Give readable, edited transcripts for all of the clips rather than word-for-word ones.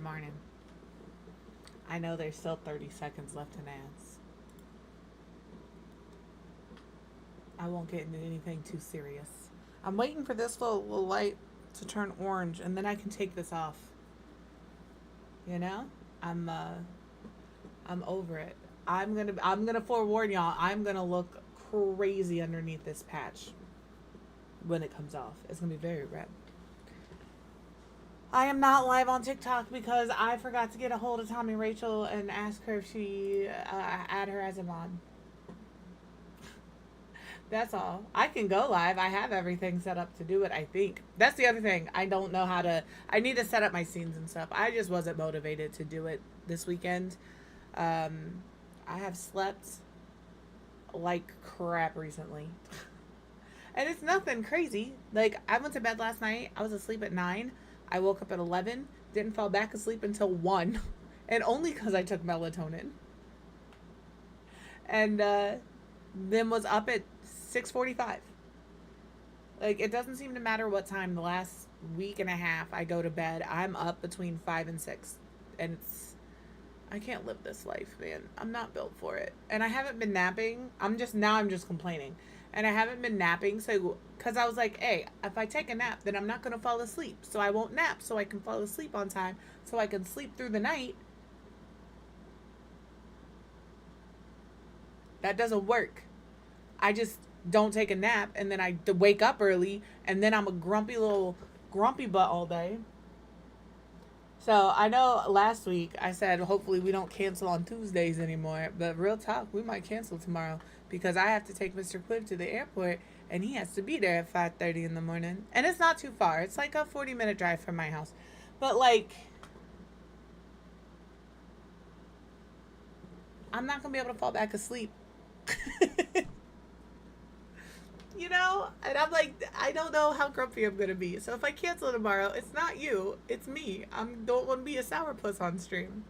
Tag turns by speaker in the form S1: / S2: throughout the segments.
S1: morning. I know there's still 30 seconds left in ads. I won't get into anything too serious. I'm waiting for this little light to turn orange, and then I can take this off. You know, I'm over it. I'm gonna forewarn y'all. I'm gonna look crazy underneath this patch when it comes off. It's gonna be very red. I am not live on TikTok because I forgot to get a hold of Tommy Rachel and ask her if she add her as a mod. That's all. I can go live. I have everything set up to do it, I think. That's the other thing. I don't know how to... I need to set up my scenes and stuff. I just wasn't motivated to do it this weekend. I have slept like crap recently. And it's nothing crazy. Like, I went to bed last night. I was asleep at 9. I woke up at 11. Didn't fall back asleep until 1. And only because I took melatonin. And then was up at 6:45. Like, it doesn't seem to matter what time the last week and a half I go to bed. I'm up between 5 and 6. And it's... I can't live this life, man. I'm not built for it. And I haven't been napping. I'm just complaining. And I haven't been napping, so... Because I was like, hey, if I take a nap, then I'm not going to fall asleep. So I won't nap, so I can fall asleep on time. So I can sleep through the night. That doesn't work. I just don't take a nap, and then I wake up early, and then I'm a grumpy butt all day. So I know last week I said hopefully we don't cancel on Tuesdays anymore, but real talk, we might cancel tomorrow because I have to take Mr. Cliff to the airport, and he has to be there at 5:30 in the morning. And it's not too far. It's like a 40-minute drive from my house. But, like, I'm not going to be able to fall back asleep. You know? And I'm like, I don't know how grumpy I'm going to be. So if I cancel tomorrow, it's not you. It's me. I don't want to be a sourpuss on stream.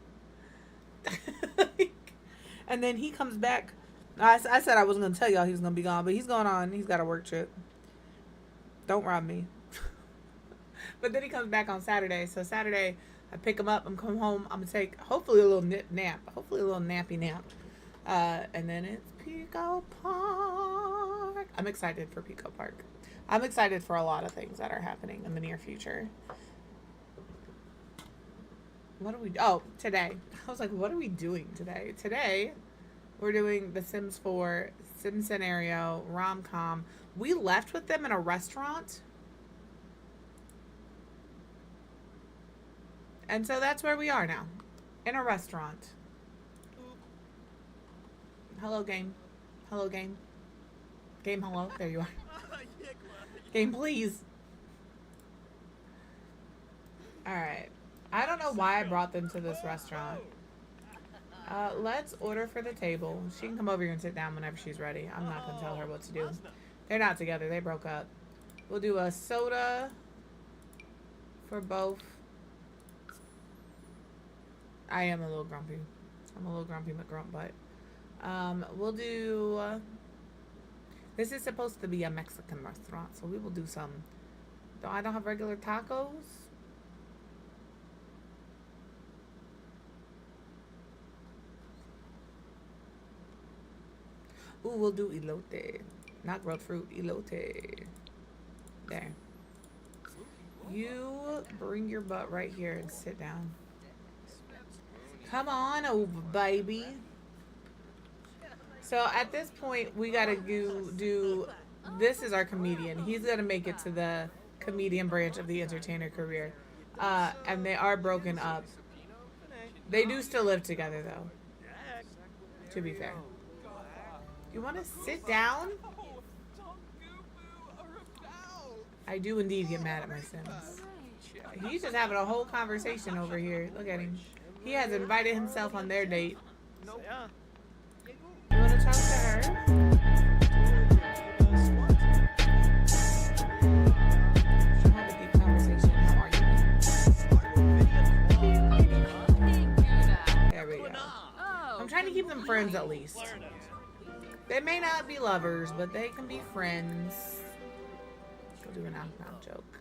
S1: And then he comes back. I said I wasn't going to tell y'all he was going to be gone, but he's going on. He's got a work trip. Don't rob me. But then he comes back on Saturday. So Saturday, I pick him up. I'm coming home. I'm going to take, hopefully, a little nap. Hopefully, a little nappy nap. And then it's Pico Park. I'm excited for Pico Park. I'm excited for a lot of things that are happening in the near future. What are we... Oh, today. I was like, what are we doing today? Today... We're doing The Sims 4, Simnario, Rom-Com. We left with them in a restaurant. And so that's where we are now. In a restaurant. Hello, game. Hello, game. Game, hello. There you are. Game, please. Alright. I don't know why I brought them to this restaurant. Let's order for the table. She can come over here and sit down whenever she's ready. I'm not going to tell her what to do. They're not together. They broke up. We'll do a soda for both. I am a little grumpy. I'm a little grumpy McGrump butt. We'll do... this is supposed to be a Mexican restaurant, so we will do some... I don't have regular tacos. Ooh, we'll do elote. Not grilled fruit, elote. There. You bring your butt right here and sit down. Come on over, baby. So at this point, we gotta do... This is our comedian. He's gonna make it to the comedian branch of the entertainer career. And they are broken up. They do still live together, though. To be fair. You want to sit down? I do indeed get mad at my Sims. He's just having a whole conversation over here. Look at him. He has invited himself on their date. You want to talk to her? Have a deep conversation. How are you? There we go. I'm trying to keep them friends at least. They may not be lovers, but they can be friends. Go do an out-and-out joke.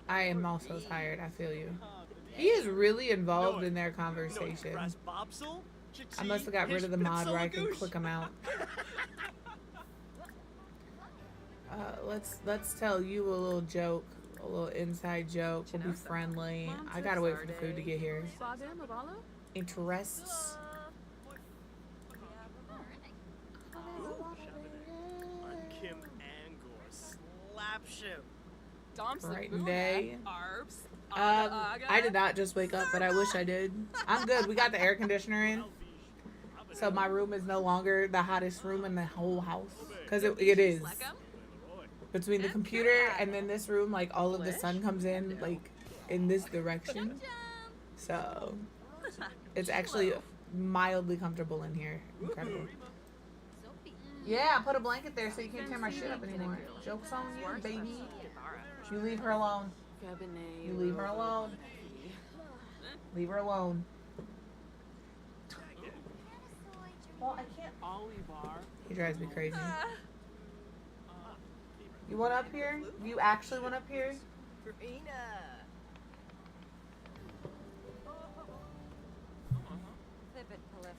S1: I am also tired. I feel you. He is really involved in their conversation. I must have got rid of the mod where I can click him out. Let's tell you a little joke, a little inside joke. We'll be friendly. I gotta wait for the food to get here. Interests. Bright day. I did not just wake up, but I wish I did. I'm good. We got the air conditioner in, so my room is no longer the hottest room in the whole house, because it is. Between the computer and then this room, like all of the sun comes in like in this direction, so it's actually mildly comfortable in here. Incredible. Yeah, I put a blanket there so you can't tear my shit up anymore. Joke's on you, baby. You leave her alone. You leave her alone. Leave her alone. Well, I can't. He drives me crazy. You want up here? You actually want up here?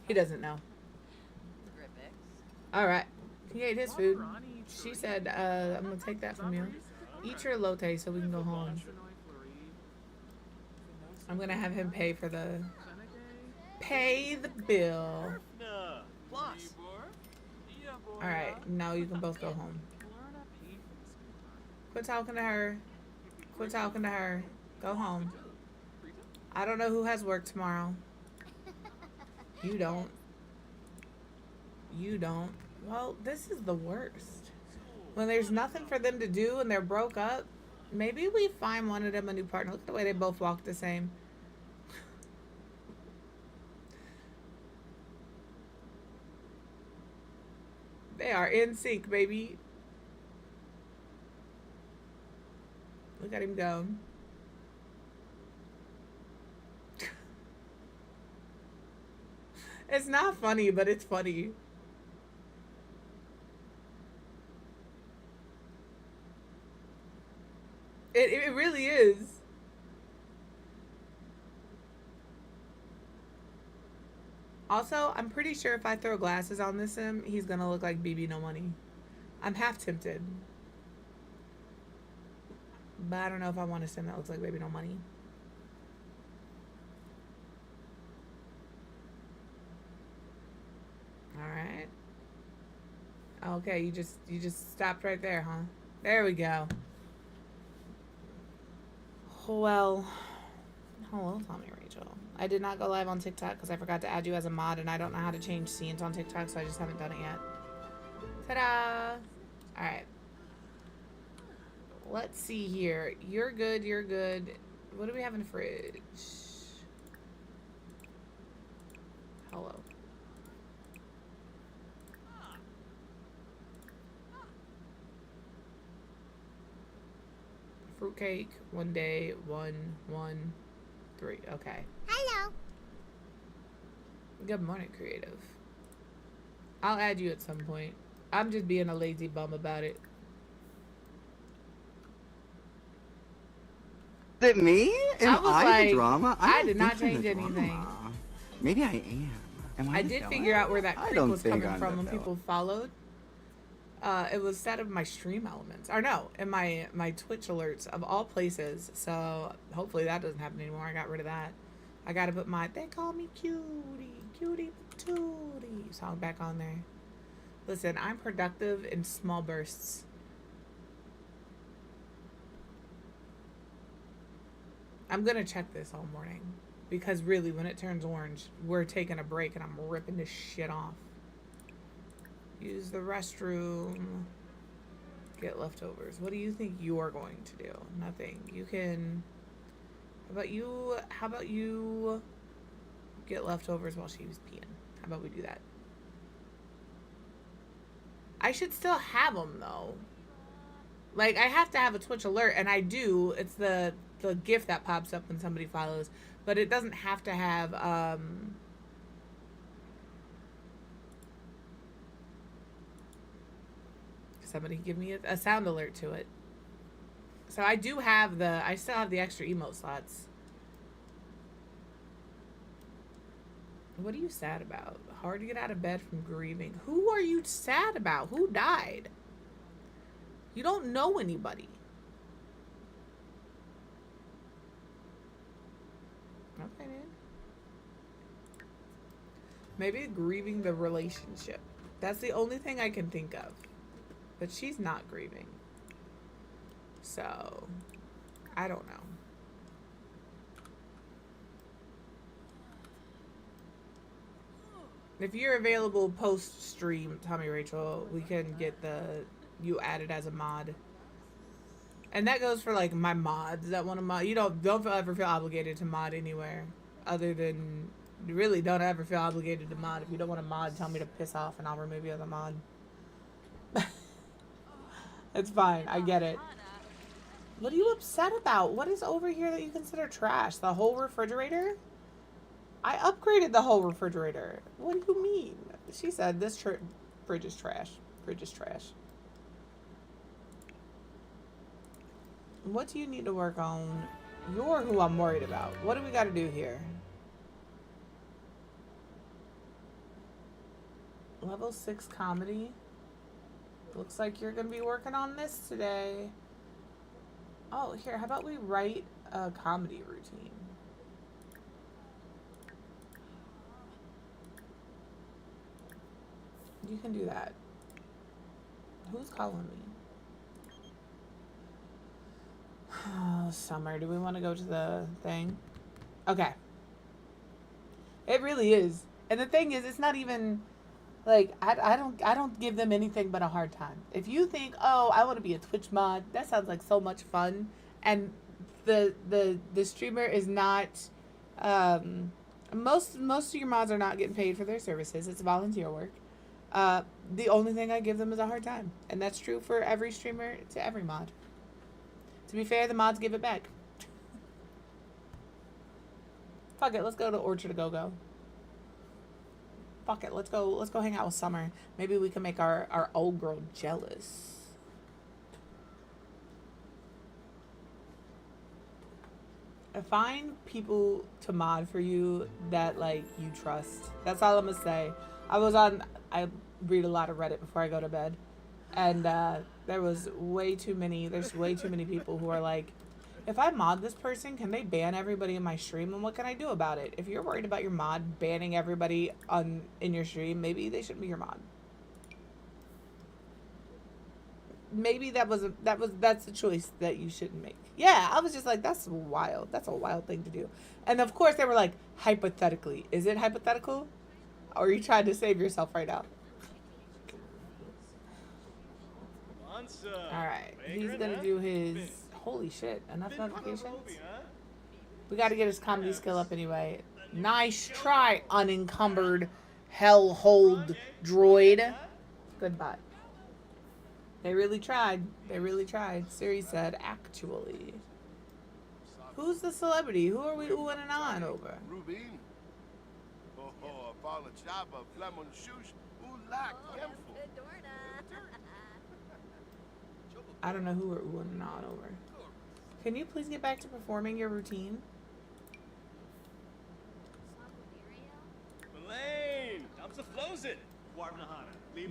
S1: He doesn't know. Alright. He ate his food. She said, I'm gonna take that from you. Eat your elote so we can go home. I'm gonna have him pay for the... Pay the bill. Alright, now you can both go home. Quit talking to her. Quit talking to her. Go home. I don't know who has work tomorrow. You don't. You don't. Well, this is the worst. When there's nothing for them to do and they're broke up, maybe we find one of them a new partner. Look at the way they both walk the same. They are in sync, baby. Look at him go. It's not funny, but it's funny. It really is. Also, I'm pretty sure if I throw glasses on this sim, he's gonna look like BB No Money. I'm half tempted. But I don't know if I want a sim that looks like Baby No Money. Alright. Okay, you just stopped right there, huh? There we go. Well, hello, Tommy Rachel. I did not go live on TikTok because I forgot to add you as a mod, and I don't know how to change scenes on TikTok, so I just haven't done it yet. Ta-da! Alright. Let's see here. You're good, you're good. What do we have in the fridge? Hello. Fruitcake, 1 day, 1, 1, 3. Okay.
S2: Hello.
S1: Good morning, creative. I'll add you at some point. I'm just being a lazy bum about it.
S3: Is it me? Am I
S1: like,
S3: the drama?
S1: I did not
S3: think I'm
S1: change
S3: the
S1: anything.
S3: drama. Maybe I am.
S1: I did figure out where that
S3: I
S1: creep
S3: don't
S1: was
S3: think
S1: coming
S3: I'm
S1: from
S3: the
S1: when people followed. It was set of my stream elements. Or no, in my Twitch alerts of all places. So hopefully that doesn't happen anymore. I got rid of that. I gotta put my they call me cutie patootie song back on there. Listen, I'm productive in small bursts. I'm gonna check this all morning. Because really, when it turns orange, we're taking a break and I'm ripping this shit off. Use the restroom. Get leftovers. What do you think you're going to do? Nothing. You can... How about you get leftovers while she was peeing? How about we do that? I should still have them, though. Like, I have to have a Twitch alert, and I do. It's the GIF that pops up when somebody follows. But it doesn't have to have, somebody give me a sound alert to it. So I do have I still have the extra emote slots. What are you sad about? Hard to get out of bed from grieving. Who are you sad about? Who died? You don't know anybody. Okay, man. Maybe grieving the relationship. That's the only thing I can think of. But she's not grieving. So, I don't know. If you're available post stream, Tommy Rachel, we can get you added as a mod. And that goes for like my mods that want to mod. You don't ever feel obligated to mod anywhere other than you really don't ever feel obligated to mod. If you don't want to mod, tell me to piss off and I'll remove you as a mod. It's fine. I get it. What are you upset about? What is over here that you consider trash? The whole refrigerator? I upgraded the whole refrigerator. What do you mean? She said this fridge is trash. Fridge is trash. What do you need to work on? You're who I'm worried about. What do we got to do here? Level 6 comedy. Looks like you're going to be working on this today. Oh, here, how about we write a comedy routine? You can do that. Who's calling me? Oh, Summer, do we want to go to the thing? Okay. It really is. And the thing is, it's not even like I don't give them anything but a hard time. If you think, "Oh, I want to be a Twitch mod." That sounds like so much fun. And the streamer is not most of your mods are not getting paid for their services. It's volunteer work. The only thing I give them is a hard time. And that's true for every streamer to every mod. To be fair, the mods give it back. Fuck it, let's go to Orchard to Go-Go. Fuck it, let's go hang out with Summer. Maybe we can make our old girl jealous. Find people to mod for you that like you trust. That's all I'm gonna say. I read a lot of Reddit before I go to bed. And there's way too many people who are like, if I mod this person, can they ban everybody in my stream? And what can I do about it? If you're worried about your mod banning everybody in your stream, maybe they shouldn't be your mod. Maybe that's a choice that you shouldn't make. Yeah, I was just like, that's wild. That's a wild thing to do. And of course they were like, hypothetically. Is it hypothetical? Or are you trying to save yourself right now? Alright, he's gonna do his... Holy shit, enough notifications? We gotta get his comedy skill up anyway. Nice try, unencumbered hellhold droid. Goodbye. They really tried. They really tried. Siri said, actually. Who's the celebrity? Who are we oohing and ahhing over? I don't know who we're oohing and ahhing over. Can you please get back to performing your routine?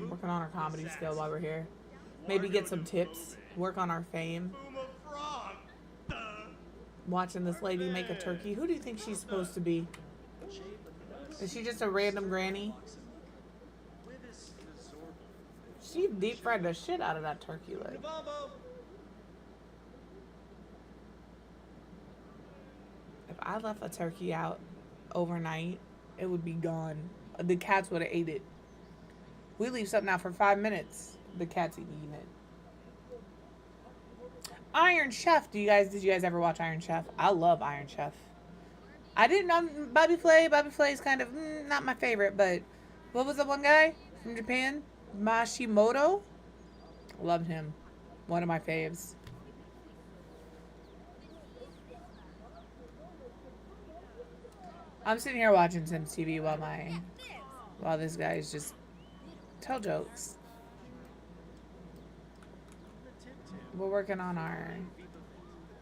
S1: Working on our comedy skill while we're here. Maybe get some tips. Work on our fame. Watching this lady make a turkey. Who do you think she's supposed to be? Is she just a random granny? She deep fried the shit out of that turkey leg. If I left a turkey out overnight, it would be gone. The cats would have ate it. We leave something out for 5 minutes. The cat's eating it. Iron Chef. Did you guys ever watch Iron Chef? I love Iron Chef. I didn't know Bobby Flay. Bobby Flay is kind of not my favorite, but what was the one guy from Japan? Mashimoto? Loved him. One of my faves. I'm sitting here watching Sims TV while this guy's just tell jokes. We're working on our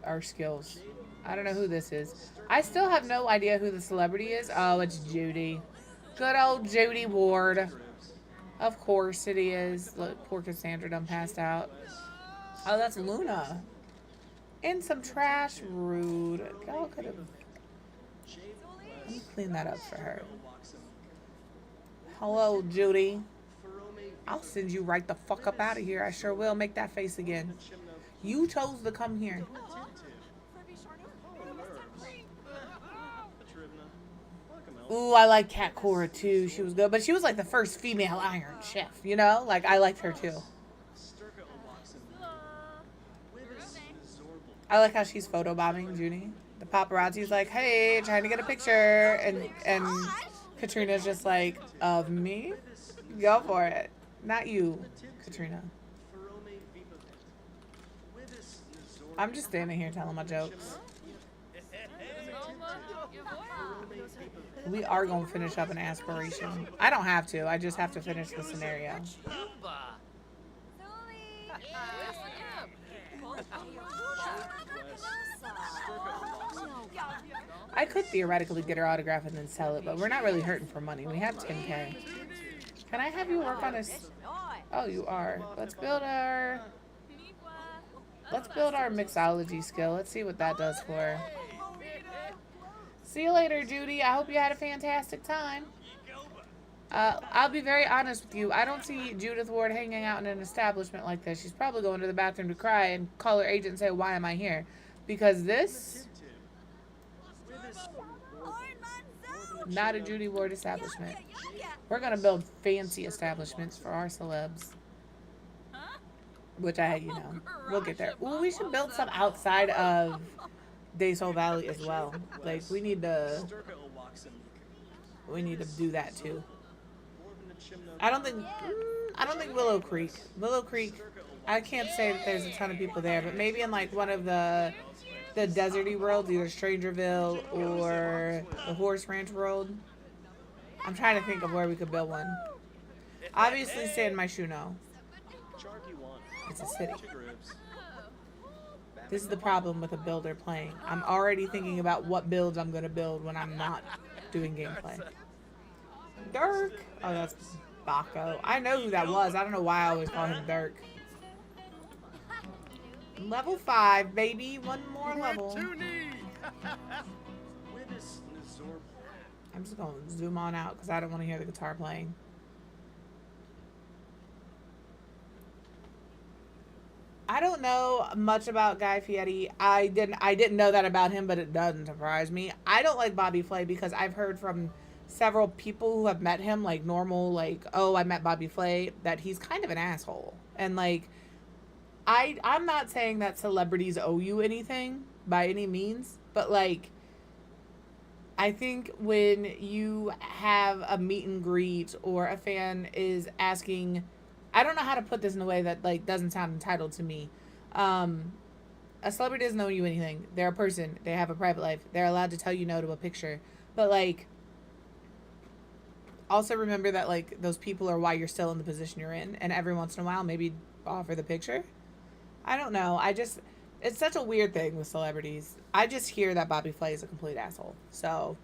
S1: our skills. I don't know who this is. I still have no idea who the celebrity is. Oh, it's Judy. Good old Judy Ward. Of course it is. Look, poor Cassandra done passed out. Oh, that's Luna. In some trash. Rude. Y'all could have... Let me clean that up for her. Hello, Judy. I'll send you right the fuck up out of here. I sure will. Make that face again. You chose to come here. Ooh, I like Kat Cora too. She was good. But she was like the first female Iron Chef, you know? Like, I liked her too. I like how she's photobombing Judy. The paparazzi's like, hey, trying to get a picture. And Katrina's just like, of me? Go for it. Not you, Katrina. I'm just standing here telling my jokes. We are going to finish up an aspiration. I don't have to. I just have to finish the scenario. I could theoretically get her autograph and then sell it, but we're not really hurting for money. We have 10K. Can I have you work on this? Oh, you are. Let's build our mixology skill. Let's see what that does for her. See you later, Judy. I hope you had a fantastic time. I'll be very honest with you. I don't see Judith Ward hanging out in an establishment like this. She's probably going to the bathroom to cry and call her agent and say, why am I here? Because this... Not a Judy Ward establishment. We're going to build fancy establishments for our celebs. Which we'll get there. Ooh, we should build some outside of De Sol Valley as well. Like, we need to do that too. I don't think Willow Creek. I can't say that there's a ton of people there, but maybe in like one of the deserty worlds, either Strangerville or the Horse Ranch world. I'm trying to think of where we could build one. Obviously, San Myshuno. It's a city. This is the problem with a builder playing. I'm already thinking about what builds I'm going to build when I'm not doing gameplay. Dirk. Oh, that's Baco. I know who that was. I don't know why I always call him Dirk. Level 5, baby. One more level. I'm just going to zoom on out because I don't want to hear the guitar playing. I don't know much about Guy Fieri. I didn't know that about him, but it doesn't surprise me. I don't like Bobby Flay because I've heard from several people who have met him, like normal, like, oh, I met Bobby Flay, that he's kind of an asshole. And like, I'm not saying that celebrities owe you anything by any means, but like, I think when you have a meet and greet or a fan is asking, I don't know how to put this in a way that like doesn't sound entitled to me. A celebrity doesn't owe you anything. They're a person. They have a private life. They're allowed to tell you no to a picture. But like, also remember that like those people are why you're still in the position you're in. And every once in a while, maybe offer the picture. I don't know. It's such a weird thing with celebrities. I just hear that Bobby Flay is a complete asshole. So,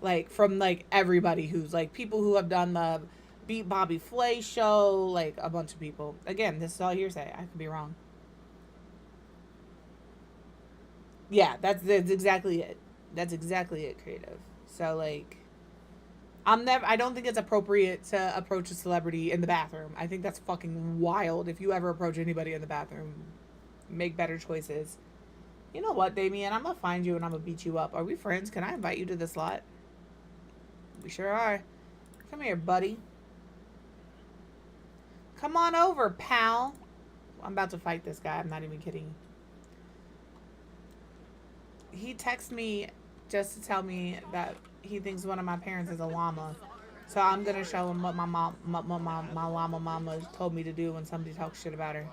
S1: like, from like everybody who's like people who have done the Beat Bobby Flay show, like a bunch of people. Again, this is all hearsay. I could be wrong. Yeah, that's exactly it. That's exactly it, creative. So like, I don't think it's appropriate to approach a celebrity in the bathroom. I think that's fucking wild. If you ever approach anybody in the bathroom, make better choices. You know what, Damien? I'm gonna find you and I'm gonna beat you up. Are we friends? Can I invite you to the slot? We sure are. Come here, buddy. Come on over, pal. I'm about to fight this guy. I'm not even kidding. He texted me just to tell me that he thinks one of my parents is a llama. So I'm going to show him what my llama mama told me to do when somebody talks shit about her.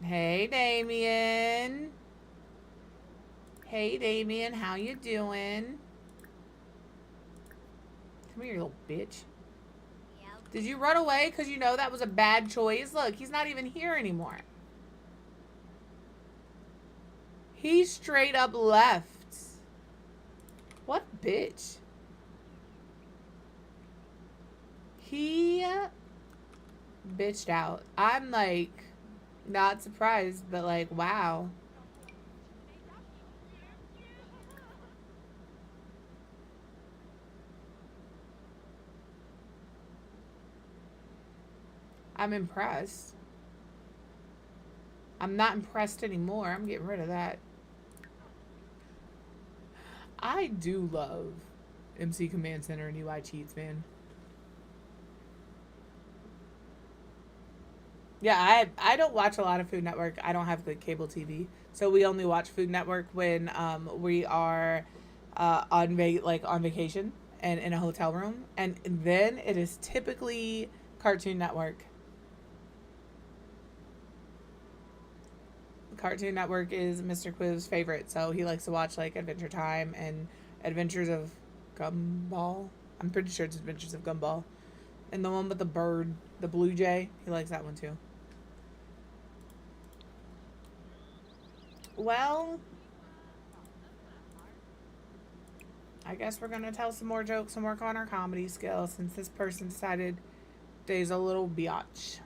S1: Hey, Damien. Hey, Damien. How you doing? Come here, you little bitch. Did you run away because you know that was a bad choice? Look, he's not even here anymore. He straight up left. What bitch? He bitched out. I'm like not surprised, but like wow. I'm impressed. I'm not impressed anymore. I'm getting rid of that. I do love MC Command Center and UI Cheats, man. Yeah, I don't watch a lot of Food Network. I don't have good cable TV, so we only watch Food Network when we are on vacation and in a hotel room, and then it is typically Cartoon Network. Cartoon Network is Mr. Quiz's favorite, so he likes to watch like Adventure Time and Adventures of Gumball. I'm pretty sure it's Adventures of Gumball, and the one with the bird, the blue jay. He likes that one too. Well, I guess we're gonna tell some more jokes and work on our comedy skills since this person decided they's a little biatch.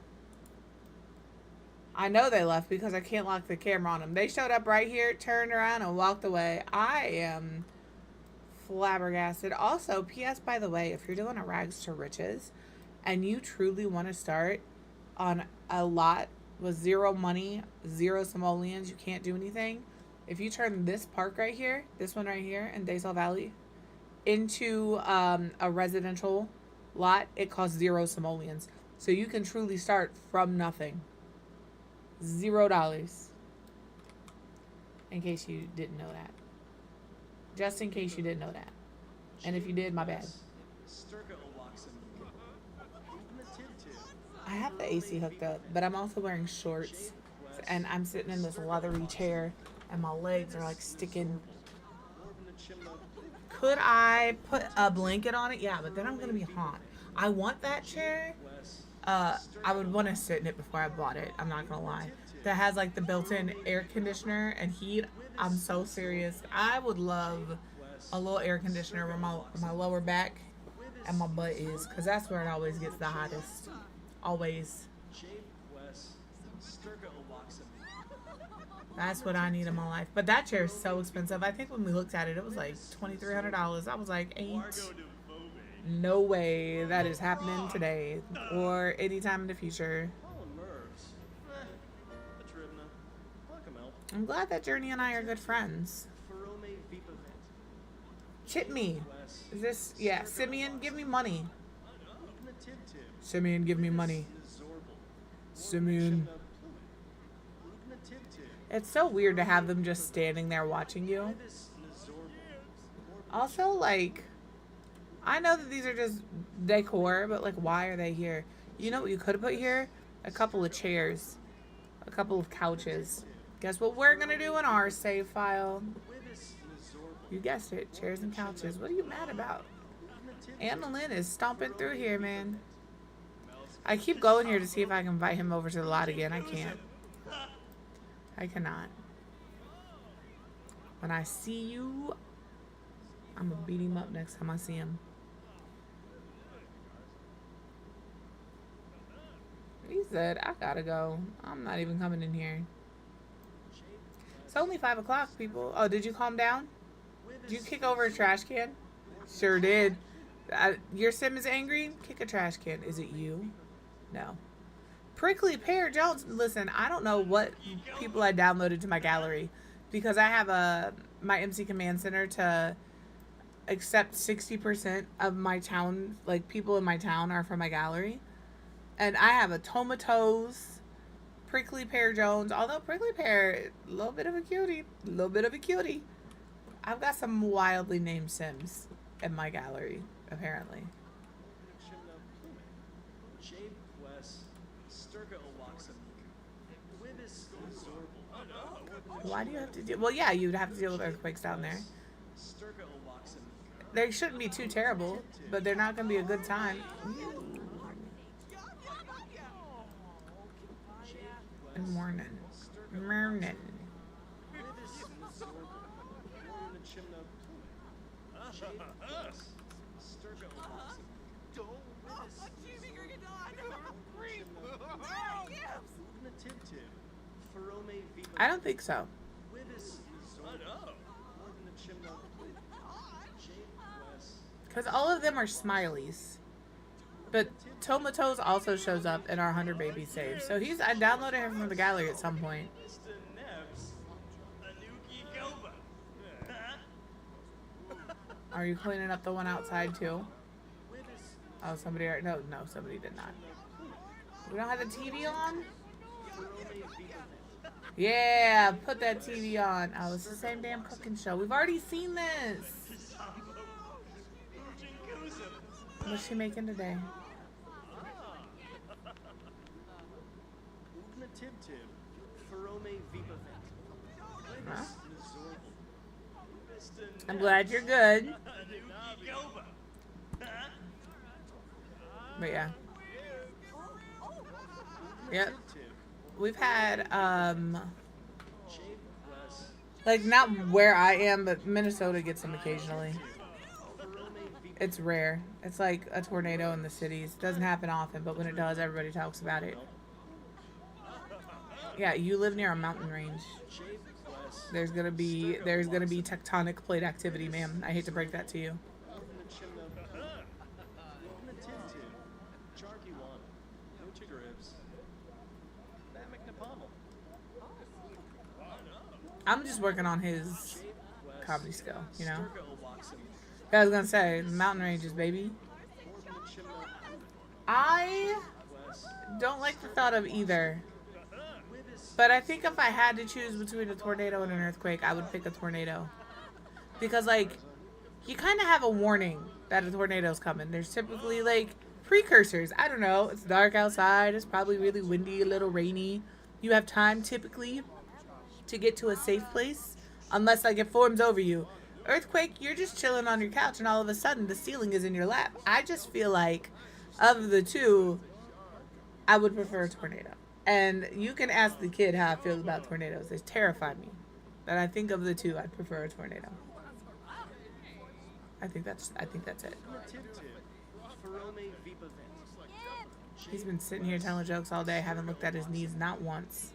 S1: I know they left because I can't lock the camera on them. They showed up right here, turned around, and walked away. I am flabbergasted. Also, P.S. by the way, if you're doing a rags to riches and you truly want to start on a lot with zero money, zero simoleons, you can't do anything. If you turn this park right here, this one right here in Daysall Valley, into a residential lot, it costs zero simoleons. So you can truly start from nothing. $0. In case you didn't know that. Just in case you didn't know that. And if you did, my bad. I have the AC hooked up, but I'm also wearing shorts. And I'm sitting in this leathery chair, and my legs are like sticking. Could I put a blanket on it? Yeah, but then I'm going to be hot. I want that chair. I would want to sit in it before I bought it. I'm not going to lie. That has like the built-in air conditioner and heat. I'm so serious. I would love a little air conditioner where my lower back and my butt is, because that's where it always gets the hottest. Always. That's what I need in my life. But that chair is so expensive. I think when we looked at it, it was like $2,300. I was like, ain't no way that is happening today or anytime in the future. I'm glad that Journey and I are good friends. Chit me. Is this, yeah, Simeon, give me money. Simeon, give me money. Simeon. It's so weird to have them just standing there watching you. Also, like, I know that these are just decor, but like, why are they here? You know what you could have put here? A couple of chairs. A couple of couches. Guess what we're gonna do in our save file? You guessed it, chairs and couches. What are you mad about? Anna Lynn is stomping through here, man. I keep going here to see if I can invite him over to the lot again. I can't. I cannot. When I see you, I'm gonna beat him up next time I see him. He said, I gotta go. I'm not even coming in here. It's only 5 o'clock, people. Oh, did you calm down? Did you kick over a trash can? Sure did. Your sim is angry? Kick a trash can. Is it you? No. Prickly Pear Jones. Listen, I don't know what people I downloaded to my gallery because I have my MC Command Center to accept 60% of my town, like people in my town are from my gallery. And I have a Tomatoes, Prickly Pear Jones, although Prickly Pear, a little bit of a cutie, a little bit of a cutie. I've got some wildly named Sims in my gallery, apparently. Why do you have to deal? Well, yeah, you'd have to deal with earthquakes down there. They shouldn't be too terrible, but they're not going to be a good time. Morning. Morning. I don't think so. Because all of them are smileys. But Tomatoes also shows up in our 100 Baby save. So I downloaded him from the gallery at some point. Are you cleaning up the one outside too? Oh, somebody already, no, somebody did not. We don't have the TV on? Yeah, put that TV on. Oh, it's the same damn cooking show. We've already seen this. What's she making today? Huh? I'm glad you're good. But yeah. Yep. We've had, like, not where I am, but Minnesota gets them occasionally. It's rare. It's like a tornado in the cities. Doesn't happen often, but when it does, everybody talks about it. Yeah, you live near a mountain range. There's gonna be tectonic plate activity, ma'am. I hate to break that to you. I'm just working on his comedy skill, you know? I was gonna say, mountain ranges, baby. I don't like the thought of either. But I think if I had to choose between a tornado and an earthquake, I would pick a tornado. Because, like, you kind of have a warning that a tornado's coming. There's typically, like, precursors. I don't know. It's dark outside. It's probably really windy, a little rainy. You have time, typically, to get to a safe place. Unless, like, it forms over you. Earthquake, you're just chilling on your couch, and all of a sudden, the ceiling is in your lap. I just feel like, of the two, I would prefer a tornado. And you can ask the kid how I feel about tornadoes. They terrify me. But I think of the two, I'd prefer a tornado. I think that's it. He's been sitting here telling jokes all day. Haven't looked at his knees not once.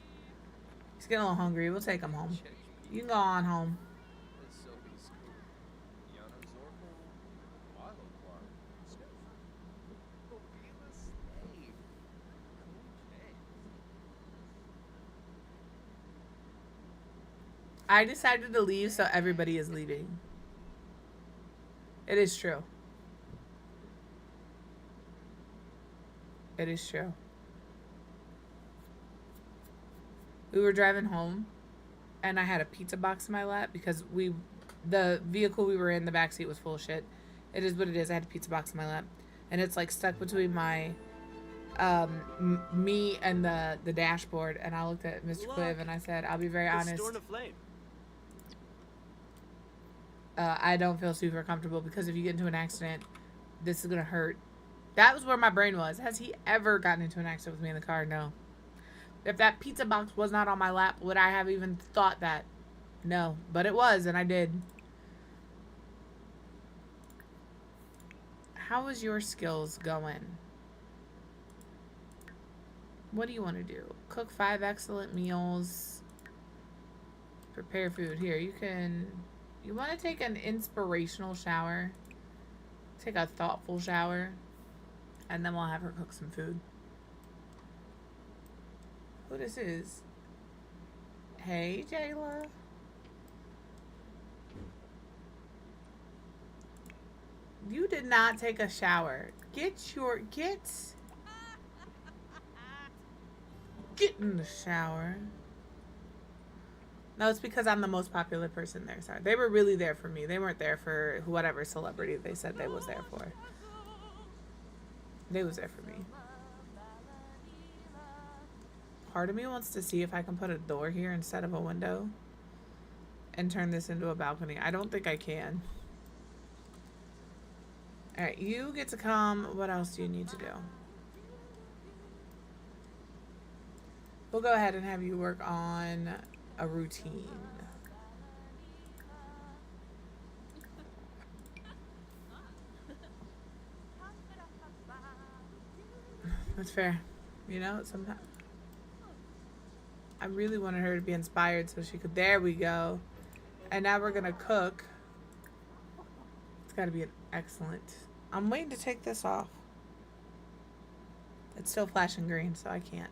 S1: He's getting a little hungry. We'll take him home. You can go on home. I decided to leave, so everybody is leaving. It is true. It is true. We were driving home, and I had a pizza box in my lap because the vehicle we were in, the backseat was full of shit. It is what it is. I had a pizza box in my lap, and it's like stuck between my me and the dashboard. And I looked at Mr. Quiv and I said, "I'll be very honest. I don't feel super comfortable because if you get into an accident, this is gonna hurt." That was where my brain was. Has he ever gotten into an accident with me in the car? No. If that pizza box was not on my lap, would I have even thought that? No. But it was, and I did. How is your skills going? What do you want to do? Cook 5 excellent meals. Prepare food. Here, you want to take an inspirational shower. Take a thoughtful shower. And then we'll have her cook some food. Who this is? Hey, Jayla. You did not take a shower. Get in the shower. No, it's because I'm the most popular person there. Sorry. They were really there for me. They weren't there for whatever celebrity they said they was there for. They was there for me. Part of me wants to see if I can put a door here instead of a window and turn this into a balcony. I don't think I can. Alright, you get to come. What else do you need to do? We'll go ahead and have you work on a routine. That's fair. You know, sometimes I really wanted her to be inspired so she could. There we go. And now we're gonna cook. It's gotta be an excellent. I'm waiting to take this off. It's still flashing green, so I can't.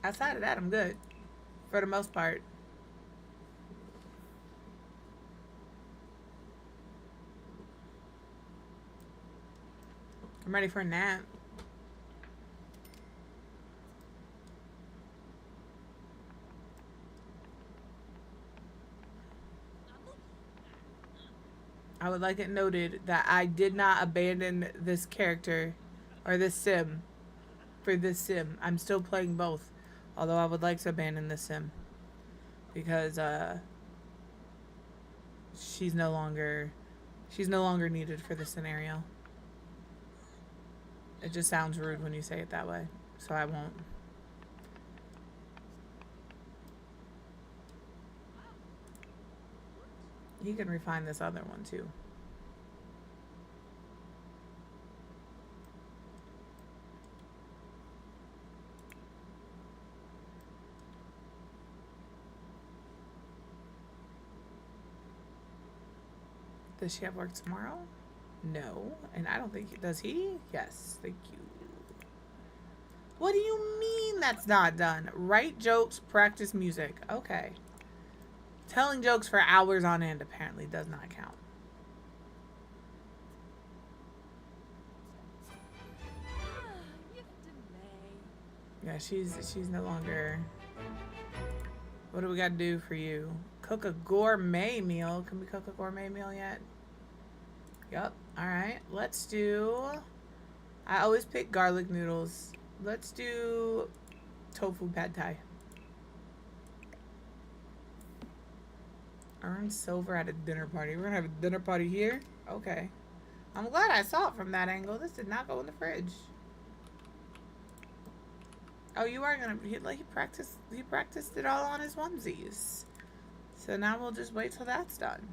S1: Outside of that, I'm good. For the most part. I'm ready for a nap. I would like it noted that I did not abandon this character or this sim for this sim. I'm still playing both. Although I would like to abandon this sim. Because she's no longer needed for this scenario. It just sounds rude when you say it that way. So I won't. He can refine this other one too. Does she have work tomorrow? No. And I don't think he does. He? Yes. Thank you. What do you mean that's not done? Write jokes, practice music. Okay. Telling jokes for hours on end apparently does not count. Yeah, she's no longer. What do we got to do for you? Cook a gourmet meal. Can we cook a gourmet meal yet? Yup. All right. Let's do. I always pick garlic noodles. Let's do tofu pad thai. Earn silver at a dinner party. We're gonna have a dinner party here. Okay. I'm glad I saw it from that angle. This did not go in the fridge. Oh, you are gonna. He practiced. He practiced it all on his onesies. So now we'll just wait till that's done.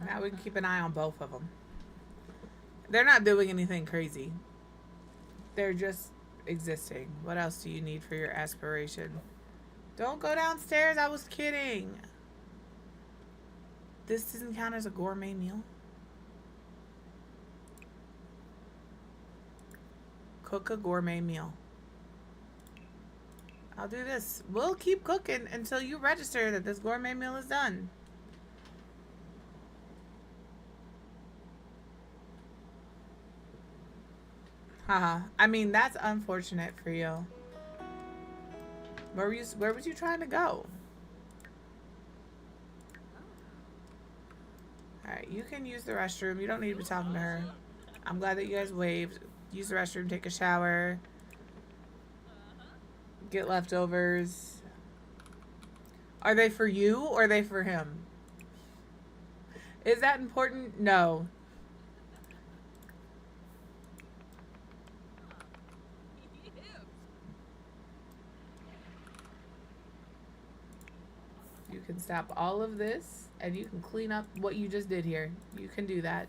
S1: Now we can keep an eye on both of them. They're not doing anything crazy. They're just existing. What else do you need for your aspiration? Don't go downstairs. I was kidding. This doesn't count as a gourmet meal. Cook a gourmet meal. I'll do this. We'll keep cooking until you register that this gourmet meal is done. Haha. I mean, that's unfortunate for you. Where was you trying to go? Alright, you can use the restroom. You don't need to be talking to her. I'm glad that you guys waved. Use the restroom, take a shower. Get leftovers. Are they for you or are they for him? Is that important? No. You can stop all of this and you can clean up what you just did here. You can do that.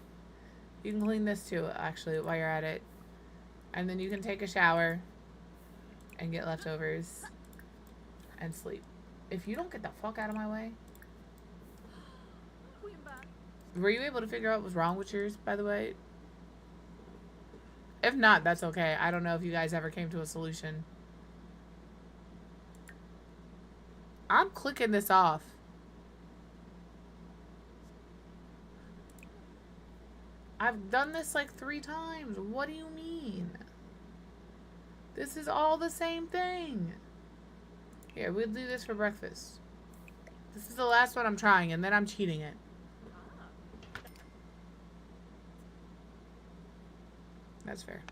S1: You can clean this too, actually, while you're at it. And then you can take a shower and get leftovers and sleep. If you don't get the fuck out of my way. Were you able to figure out what's wrong with yours, by the way? If not, that's okay. I don't know if you guys ever came to a solution. I'm clicking this off. I've done this like 3 times. What do you mean? This is all the same thing. Here, we'll do this for breakfast. This is the last one I'm trying, and then I'm cheating it. That's fair.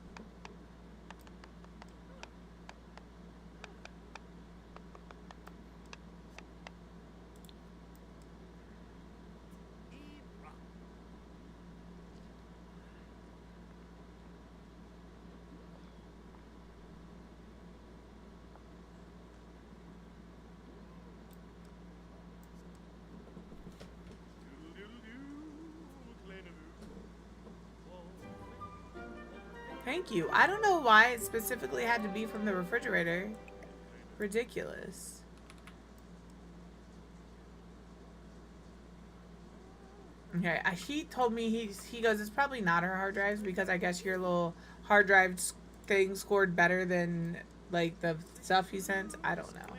S1: Thank you. I don't know why it specifically had to be from the refrigerator. Ridiculous. Okay, he told me he goes, it's probably not her hard drives because I guess your little hard drive thing scored better than like the stuff he sent. I don't know.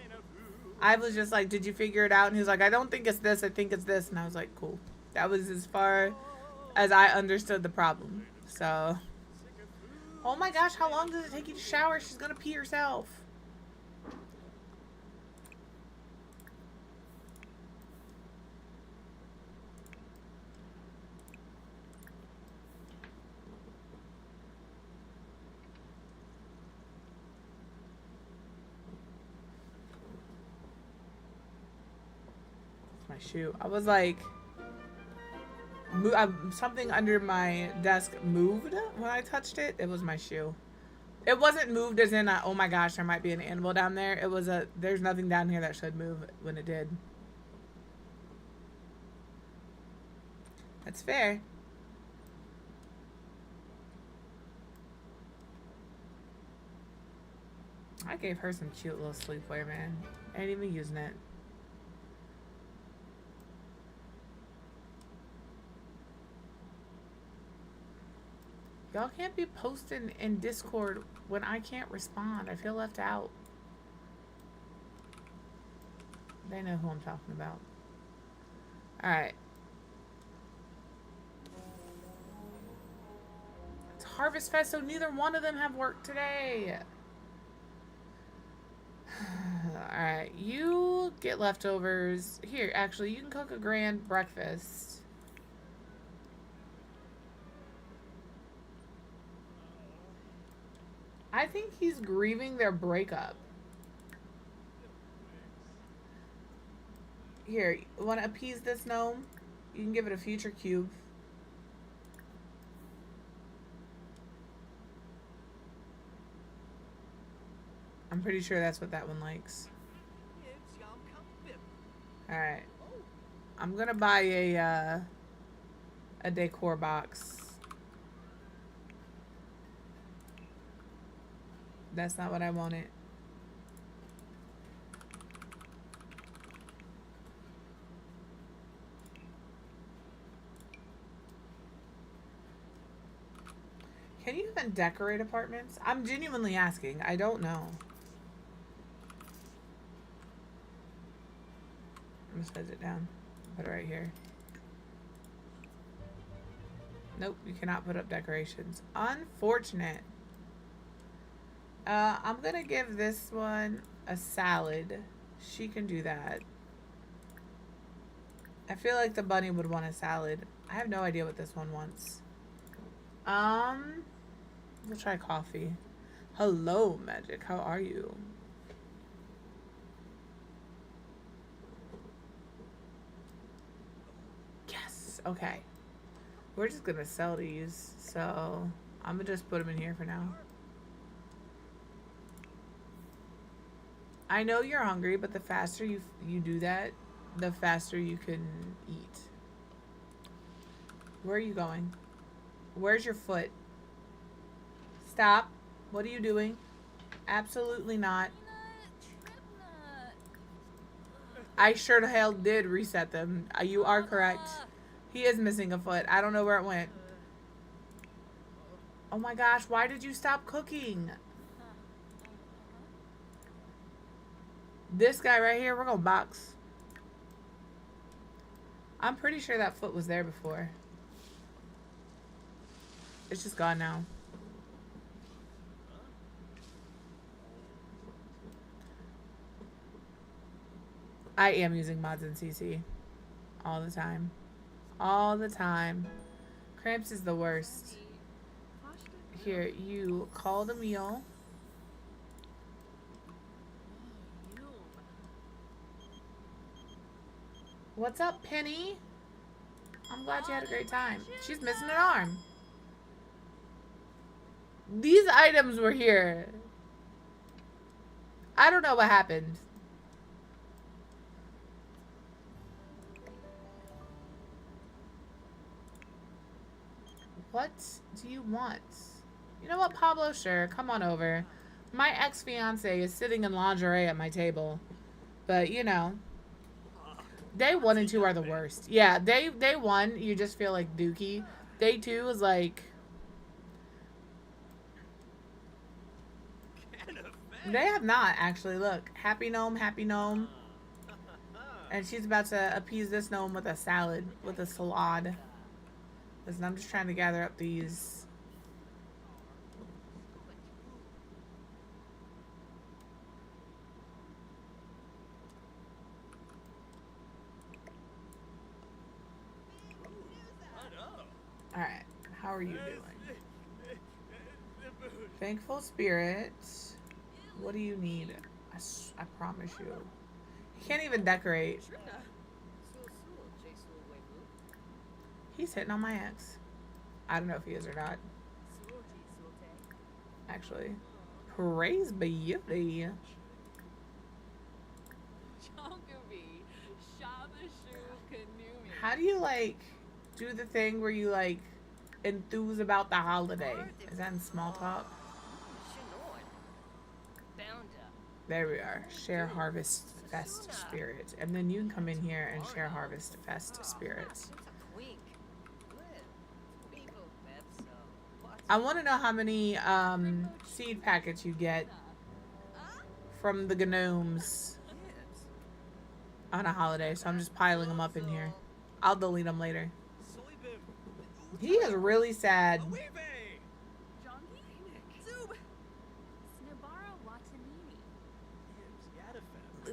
S1: I was just like, did you figure it out? And he was like, I don't think it's this. I think it's this. And I was like, cool. That was as far as I understood the problem. So, oh my gosh, how long does it take you to shower? She's gonna pee herself. My shoe. I was like, something under my desk moved when I touched it. It was my shoe. It wasn't moved as in, oh my gosh, there might be an animal down there. It was there's nothing down here that should move when it did. That's fair. I gave her some cute little sleepwear, man. I ain't even using it. Y'all can't be posting in Discord when I can't respond. I feel left out. They know who I'm talking about. Alright. It's Harvest Fest, so neither one of them have work today. Alright, you get leftovers. Here, actually, you can cook a grand breakfast. I think he's grieving their breakup. Here, want to appease this gnome? You can give it a future cube. I'm pretty sure that's what that one likes. Alright. I'm gonna buy a decor box. That's not what I wanted. Can you even decorate apartments? I'm genuinely asking. I don't know. I'm gonna set it down. Put it right here. Nope, you cannot put up decorations. Unfortunate. I'm gonna give this one a salad. She can do that. I feel like the bunny would want a salad. I have no idea what this one wants. We'll try coffee. Hello, Magic. How are you? Yes. Okay. We're just gonna sell these, so I'm gonna just put them in here for now. I know you're hungry, but the faster you do that, the faster you can eat. Where are you going? Where's your foot? Stop. What are you doing? Absolutely not. I sure the hell did reset them. You are correct. He is missing a foot. I don't know where it went. Oh my gosh, why did you stop cooking? This guy right here, we're gonna box. I'm pretty sure that foot was there before. It's just gone now. I am using mods in CC. All the time. All the time. Cramps is the worst. Here, you call the meal. What's up, Penny? I'm glad you had a great time. She's missing an arm. These items were here. I don't know what happened. What do you want? You know what, Pablo? Sure, come on over. My ex-fiance is sitting in lingerie at my table. But, you know, day 1 and 2 are the worst. Yeah, day 1, you just feel like Dookie. Day 2 is like... They have not, actually. Look, happy gnome, happy gnome. And she's about to appease this gnome with a salad, with a salad. Listen, I'm just trying to gather up these. Alright, how are you doing? Thankful spirit. What do you need? I promise you. He can't even decorate. He's hitting on my ex. I don't know if he is or not. Actually. Praise beauty. How do you, like, do the thing where you, like, enthuse about the holiday? Is that in small talk? There we are. Share Harvest Fest Spirit. And then you can come in here and share Harvest Fest Spirits. I want to know how many seed packets you get from the gnomes on a holiday. So I'm just piling them up in here. I'll delete them later. He is really sad.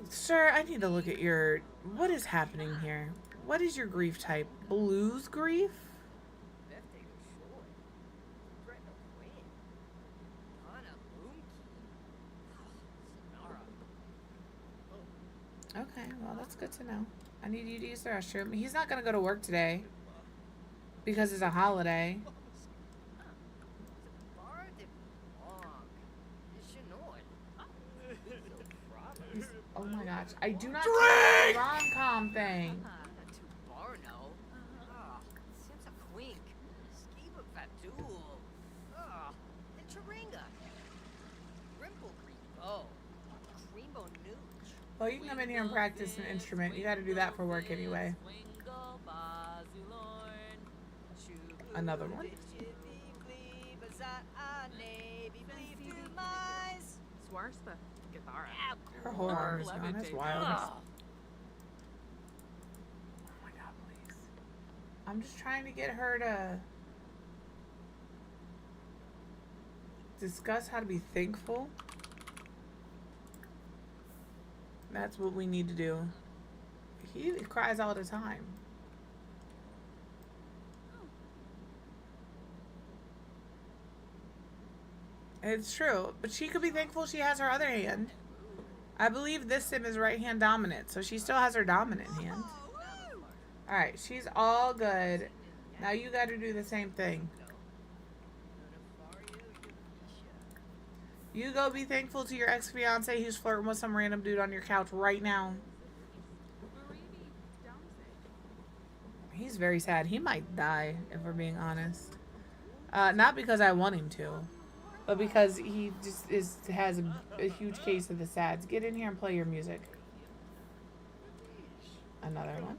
S1: Sir, I need to look at your... What is happening here? What is your grief type? Blues grief? Okay, well, that's good to know. I need you to use the restroom. He's not going to go to work today because it's a holiday. Oh my gosh. I do not like the rom-com thing. Well, you can come in here and practice an instrument. You got to do that for work anyway. Another one. Her whole arm is gone. That's wild. Oh my god, please. I'm just trying to get her to discuss how to be thankful. That's what we need to do. He cries all the time. It's true, but she could be thankful she has her other hand. I believe this sim is right hand dominant, so she still has her dominant hand. Alright, she's all good. Now you gotta do the same thing. You go be thankful to your ex-fiance who's flirting with some random dude on your couch right now. He's very sad. He might die, if we're being honest. Not because I want him to, but because he just has a huge case of the sads. Get in here and play your music. Another one.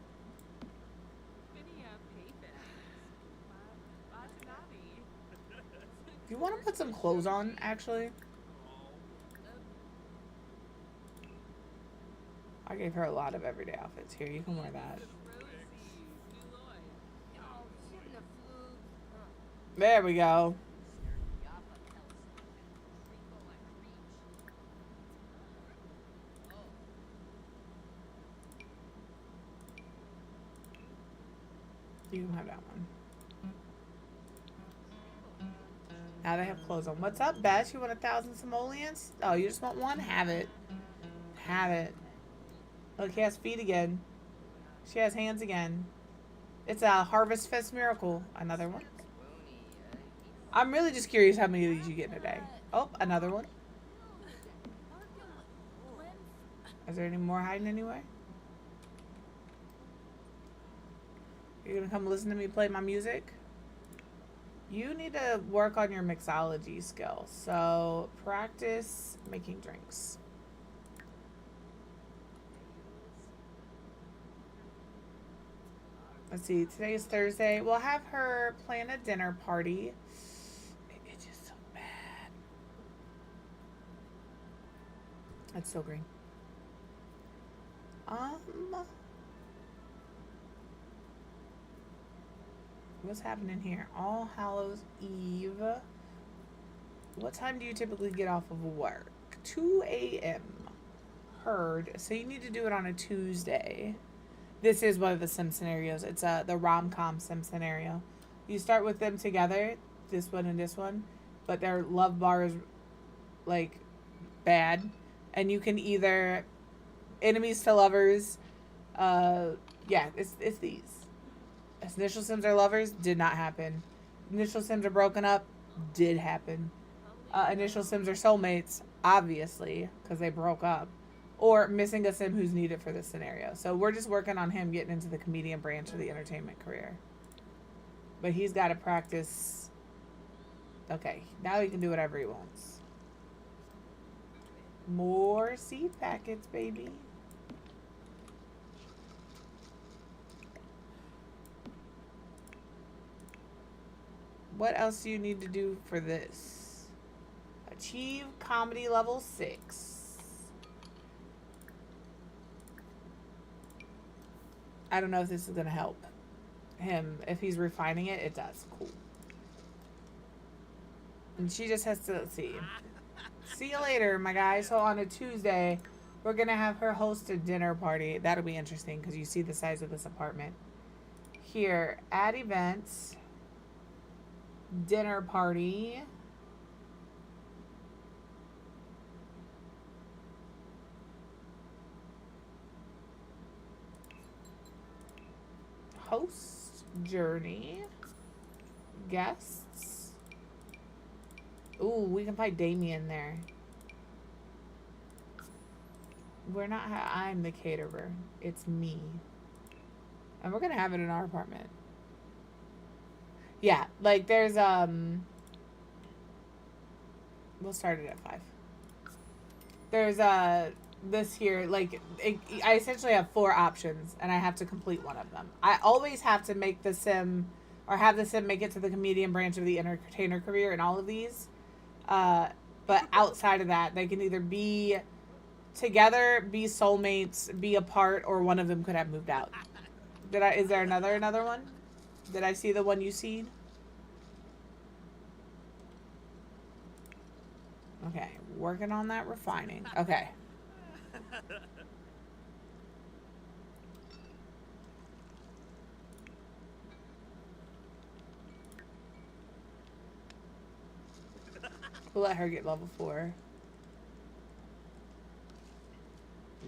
S1: Do you want to put some clothes on, actually? I gave her a lot of everyday outfits. Here, you can wear that. There we go. You can have that one. Now they have clothes on. What's up, Beth? You want 1,000 simoleons? Oh, you just want one? Have it. Have it. Look, he has feet again. She has hands again. It's a Harvest Fest miracle. Another one. I'm really just curious how many of these you get in a day. Oh, another one. Is there any more hiding anywhere? You're gonna come listen to me play my music? You need to work on your mixology skill. So practice making drinks. Let's see. Today is Thursday. We'll have her plan a dinner party. It's just so bad. It's still green. What's happening here? All Hallows Eve. What time do you typically get off of work? 2 a.m. Heard. So you need to do it on a Tuesday. This is one of the sim scenarios. It's the Rom-Com Sim Scenario. You start with them together, this one and this one, but their love bar is like bad, and you can either enemies to lovers. Yeah, it's these. Initial Sims are lovers did not happen. Initial Sims are broken up did happen. Initial Sims are soulmates, obviously, because they broke up. Or missing a sim who's needed for this scenario. So we're just working on him getting into the comedian branch of the entertainment career. But he's got to practice. Okay, now he can do whatever he wants. More seed packets, baby. What else do you need to do for this? Achieve comedy level 6. I don't know if this is going to help him. If he's refining it, it does. Cool. And she just has to, let's see. See you later, my guy. So on a Tuesday, we're going to have her host a dinner party. That'll be interesting because you see the size of this apartment. Here, add events. Dinner party. Host journey. Guests. Ooh, we can find Damien there. We're not. I'm the caterer. It's me. And we're gonna have it in our apartment. Yeah, like there's we'll start it at 5. There's this here, like I essentially have 4 options and I have to complete one of them. I always have to make the sim or have the sim make it to the comedian branch of the entertainer career in all of these. But outside of that, they can either be together, be soulmates, be apart, or one of them could have moved out. Is there another one? Did I see the one you seen? Okay, working on that refining. Okay. We'll let her get level 4.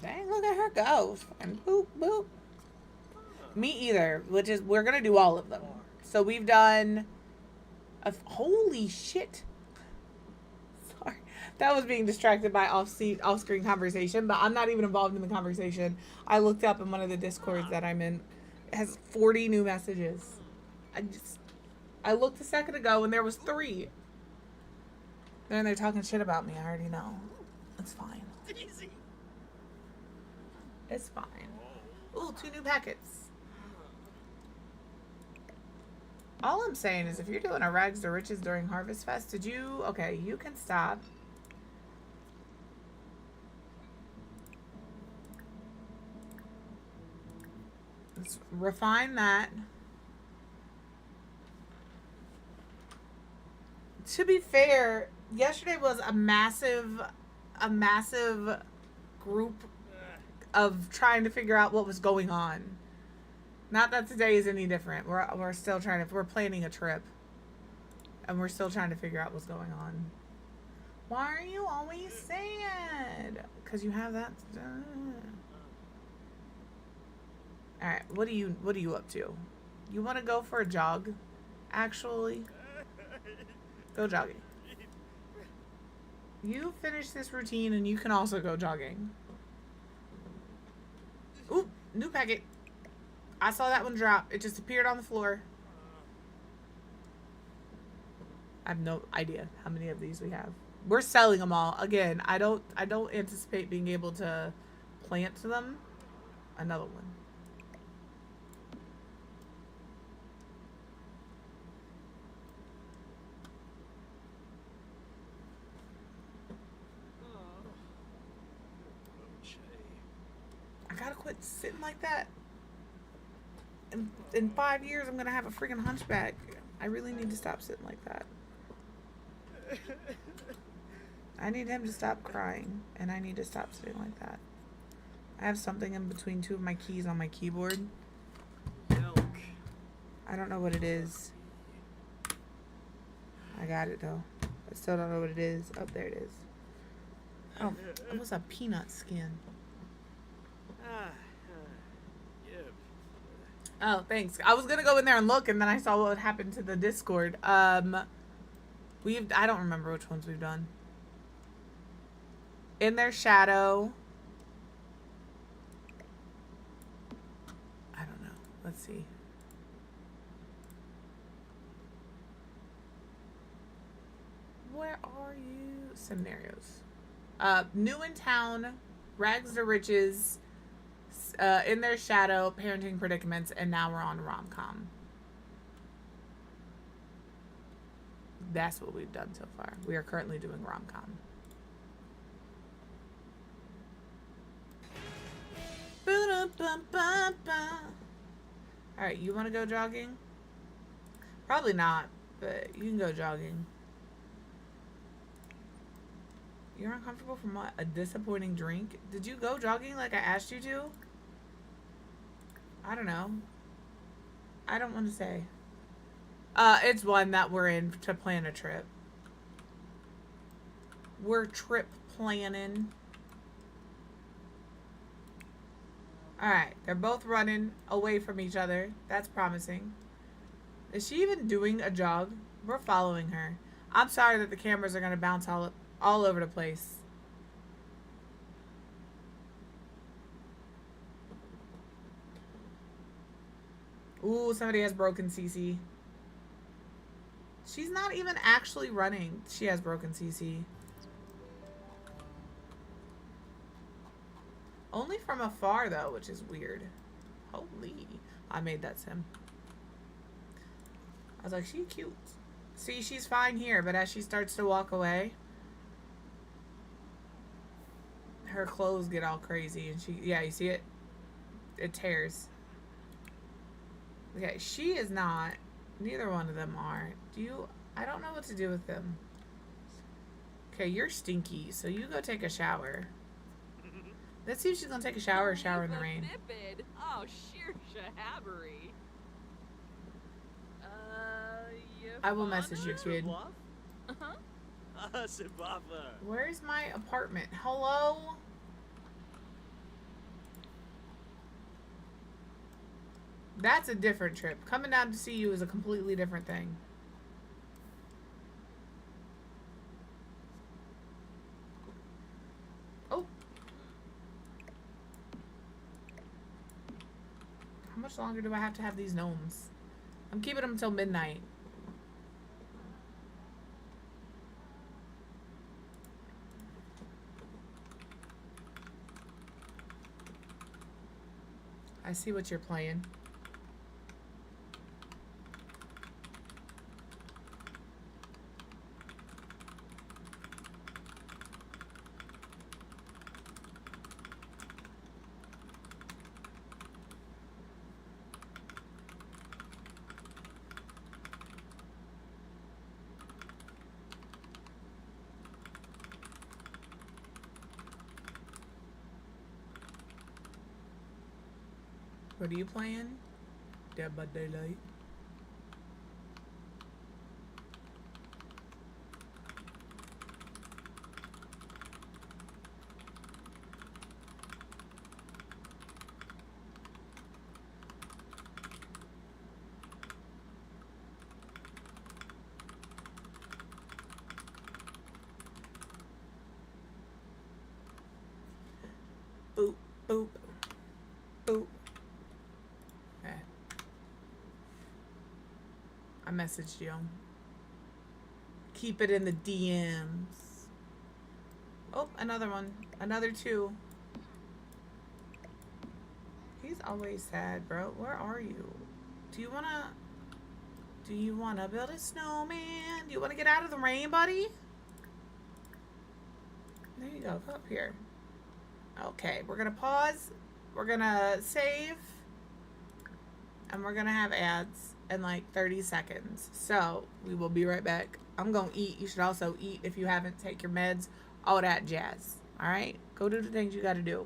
S1: Dang, look at her go. And boop, boop. Me either, which is, we're going to do all of them. So we've done, holy shit. Sorry. That was being distracted by off-screen conversation, but I'm not even involved in the conversation. I looked up in one of the Discords that I'm in. It has 40 new messages. I looked a second ago and there was 3. And they're talking shit about me. I already know. It's fine. It's fine. Ooh, 2 new packets. All I'm saying is if you're doing a rags to riches during Harvest Fest, did you... Okay, you can stop. Let's refine that. To be fair, yesterday was a massive group of trying to figure out what was going on. Not that today is any different. We're still trying to... We're planning a trip. And we're still trying to figure out what's going on. Why are you always sad? Because you have that... Alright, what are you up to? You want to go for a jog? Actually? Go jogging. You finish this routine and you can also go jogging. Ooh, new packet. I saw that one drop. It just appeared on the floor. I have no idea how many of these we have. We're selling them all. Again, I don't anticipate being able to plant them. Another one. I gotta quit sitting like that. In 5 years, I'm gonna have a freaking hunchback. I really need to stop sitting like that. I need him to stop crying, and I need to stop sitting like that. I have something in between two of my keys on my keyboard. I don't know what it is. I got it though. I still don't know what it is. Oh, there it is. Oh, it was a peanut skin. Oh, thanks. I was gonna go in there and look, and then I saw what happened to the Discord. I don't remember which ones we've done. In Their Shadow. I don't know. Let's see. Where are you? Simnarios. New in Town, Rags to Riches, In Their Shadow, Parenting Predicaments, and now we're on Rom-Com. That's what we've done so far. We are currently doing Rom-Com. Alright, you want to go jogging? Probably not, but you can go jogging. You're uncomfortable from what? A disappointing drink? Did you go jogging like I asked you to? I don't know. I don't want to say. It's one that we're in to plan a trip. We're trip planning. Alright, they're both running away from each other. That's promising. Is she even doing a jog? We're following her. I'm sorry that the cameras are going to bounce all over the place. Ooh, somebody has broken CC. She's not even actually running. She has broken CC. Only from afar, though, which is weird. Holy. I made that sim. I was like, she cute. See, she's fine here, but as she starts to walk away, her clothes get all crazy. And she, yeah, you see it? It tears. Okay, she is not. Neither one of them are. I don't know what to do with them. Okay, you're stinky, so you go take a shower. Let's see if she's gonna take a shower or shower in the rain.
S2: Oh, sheer shahabbery.
S1: I will message you, kid. Where's my apartment? Hello? That's a different trip. Coming down to see you is a completely different thing. Oh. How much longer do I have to have these gnomes? I'm keeping them until midnight. I see what you're playing. What are you playing? Dead by Daylight. Boop, boop, boop. I messaged you. keep it in the DMs. Oh, another one. Another 2. He's always sad, bro. Where are you? Do you wanna... Do you wanna build a snowman? Do you wanna get out of the rain, buddy? There you go. Come up here. Okay, we're gonna pause. We're gonna save. And we're gonna have ads in like 30 seconds. So, we will be right back. I'm gonna eat. You should also eat if you haven't. Take your meds. All that jazz. Alright? Go do the things you gotta do.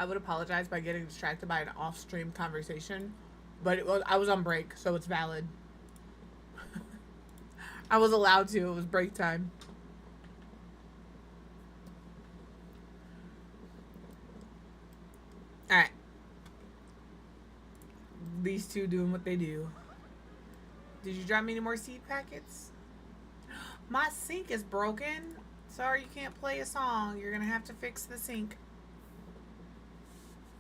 S1: I would apologize by getting distracted by an off-stream conversation, but I was on break, so it's valid. I was allowed to. It was break time. All right. These two doing what they do. Did you drop me any more seed packets? My sink is broken. Sorry, you can't play a song. You're gonna have to fix the sink.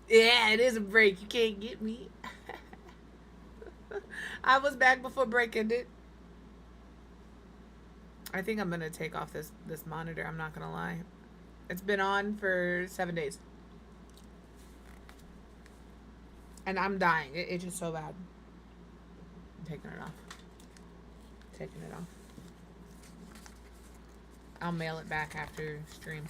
S1: Yeah, it is a break. You can't get me. I was back before break ended. I think I'm gonna take off this monitor. I'm not gonna lie. It's been on for 7 days. And I'm dying. It's just so bad. I'm taking it off. Taking it off. I'll mail it back after stream.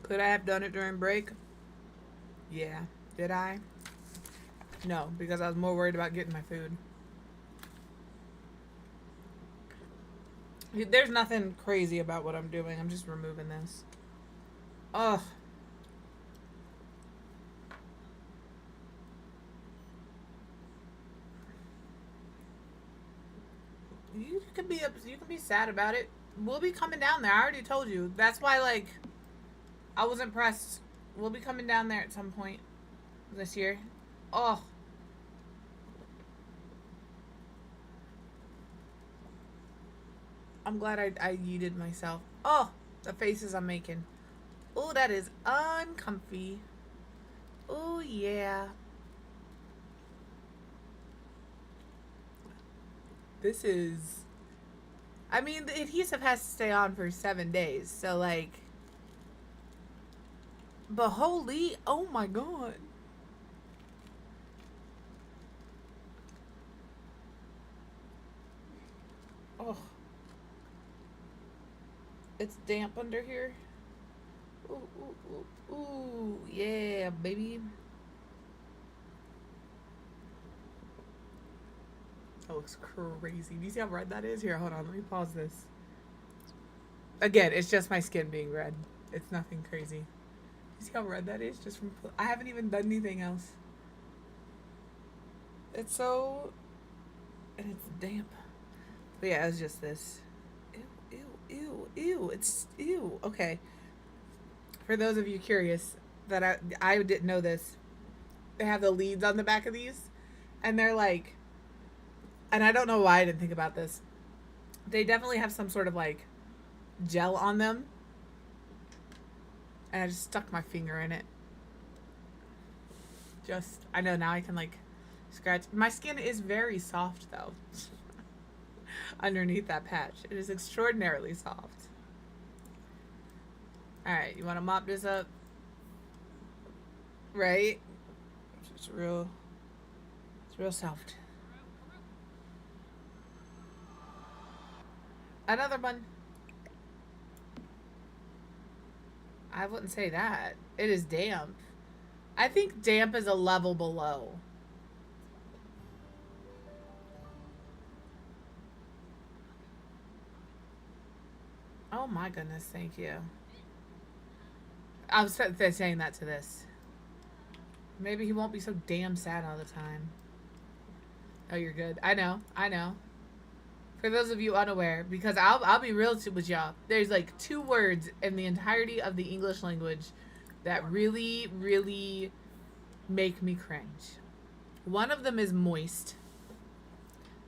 S1: Could I have done it during break? Yeah. Did I? No, because I was more worried about getting my food. There's nothing crazy about what I'm doing. I'm just removing this. Ugh. You can be sad about it. We'll be coming down there. I already told you. That's why, like, I wasn't pressed. We'll be coming down there at some point this year. Oh. I'm glad I yeeted myself. Oh, the faces I'm making. Oh, that is uncomfy. Oh, yeah. This is... I mean, the adhesive has to stay on for 7 days. So, like... But holy... Oh, my God. Oh. It's damp under here. Ooh, ooh, ooh, ooh. Yeah, baby. That looks crazy. Do you see how red that is? Here, hold on. Let me pause this. Again, it's just my skin being red. It's nothing crazy. You see how red that is? Just from... I haven't even done anything else. It's so... And it's damp. But yeah, it's just this. Ew, ew, ew, ew. It's... Ew. Okay. For those of you curious, that I didn't know this. They have the leads on the back of these. And they're like... And I don't know why I didn't think about this. They definitely have some sort of, like, gel on them. And I just stuck my finger in it. Just, I know now I can, like, scratch. My skin is very soft, though. Underneath that patch. It is extraordinarily soft. Alright, you want to mop this up? Right? It's real soft. Another one. I wouldn't say that. It is damp. I think damp is a level below. Oh my goodness, thank you. I was saying that to this. Maybe he won't be so damn sad all the time. Oh, you're good. I know. For those of you unaware, because I'll be real with y'all. There's like 2 words in the entirety of the English language that really, really make me cringe. One of them is moist.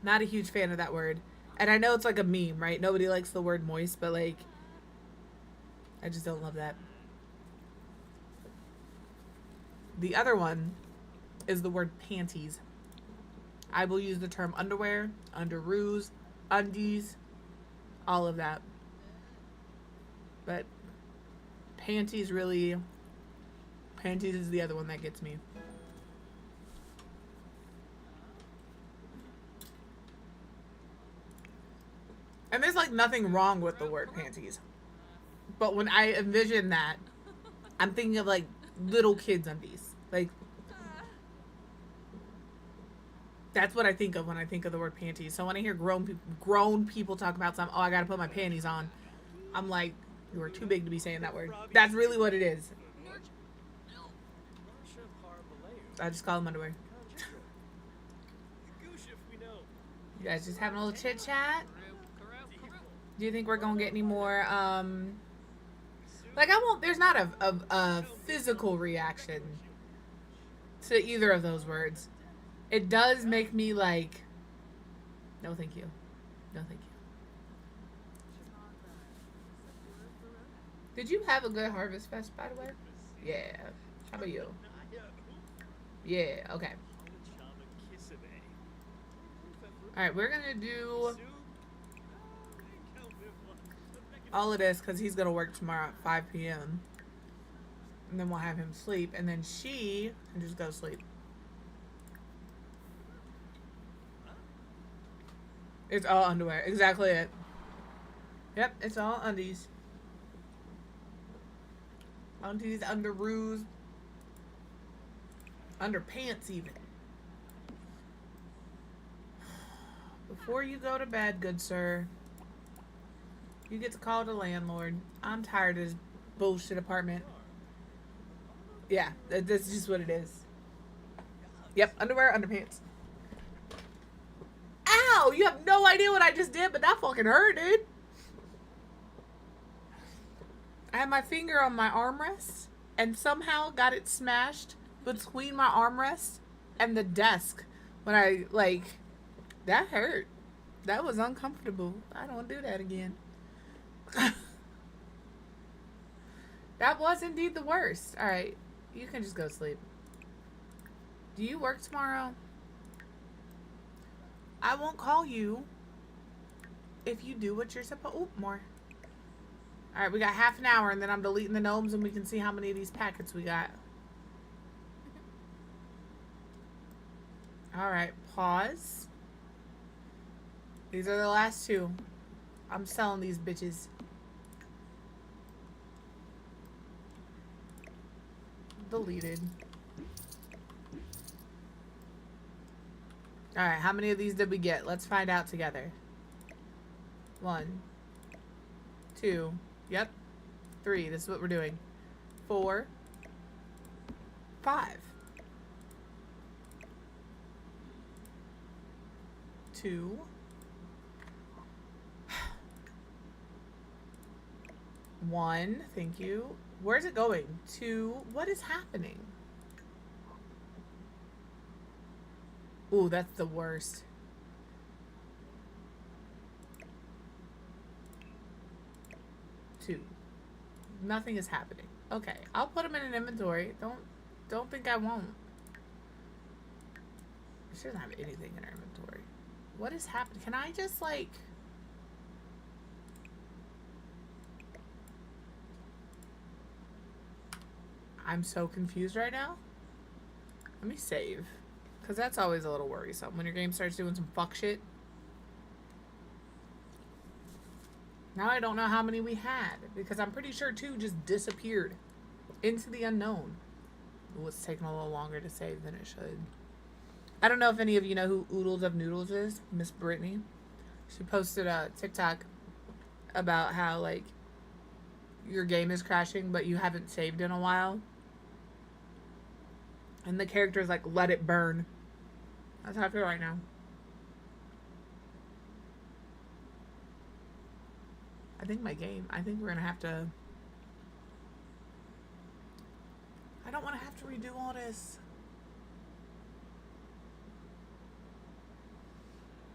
S1: Not a huge fan of that word. And I know it's like a meme, right? Nobody likes the word moist, but like, I just don't love that. The other one is the word panties. I will use the term underwear, underoos, undies, all of that. But panties is the other one that gets me. And there's like nothing wrong with the word panties. But when I envision that, I'm thinking of like little kids undies. Like, That's what I think of when I think of the word panties. So when I hear grown people talk about something, oh, I gotta put my panties on, I'm like, you are too big to be saying that word. That's really what it is. I just call them underwear. You guys just having a little chit chat? Do you think we're gonna get any more? Like I won't. There's not a physical reaction to either of those words. It does make me like, no, thank you, no, thank you. Did you have a good Harvest Fest, by the way? Yeah. How about you? Yeah. Okay. All right, we're gonna do all of this because he's gonna work tomorrow at 5 p.m. and then we'll have him sleep, and then she can just go to sleep. It's all underwear. Exactly it. Yep, it's all undies. Undies, underoos, underpants even. Before you go to bed, good sir, you get to call the landlord. I'm tired of this bullshit apartment. Yeah, that's just what it is. Yep, underwear, underpants. Ow! You have no idea what I just did, but that fucking hurt, dude. I had my finger on my armrest and somehow got it smashed between my armrest and the desk when I, like, that hurt. That was uncomfortable. I don't do that again. That was indeed the worst. All right, you can just go sleep. Do you work tomorrow? I won't call you if you do what you're supposed. Oh, more. All right, we got half an hour, and then I'm deleting the gnomes, and we can see how many of these packets we got. All right, pause. These are the last two. I'm selling these bitches. Deleted. All right, how many of these did we get? Let's find out together. 1, 2, yep, 3. This is what we're doing. 4, 5. 2. 1. Thank you. Where's it going? 2. What is happening? Ooh, that's the worst. 2. Nothing is happening. Okay, I'll put them in an inventory. Don't think I won't. She doesn't have anything in her inventory. What is happening? Can I just like... I'm so confused right now. Let me save. Because that's always a little worrisome when your game starts doing some fuck shit. Now I don't know how many we had. Because I'm pretty sure 2 just disappeared into the unknown. Ooh, it's taking a little longer to save than it should. I don't know if any of you know who Oodles of Noodles is. Miss Brittany. She posted a TikTok about how, like, your game is crashing, but you haven't saved in a while. And the character's like, let it burn. That's how I feel right now. I think my game, I think we're going to have to... I don't want to have to redo all this.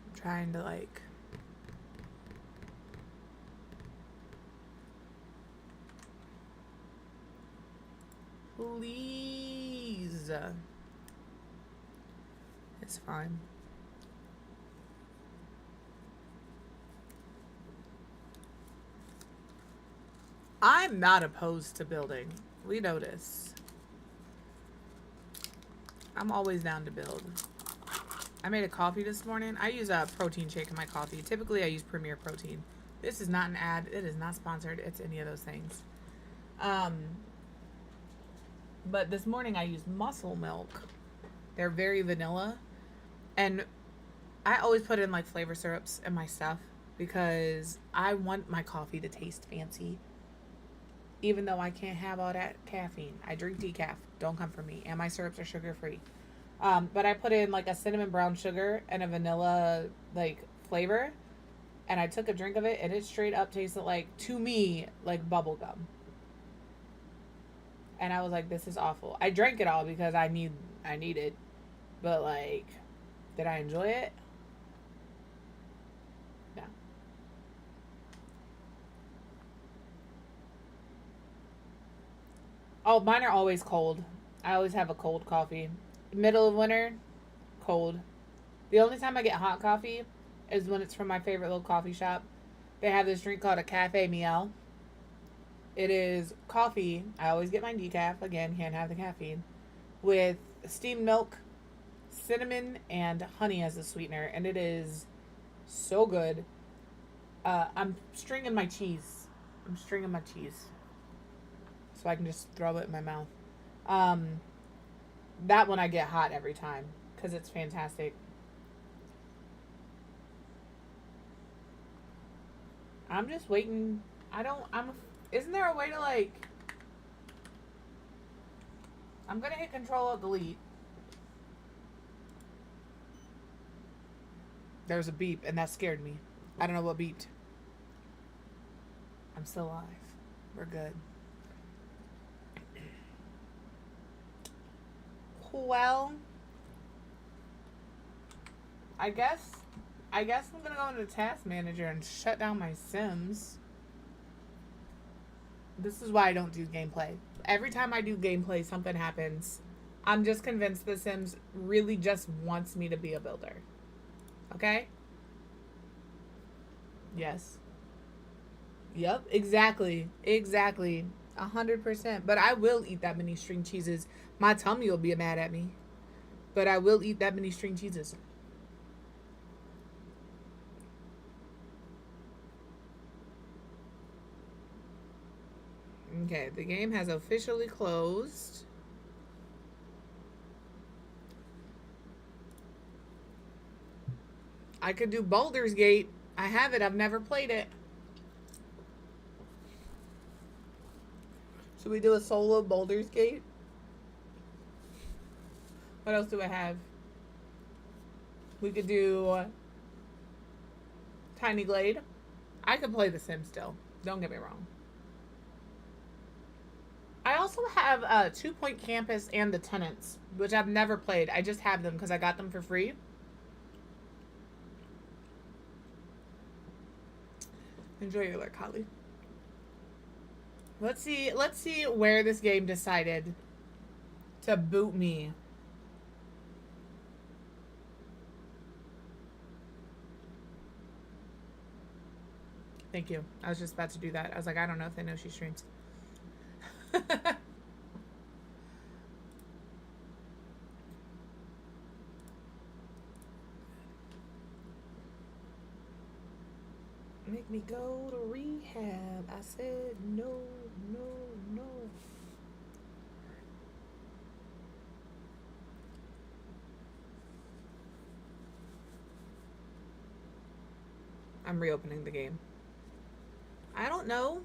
S1: I'm trying to, like... Please. It's fine. I'm not opposed to building. We know this. I'm always down to build. I made a coffee this morning. I use a protein shake in my coffee. Typically, I use Premier Protein. This is not an ad. It is not sponsored. It's any of those things. But this morning I used Muscle Milk. They're very vanilla. And I always put in like flavor syrups in my stuff because I want my coffee to taste fancy. Even though I can't have all that caffeine, I drink decaf. Don't come for me. And my syrups are sugar free. But I put in like a cinnamon brown sugar and a vanilla like flavor, and I took a drink of it, and it straight up tasted like, to me, like bubble gum. And I was like, this is awful. I drank it all because I need it, but like, did I enjoy it? No. Oh, mine are always cold. I always have a cold coffee. Middle of winter, cold. The only time I get hot coffee is when it's from my favorite little coffee shop. They have this drink called a Cafe Miel. It is coffee. I always get my decaf. Again, can't have the caffeine. With steamed milk, cinnamon, and honey as a sweetener. And it is so good. I'm stringing my cheese. I'm stringing my cheese. So I can just throw it in my mouth. Um, that one I get hot every time because it's fantastic. I'm just waiting. I don't. I'm. Isn't there a way to like? I'm gonna hit Control Alt Delete. There's a beep, and that scared me. I don't know what beeped. I'm still alive. We're good. Well, I guess I'm gonna go into Task Manager and shut down my Sims. This is why I don't do gameplay. Every time I do gameplay, something happens. I'm just convinced The Sims really just wants me to be a builder. Okay? Yes. Yep, exactly. Exactly. 100%. But I will eat that many string cheeses. My tummy will be mad at me. But I will eat that many string cheeses. Okay, the game has officially closed. I could do Baldur's Gate. I have it. I've never played it. Should we do a solo Baldur's Gate? What else do I have? We could do Tiny Glade. I could play The Sims still. Don't get me wrong. I also have 2 Point Campus and The Tenants, which I've never played. I just have them because I got them for free. Enjoy your luck, Holly. Let's see where this game decided to boot me. Thank you. I was just about to do that. I was like, I don't know if they know she streams. Make me go to rehab. I said no, no, no. I'm reopening the game. I don't know.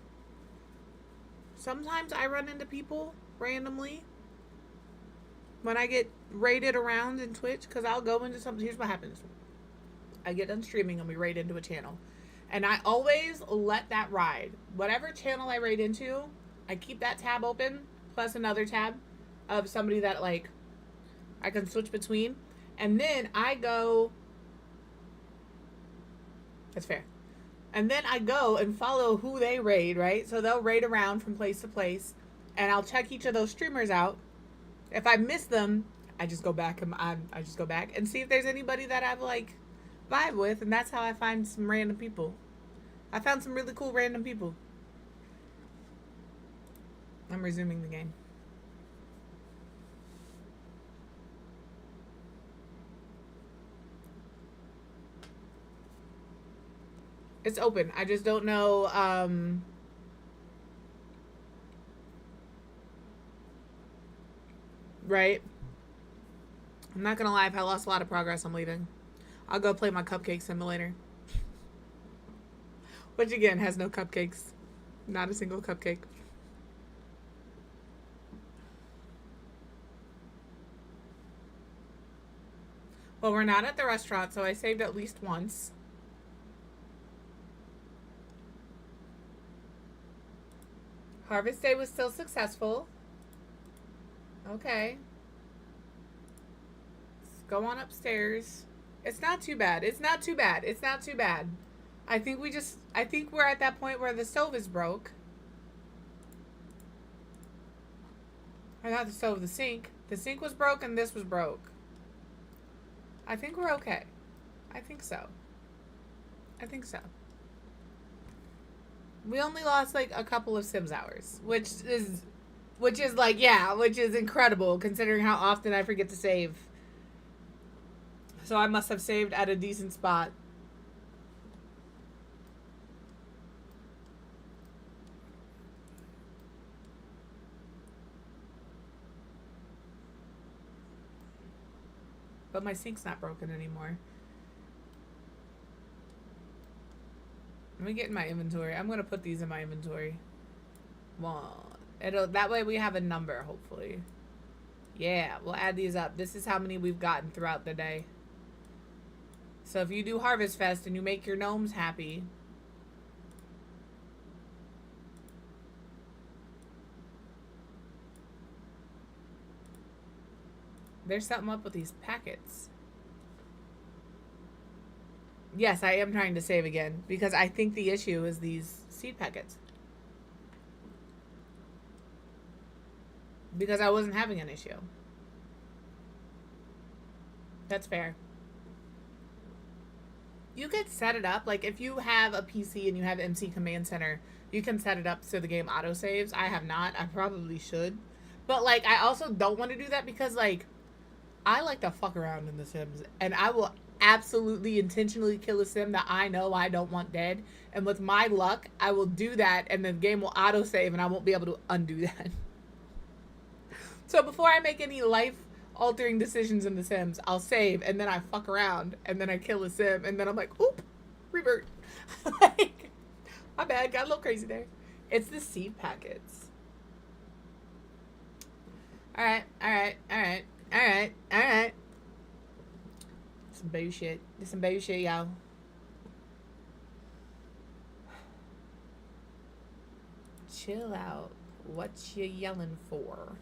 S1: Sometimes I run into people randomly when I get raided around in Twitch because I'll go into something. Here's what happens. I get done streaming and we raid into a channel. And I always let that ride. Whatever channel I raid into, I keep that tab open, plus another tab of somebody that, like, I can switch between. And then I go... That's fair. And then I go and follow who they raid, right? So they'll raid around from place to place. And I'll check each of those streamers out. If I miss them, I just go back and I just go back and see if there's anybody that I've, like, vibe with, and that's how I find some random people. I found some really cool random people. I'm resuming the game. It's open. I just don't know right? I'm not gonna lie, if I lost a lot of progress, I'm leaving. I'll go play my cupcake simulator. Which again has no cupcakes. Not a single cupcake. Well, we're not at the restaurant, so I saved at least once. Harvest Day was still successful. Okay. Let's go on upstairs. It's not too bad. It's not too bad. It's not too bad. I think we're at that point where the stove is broke. Or not the stove, the sink. The sink was broke and this was broke. I think we're okay. I think so. I think so. We only lost like a couple of Sims hours, which is like, yeah, which is incredible considering how often I forget to save. So I must have saved at a decent spot. But my sink's not broken anymore. Let me get in my inventory. I'm gonna put these in my inventory. Well, that way we have a number, hopefully. Yeah, we'll add these up. This is how many we've gotten throughout the day. So if you do Harvest Fest and you make your gnomes happy, there's something up with these packets. Yes, I am trying to save again because I think the issue is these seed packets. Because I wasn't having an issue. That's fair. You could set it up, like if you have a PC and you have MC Command Center, you can set it up so the game auto-saves. I have not. I probably should. But like, I also don't want to do that because like, I like to fuck around in The Sims. And I will absolutely intentionally kill a Sim that I know I don't want dead. And with my luck, I will do that and the game will auto-save and I won't be able to undo that. So before I make any life-altering decisions in The Sims, I'll save and then I fuck around and then I kill a Sim and then I'm like, oop, revert. Like, my bad, got a little crazy there. It's the seed packets. Alright. Some baby shit. This some baby shit, y'all. Chill out. What you yelling for?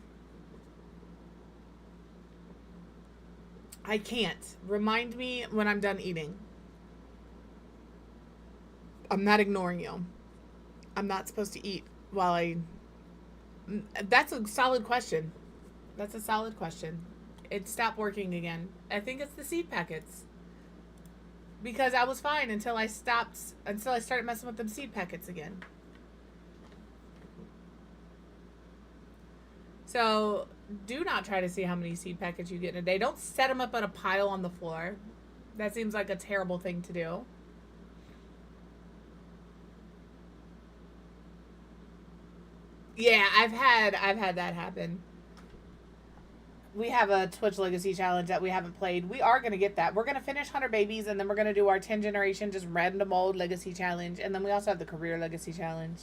S1: I can't. Remind me when I'm done eating. I'm not ignoring you. I'm not supposed to eat while I... That's a solid question. That's a solid question. It stopped working again. I think it's the seed packets. Because I was fine until I started messing with them seed packets again. So, do not try to see how many seed packets you get in a day. Don't set them up on a pile on the floor. That seems like a terrible thing to do. Yeah, I've had that happen. We have a Twitch Legacy Challenge that we haven't played. We are going to get that. We're going to finish 100 Babies, and then we're going to do our 10 Generation, just random old Legacy Challenge. And then we also have the Career Legacy Challenge.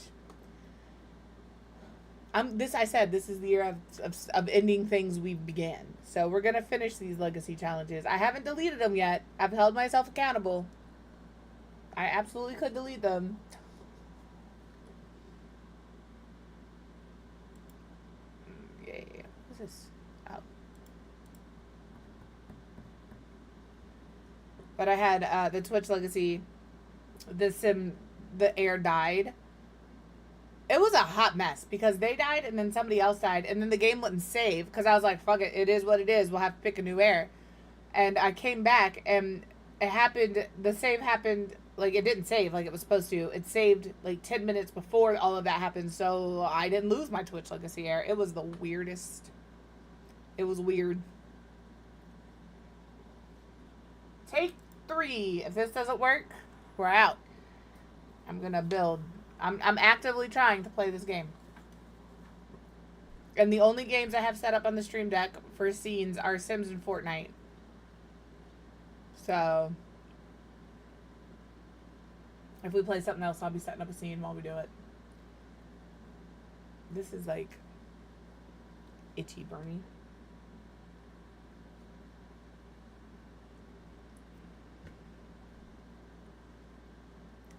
S1: I said, this is the year of ending things we began. So we're going to finish these Legacy Challenges. I haven't deleted them yet. I've held myself accountable. I absolutely could delete them. Yeah. What's this? Oh. But I had the Twitch Legacy, the heir died. It was a hot mess because they died and then somebody else died and then the game wouldn't save because I was like, fuck it, it is what it is. We'll have to pick a new heir. And I came back and it happened, the save happened, like it didn't save like it was supposed to. It saved like 10 minutes before all of that happened, so I didn't lose my Twitch Legacy heir. It was the weirdest. It was weird. Take 3. If this doesn't work, we're out. I'm gonna build. I'm actively trying to play this game. And the only games I have set up on the stream deck for scenes are Sims and Fortnite. So if we play something else, I'll be setting up a scene while we do it. This is like itchy, Bernie.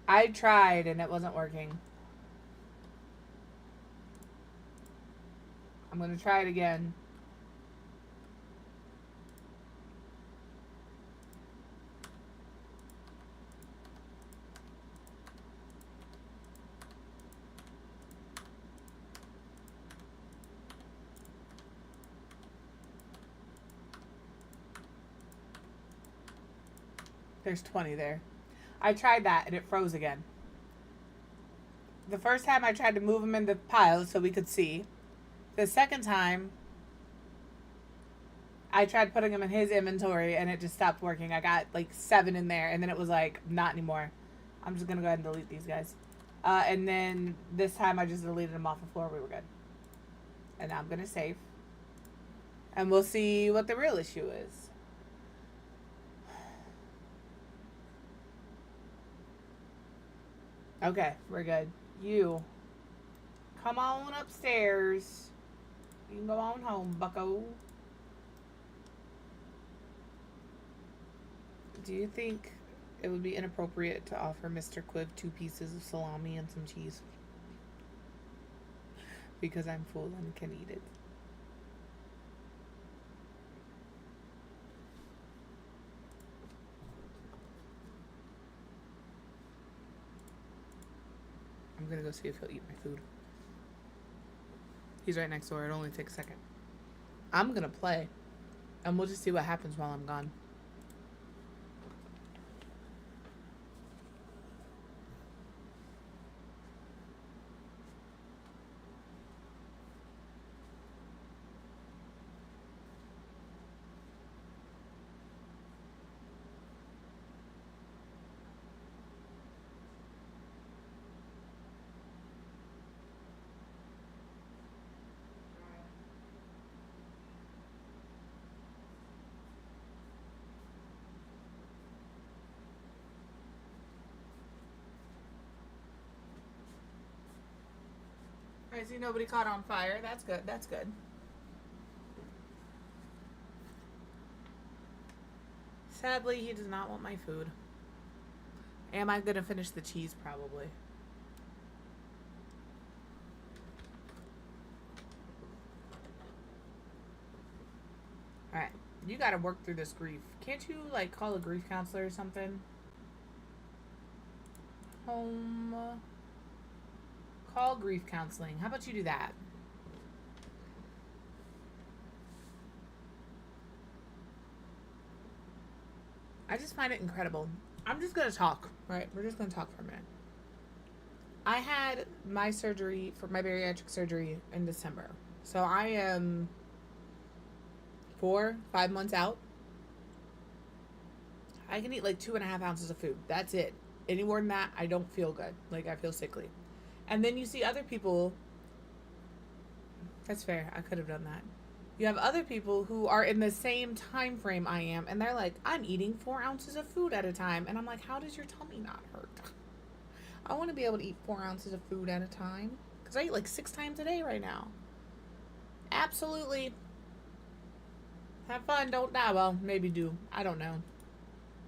S1: I tried and it wasn't working. I'm going to try it again. There's 20 there. I tried that and it froze again. The first time I tried to move them into piles so we could see. The second time I tried putting them in his inventory and it just stopped working. I got like 7 in there and then it was like, not anymore. I'm just going to go ahead and delete these guys. And then this time I just deleted them off the floor. We were good. And now I'm going to save. And we'll see what the real issue is. Okay, we're good. You, come on upstairs. You can go on home, bucko. Do you think it would be inappropriate to offer Mr. Quiv 2 pieces of salami and some cheese? Because I'm full and can eat it. I'm gonna go see if he'll eat my food. He's right next door. It'll only take a second. I'm gonna play. And we'll just see what happens while I'm gone. I see nobody caught on fire. That's good. That's good. Sadly, he does not want my food. Am I gonna finish the cheese? Probably. Alright. You gotta work through this grief. Can't you, like, call a grief counselor or something? Home. Call grief counseling. How about you do that? I just find it incredible. I'm just gonna talk, right? We're just gonna talk for a minute. I had my surgery for my bariatric surgery in December. So I am 4-5 months out. I can eat like 2.5 ounces of food. That's it. Any more than that, I don't feel good. Like, I feel sickly. And then you see other people. That's fair. I could have done that. You have other people who are in the same time frame I am, and they're like, I'm eating 4 ounces of food at a time. And I'm like, how does your tummy not hurt? I want to be able to eat 4 ounces of food at a time. Because I eat like 6 times a day right now. Absolutely. Have fun. Don't die. Well, maybe do. I don't know.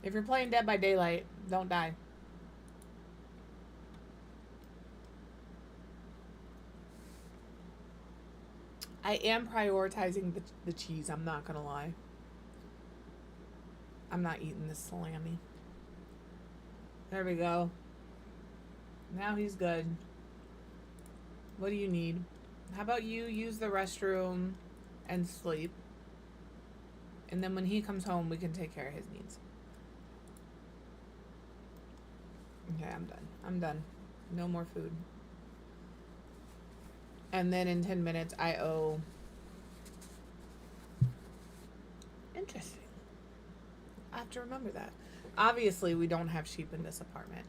S1: If you're playing Dead by Daylight, don't die. I am prioritizing the cheese. I'm not going to lie. I'm not eating this salami. There we go. Now he's good. What do you need? How about you use the restroom and sleep? And then when he comes home, we can take care of his needs. Okay, I'm done. I'm done. No more food. And then in 10 minutes, I owe... Interesting. I have to remember that. Obviously, we don't have sheep in this apartment.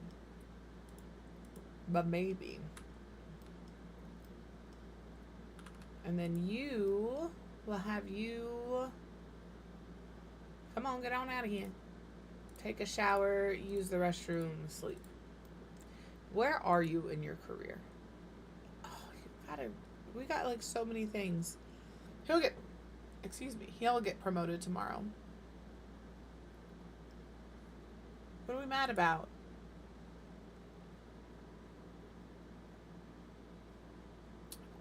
S1: But maybe. And then you will have you. Come on, get on out of here. Take a shower, use the restroom, sleep. Where are you in your career? Oh, you gotta. We got like so many things. He'll get. Excuse me. He'll get promoted tomorrow. What are we mad about?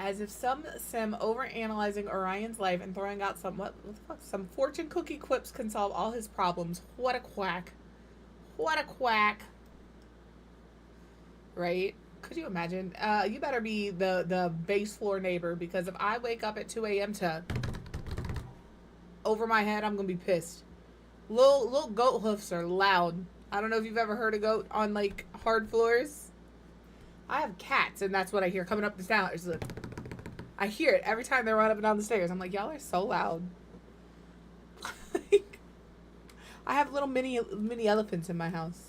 S1: As if some sim overanalyzing Orion's life and throwing out some what the fuck, some fortune cookie quips can solve all his problems. What a quack. What a quack. Right? Could you imagine? You better be the base floor neighbor, because if I wake up at 2 a.m. to over my head, I'm gonna be pissed. Little goat hoofs are loud. I don't know if you've ever heard a goat on like hard floors. I have cats, and that's what I hear coming up the stairs. I hear it every time they run up and down the stairs. I'm like, y'all are so loud. I have little mini elephants in my house.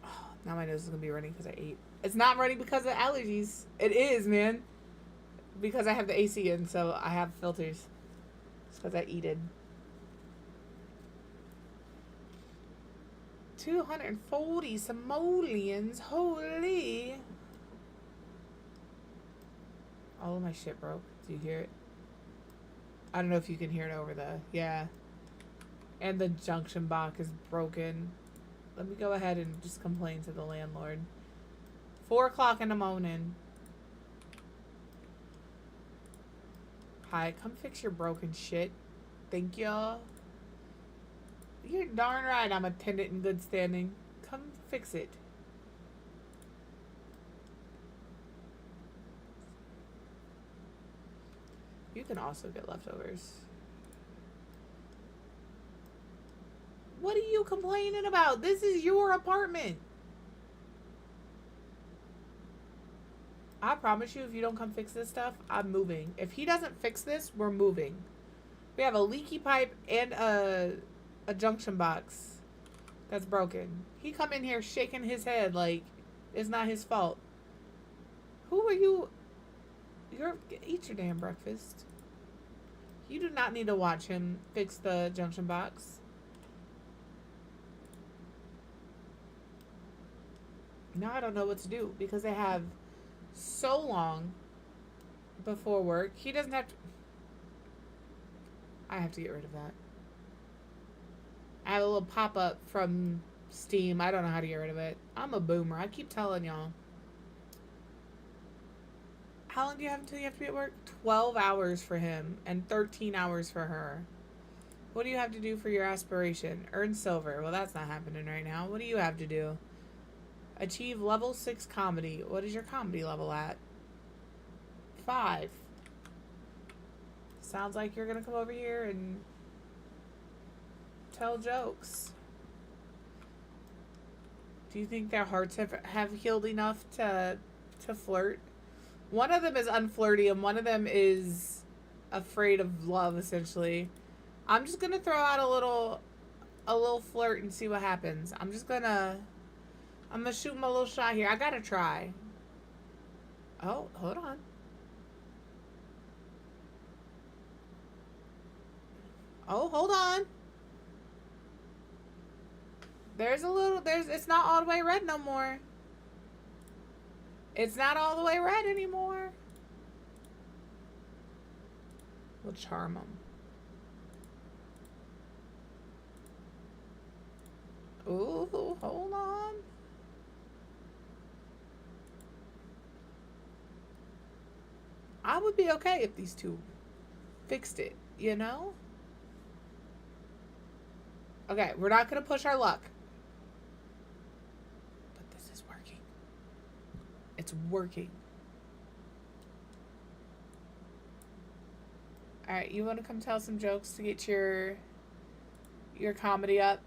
S1: Oh, now my nose is gonna be running because I ate. It's not running because of allergies. It is, man. Because I have the AC in, so I have filters. It's because I eated. 240 simoleons. Holy. All of my shit broke. Do you hear it? I don't know if you can hear it over the... Yeah. And the junction box is broken. Let me go ahead and just complain to the landlord. 4 o'clock in the morning. Hi, come fix your broken shit. Thank y'all. You're darn right I'm a tenant in good standing. Come fix it. You can also get leftovers. What are you complaining about? This is your apartment. I promise you, if you don't come fix this stuff, I'm moving. If he doesn't fix this, we're moving. We have a leaky pipe and a junction box that's broken. He come in here shaking his head like it's not his fault. Who are you? Eat your damn breakfast. You do not need to watch him fix the junction box. Now I don't know what to do because they have so long before work. He doesn't have to... I have to get rid of that. I have a little pop-up from Steam. I don't know how to get rid of it. I'm a boomer. I keep telling y'all. How long do you have until you have to be at work? 12 hours for him and 13 hours for her. What do you have to do for your aspiration? Earn silver. Well, that's not happening right now. What do you have to do? Achieve level 6 comedy. What is your comedy level at? 5. Sounds like you're going to come over here and tell jokes. Do you think their hearts have healed enough to flirt? One of them is unflirty and one of them is afraid of love, essentially. I'm just going to throw out a little flirt and see what happens. I'm going to shoot my little shot here. I got to try. Oh, hold on. Oh, hold on. It's not all the way red no more. It's not all the way red anymore. We'll charm them. Ooh, hold on. I would be okay if these two fixed it, you know? Okay, we're not going to push our luck. But this is working. It's working. Alright, you want to come tell some jokes to get your comedy up?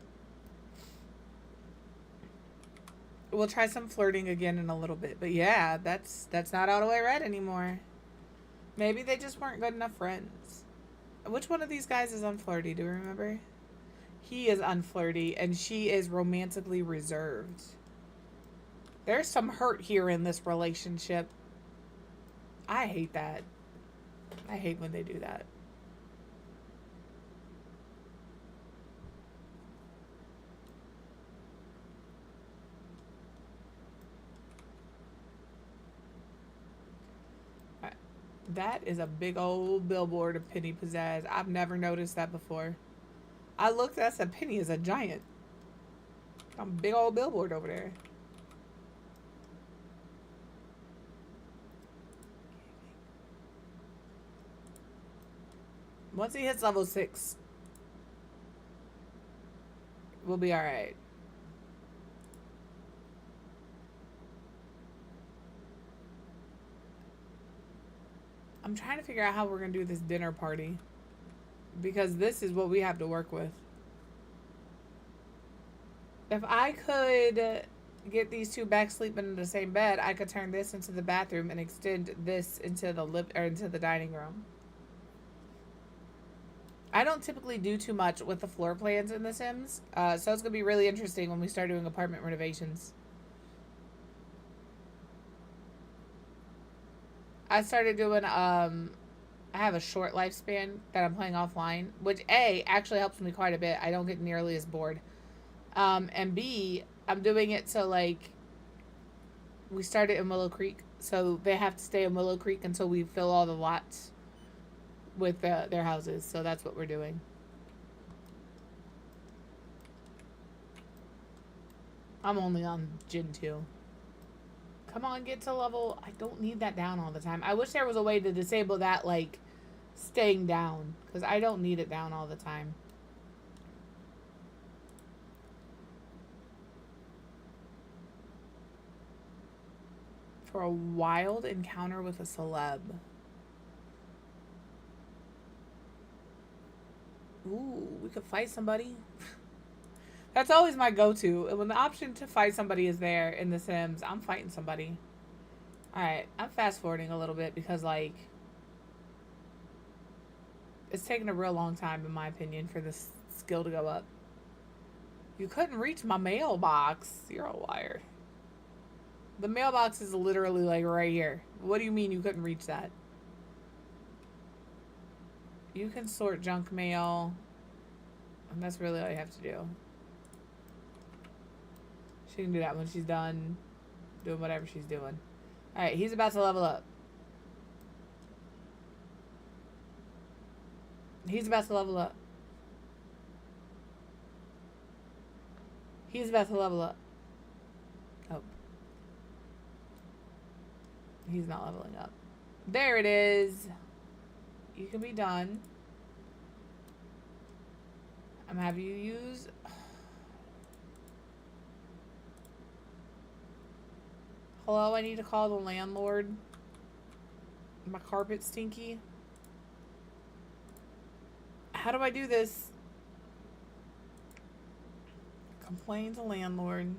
S1: We'll try some flirting again in a little bit. But yeah, that's not all the way red anymore. Maybe they just weren't good enough friends. Which one of these guys is unflirty? Do you remember? He is unflirty and she is romantically reserved. There's some hurt here in this relationship. I hate that. I hate when they do that. That is a big old billboard of Penny Pizzazz. I've never noticed that before. I looked, I said, Penny is a giant. A big old billboard over there. Once he hits level 6, we'll be alright. I'm trying to figure out how we're going to do this dinner party. Because this is what we have to work with. If I could get these two back sleeping in the same bed, I could turn this into the bathroom and extend this into the dining room. I don't typically do too much with the floor plans in The Sims, so it's going to be really interesting when we start doing apartment renovations. I started doing, I have a short lifespan that I'm playing offline, which A, actually helps me quite a bit. I don't get nearly as bored. And B, I'm doing it so, like, we started in Willow Creek, so they have to stay in Willow Creek until we fill all the lots with their houses, so that's what we're doing. I'm only on Gen 2. Come on, get to level... I don't need that down all the time. I wish there was a way to disable that, like, staying down. Because I don't need it down all the time. For a wild encounter with a celeb. Ooh, we could fight somebody. That's always my go-to. When the option to fight somebody is there in The Sims, I'm fighting somebody. Alright, I'm fast-forwarding a little bit because, like, it's taking a real long time, in my opinion, for this skill to go up. You couldn't reach my mailbox. You're a liar. The mailbox is literally, like, right here. What do you mean you couldn't reach that? You can sort junk mail. And that's really all you have to do. She can do that when she's done doing whatever she's doing. Alright, he's about to level up. He's about to level up. He's about to level up. Oh. He's not leveling up. There it is. You can be done. I'm gonna have you use... Hello, I need to call the landlord. My carpet's stinky. How do I do this? Complain to landlord.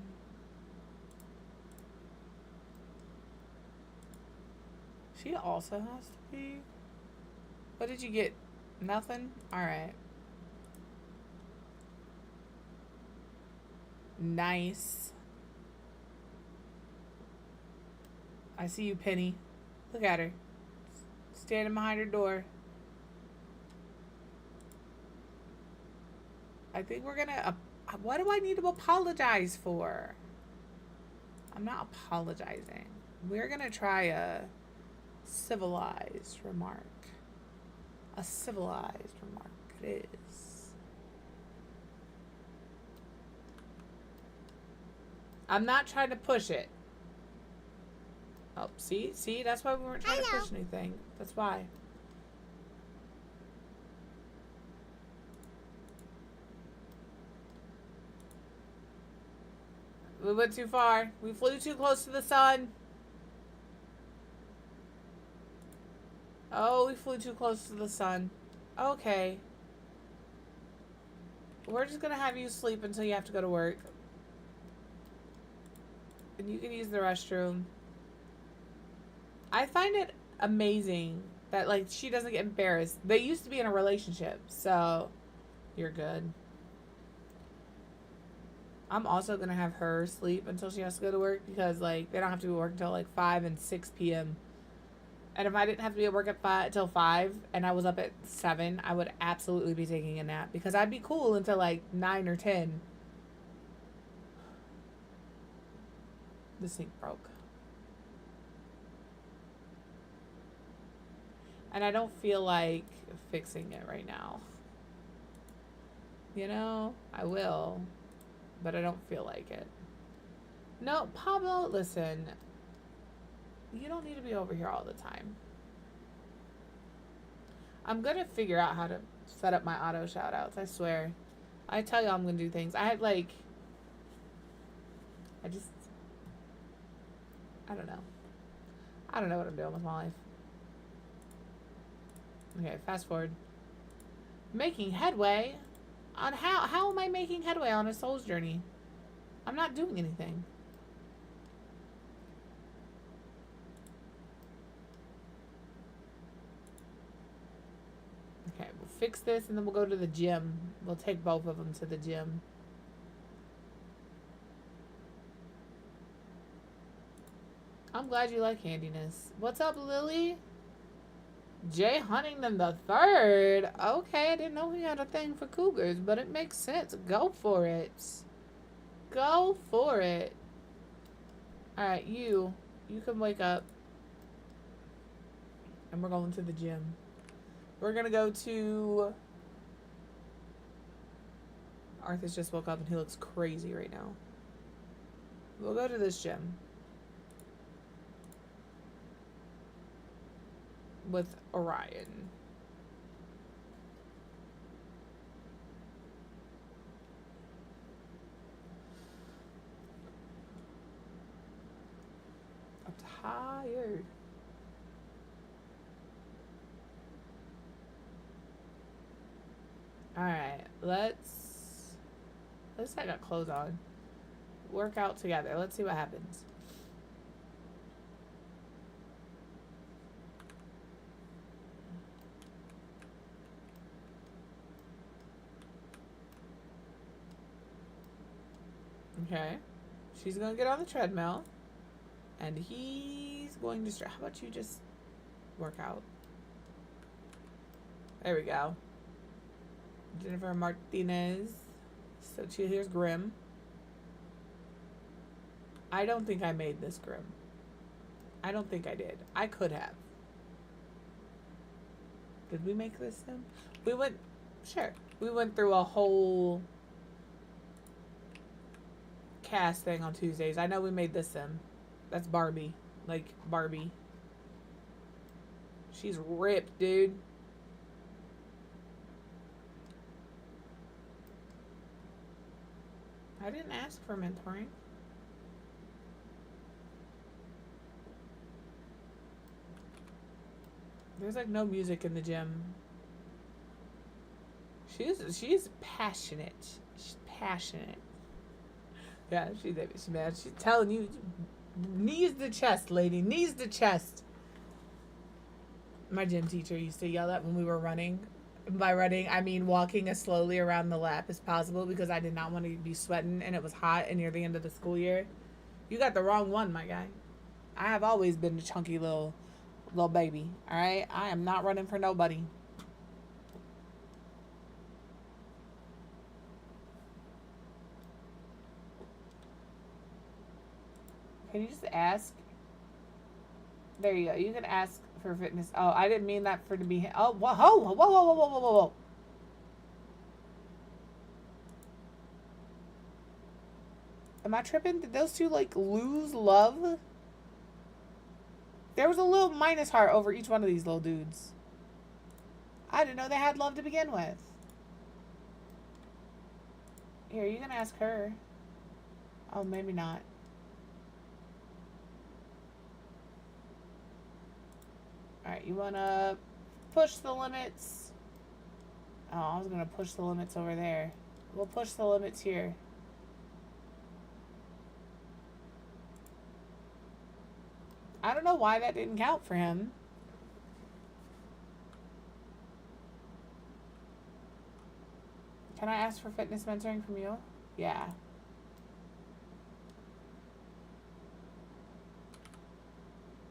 S1: She also has to be... What did you get? Nothing? Alright. Nice. I see you, Penny. Look at her. Standing behind her door. I think we're gonna... what do I need to apologize for? I'm not apologizing. We're gonna try a civilized remark. A civilized remark it is. I'm not trying to push it. Oh, see? See? That's why we weren't trying to push anything. That's why. We went too far. We flew too close to the sun. Oh, we flew too close to the sun. Okay. We're just gonna have you sleep until you have to go to work. And you can use the restroom. I find it amazing that, like, she doesn't get embarrassed. They used to be in a relationship, so you're good. I'm also gonna have her sleep until she has to go to work because like they don't have to work until like 5 and 6 p.m. And if I didn't have to be at work at 5 till 5 and I was up at 7, I would absolutely be taking a nap because I'd be cool until like 9 or 10. The sink broke. And I don't feel like fixing it right now. You know, I will, but I don't feel like it. No, Pablo, listen. You don't need to be over here all the time. I'm gonna figure out how to set up my auto shoutouts, I swear. I tell you I'm gonna do things. I don't know. I don't know what I'm doing with my life. Okay, fast forward. Making headway? On how am I making headway on a soul's journey? I'm not doing anything. Okay, we'll fix this and then we'll go to the gym. We'll take both of them to the gym. I'm glad you like handiness. What's up, Lily? Jay Huntington the Third. Okay, I didn't know he had a thing for cougars, but it makes sense. Go for it. Go for it. Alright, you can wake up. And we're going to the gym. We're gonna go to... Arthur's just woke up and he looks crazy right now. We'll go to this gym. With Orion. I'm tired. Alright, let's I got clothes on. Work out together. Let's see what happens. Okay. She's gonna get on the treadmill. And he's going to start. How about you just work out? There we go. Jennifer Martinez. So here's Grim. I don't think I made this Grim. I don't think I did. I could have. Did we make this sim? We went... Sure. We went through a whole... cast thing on Tuesdays. I know we made this sim. That's Barbie. Like, Barbie. She's ripped, dude. I didn't ask for mentoring. There's like no music in the gym. She's passionate. She's passionate. Yeah, she's mad. She's telling you, knees to chest, lady, knees to chest. My gym teacher used to yell that when we were running. By running, I mean walking as slowly around the lap as possible because I did not want to be sweating and it was hot and near the end of the school year. You got the wrong one, my guy. I have always been a chunky little baby, all right? I am not running for nobody. Can you just ask? There you go. You can ask for fitness. Oh, I didn't mean that for to be... Oh, whoa, whoa, whoa, whoa, whoa, whoa, whoa, whoa. Am I tripping? Did those two, like, lose love? There was a little minus heart over each one of these little dudes. I didn't know they had love to begin with. Here, you can ask her. Oh, maybe not. Alright, you wanna push the limits? Oh, I was gonna push the limits over there. We'll push the limits here. I don't know why that didn't count for him. Can I ask for fitness mentoring from you? Yeah.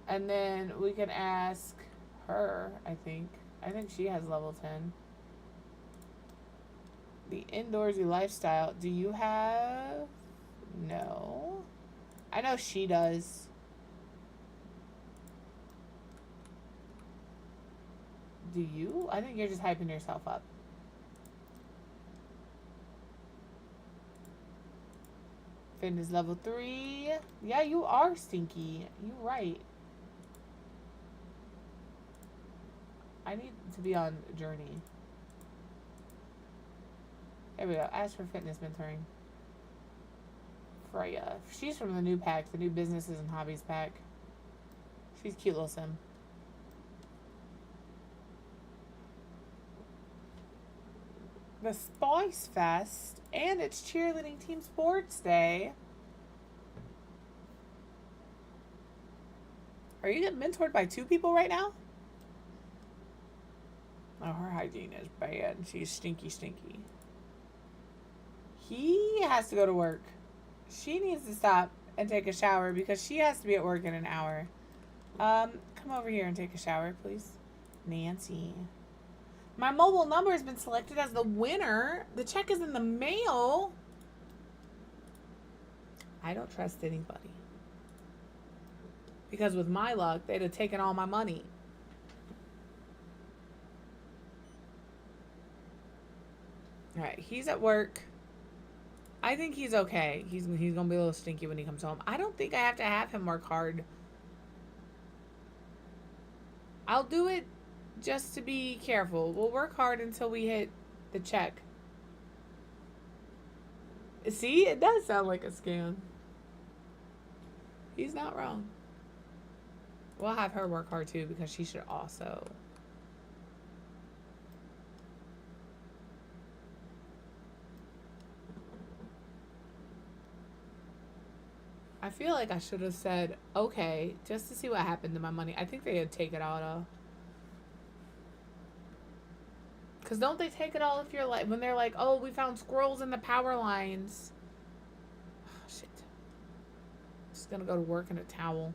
S1: And then we can ask her, I think. I think she has level 10. The indoorsy lifestyle. Do you have? No. I know she does. Do you? I think you're just hyping yourself up. Fitness level 3. Yeah, you are stinky. You're right. I need to be on a journey. There we go. Ask for fitness mentoring. Freya. She's from the new pack, the new businesses and hobbies pack. She's cute little sim. The Spice Fest, and it's cheerleading team sports day. Are you getting mentored by 2 people right now? Oh, her hygiene is bad. She's stinky, stinky. He has to go to work. She needs to stop and take a shower because she has to be at work in an hour. Come over here and take a shower, please. Nancy. My mobile number has been selected as the winner. The check is in the mail. I don't trust anybody. Because with my luck, they'd have taken all my money. Alright, he's at work. I think he's okay. He's gonna be a little stinky when he comes home. I don't think I have to have him work hard. I'll do it just to be careful. We'll work hard until we hit the check. See, it does sound like a scam. He's not wrong. We'll have her work hard too because she should also. I feel like I should have said, okay, just to see what happened to my money. I think they would take it all though. Because don't they take it all if you're like, when they're like, oh, we found squirrels in the power lines. Oh, shit. Just gonna go to work in a towel.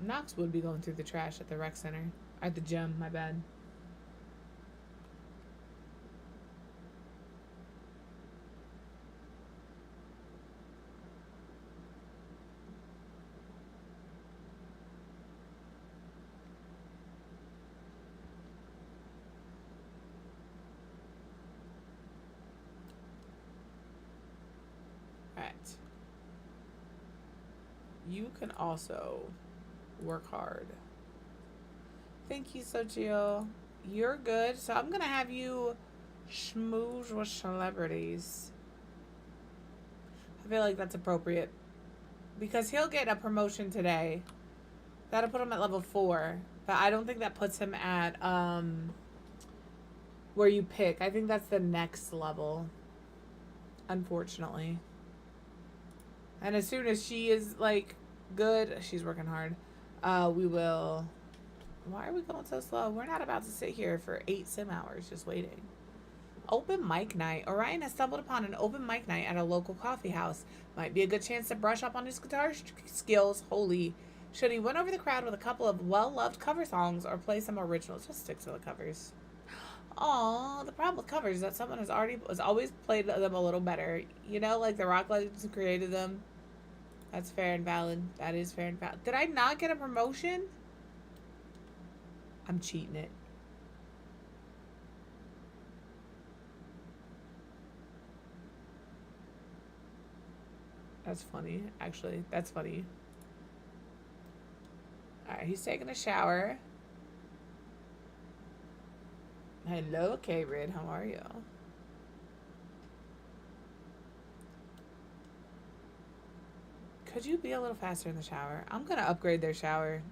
S1: Knox would be going through the trash at the rec center. At the gym, my bad. Alright. You can also work hard. Thank you, Sochio. You're good. So I'm gonna have you schmooze with celebrities. I feel like that's appropriate. Because he'll get a promotion today. That'll put him at level 4. But I don't think that puts him at where you pick. I think that's the next level. Unfortunately. And as soon as she is like good, she's working hard. We will. Why are we going so slow? We're not about to sit here for 8 sim hours just waiting. Open mic night. Orion has stumbled upon an open mic night at a local coffee house. Might be a good chance to brush up on his guitar skills. Holy. Should he win over the crowd with a couple of well-loved cover songs or play some originals? Just stick to the covers. Aw, the problem with covers is that someone has always played them a little better. You know, like the rock legends who created them. That's fair and valid. That is fair and valid. Did I not get a promotion? I'm cheating it. That's funny, actually. That's funny. Alright, he's taking a shower. Hello, K-Rid. How are you? Could you be a little faster in the shower? I'm going to upgrade their shower.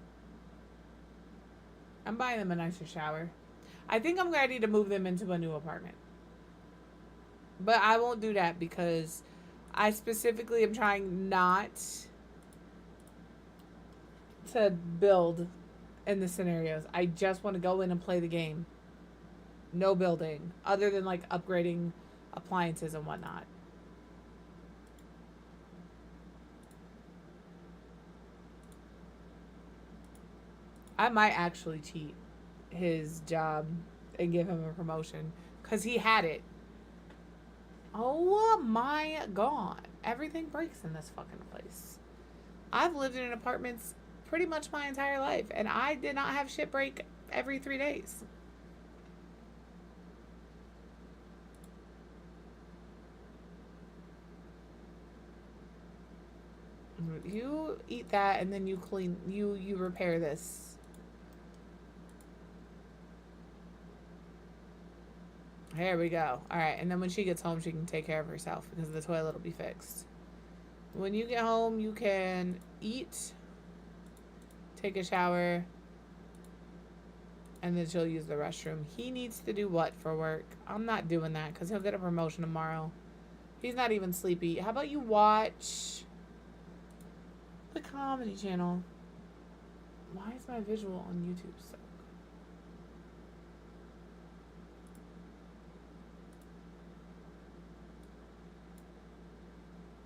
S1: I'm buying them a nicer shower. I think I'm ready to move them into a new apartment. But I won't do that because I specifically am trying not to build in the scenarios. I just want to go in and play the game. No building. Other than like upgrading appliances and whatnot. I might actually cheat his job and give him a promotion because he had it. Oh my god. Everything breaks in this fucking place. I've lived in apartments pretty much my entire life, and I did not have shit break every 3 days. You eat that, and then you clean. You repair this. There we go. All right, and then when she gets home, she can take care of herself because the toilet will be fixed. When you get home, you can eat, take a shower, and then she'll use the restroom. He needs to do what for work? I'm not doing that because he'll get a promotion tomorrow. He's not even sleepy. How about you watch the comedy channel? Why is my visual on YouTube stuck?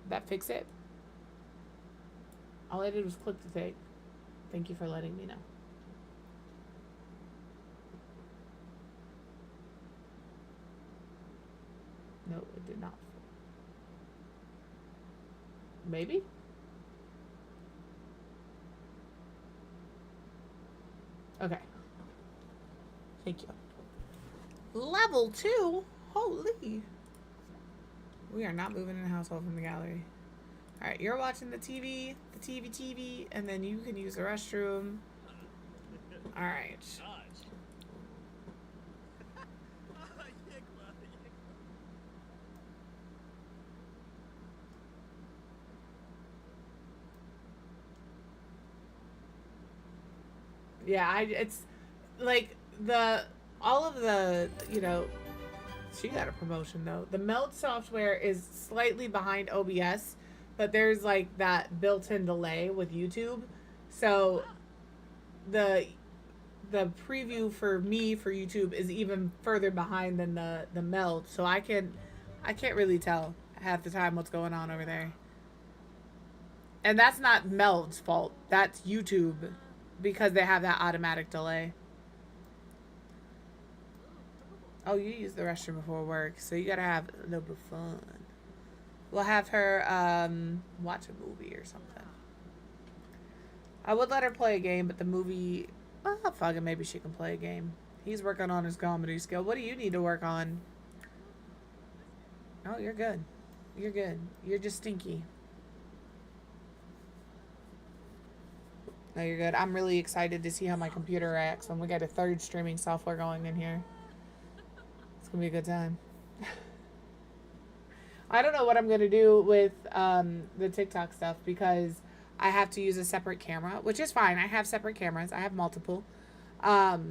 S1: That fix it? All I did was click the thing. Thank you for letting me know. No, it did not. Maybe? Okay. Thank you. Level 2? Holy. We are not moving in the household from the gallery. Alright, you're watching the TV, and then you can use the restroom. Alright. Yeah, it's like all of the, she got a promotion though. The Meld software is slightly behind OBS, but there's like that built-in delay with YouTube. So the preview for me for YouTube is even further behind than the Meld. So I can't really tell half the time what's going on over there. And that's not Meld's fault. That's YouTube because they have that automatic delay. Oh, you use the restroom before work, so you gotta have a little bit of fun. We'll have her watch a movie or something. I would let her play a game, but the movie, fuck it, maybe she can play a game. He's working on his comedy skill. What do you need to work on? Oh, you're good. You're good. You're just stinky. No, you're good. I'm really excited to see how my computer reacts when we get a third streaming software going in here. It's going to be a good time. I don't know what I'm going to do with the TikTok stuff because I have to use a separate camera, which is fine. I have separate cameras. I have multiple. But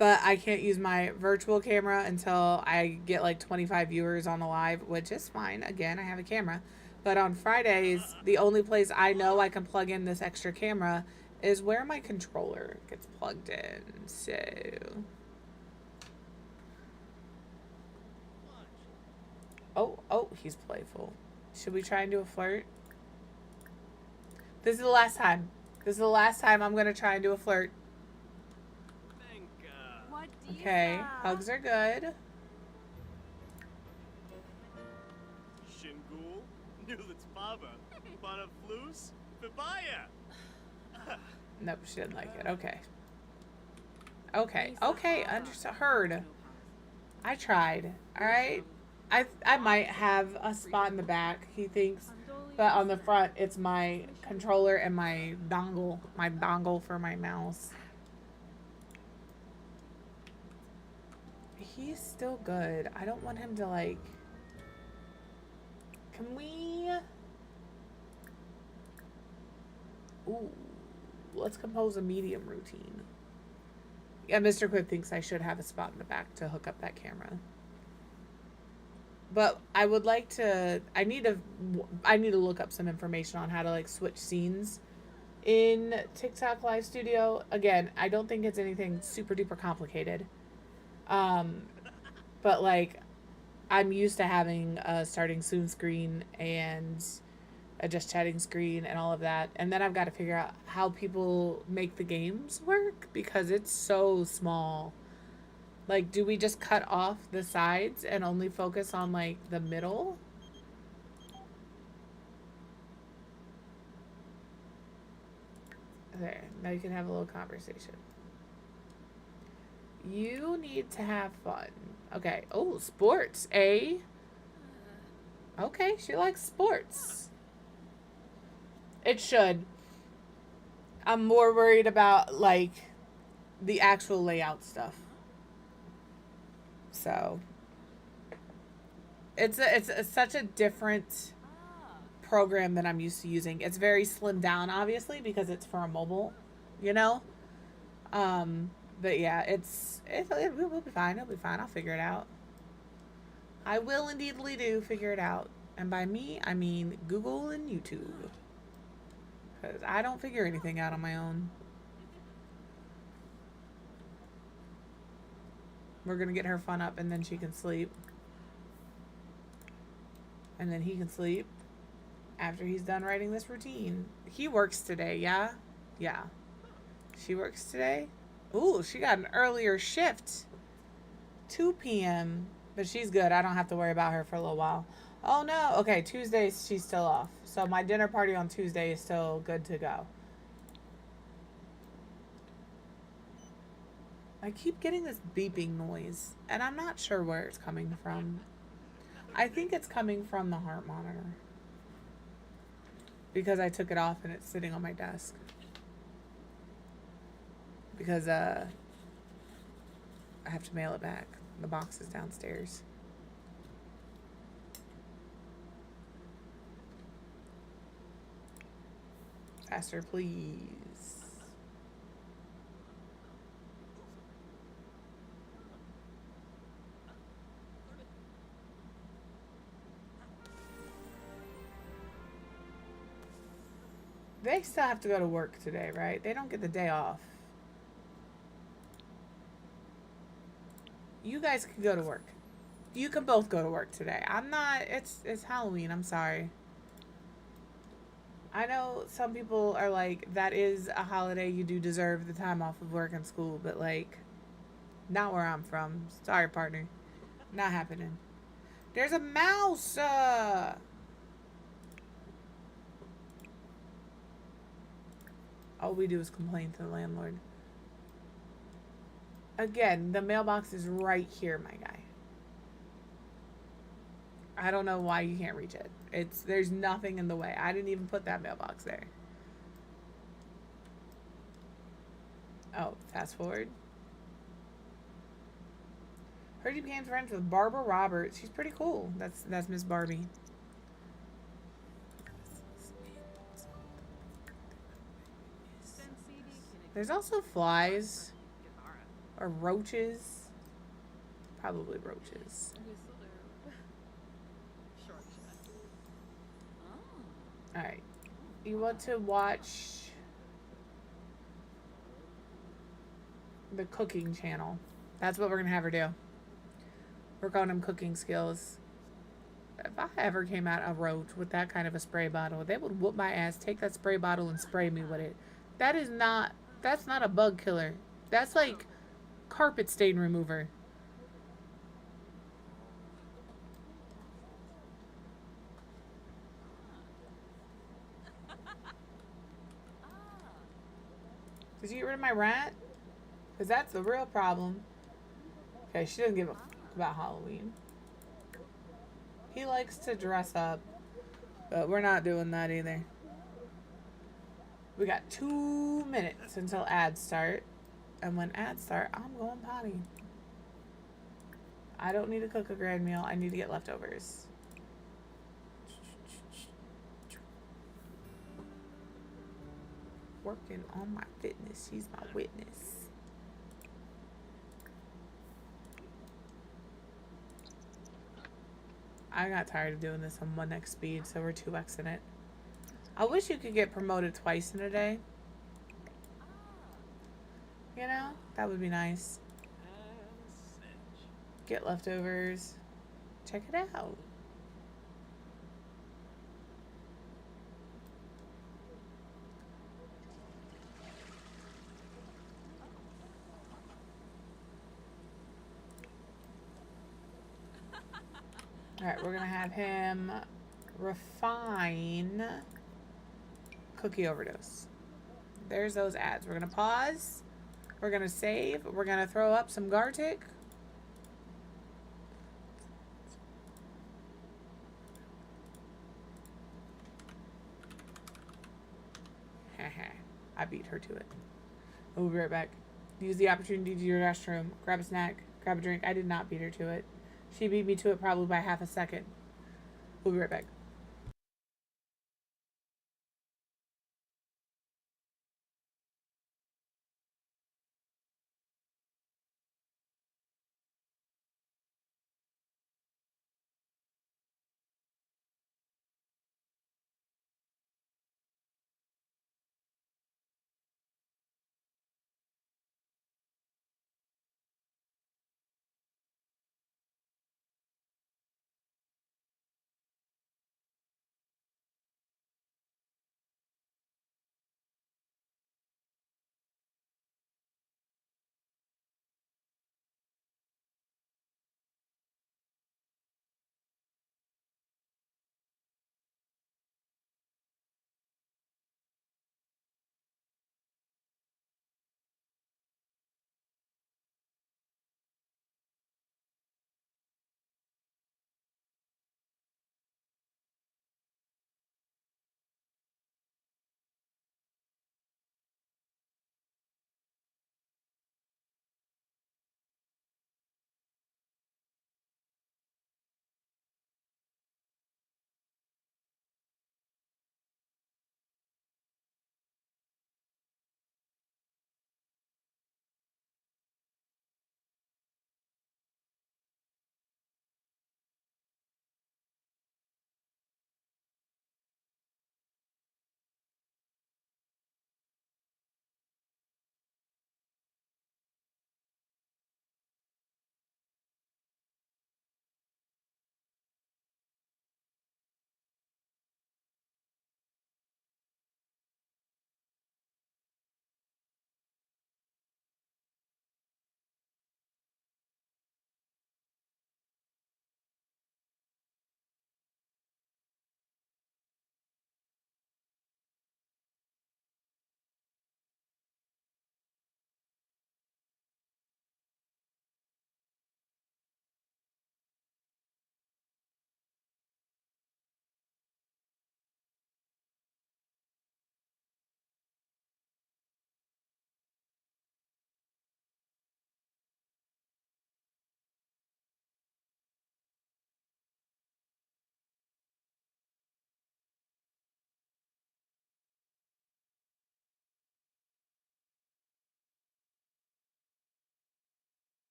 S1: I can't use my virtual camera until I get like 25 viewers on the live, which is fine. Again, I have a camera. But on Fridays, the only place I know I can plug in this extra camera is where my controller gets plugged in. So oh, he's playful. Should we try and do a flirt? This is the last time. This is the last time I'm going to try and do a flirt. Okay, hugs are good. Nope, she didn't like it. Okay. Okay, understood. Heard. I tried. Alright? I might have a spot in the back, he thinks. But on the front, it's my controller and my dongle. My dongle for my mouse. He's still good. I don't want him to, like... Can we... Ooh. Let's compose a medium routine. Yeah, Mr. Quib thinks I should have a spot in the back to hook up that camera. But I would like to... I need to look up some information on how to, like, switch scenes in TikTok Live Studio. Again, I don't think it's anything super duper complicated. But, like, I'm used to having a starting soon screen and a just chatting screen and all of that. And then I've got to figure out how people make the games work because it's so small. Like, do we just cut off the sides and only focus on, like, the middle? There, now you can have a little conversation. You need to have fun. Okay. Oh, sports, eh? Okay, she likes sports. It should. I'm more worried about, like, the actual layout stuff. So, it's such a different program than I'm used to using. It's very slimmed down, obviously, because it's for a mobile, you know? But yeah, it will be fine. It'll be fine. I'll figure it out. I will indeedly do figure it out. And by me, I mean Google and YouTube. Because I don't figure anything out on my own. We're going to get her fun up and then she can sleep. And then he can sleep after he's done writing this routine. He works today, yeah? Yeah. She works today? Ooh, she got an earlier shift. 2 p.m. But she's good. I don't have to worry about her for a little while. Oh, no. Okay, Tuesdays, she's still off. So my dinner party on Tuesday is still good to go. I keep getting this beeping noise, and I'm not sure where it's coming from. I think it's coming from the heart monitor. Because I took it off and it's sitting on my desk. Because, I have to mail it back. The box is downstairs. Faster, please. They still have to go to work today, right? They don't get the day off. You guys can go to work. You can both go to work today. I'm not, it's Halloween, I'm sorry. I know some people are like, that is a holiday, you do deserve the time off of work and school, but like, not where I'm from. Sorry, partner. Not happening. There's a mouse! All we do is complain to the landlord. Again, the mailbox is right here, my guy. I don't know why you can't reach it. There's nothing in the way. I didn't even put that mailbox there. Oh, fast forward. Heard you became friends with Barbara Roberts. She's pretty cool. That's Miss Barbie. There's also flies. Or roaches. Probably roaches. Alright. You want to watch the cooking channel. That's what we're going to have her do. Work on them cooking skills. If I ever came out a roach with that kind of a spray bottle, they would whoop my ass, take that spray bottle and spray me with it. That's not a bug killer. That's like carpet stain remover. Did you get rid of my rat? Because that's the real problem. Okay, she doesn't give a fuck about Halloween. He likes to dress up, but we're not doing that either. We got 2 minutes until ads start. And when ads start, I'm going potty. I don't need to cook a grand meal. I need to get leftovers. Working on my fitness. She's my witness. I got tired of doing this on 1x speed, so we're 2xing it. I wish you could get promoted twice in a day. You know, that would be nice. Get leftovers. Check it out. Alright, we're gonna have him refine cookie overdose. There's those ads. We're gonna pause. We're gonna save. We're gonna throw up some Gartic. I beat her to it. We'll be right back. Use the opportunity to your restroom. Grab a snack. Grab a drink. I did not beat her to it. She beat me to it probably by half a second. We'll be right back.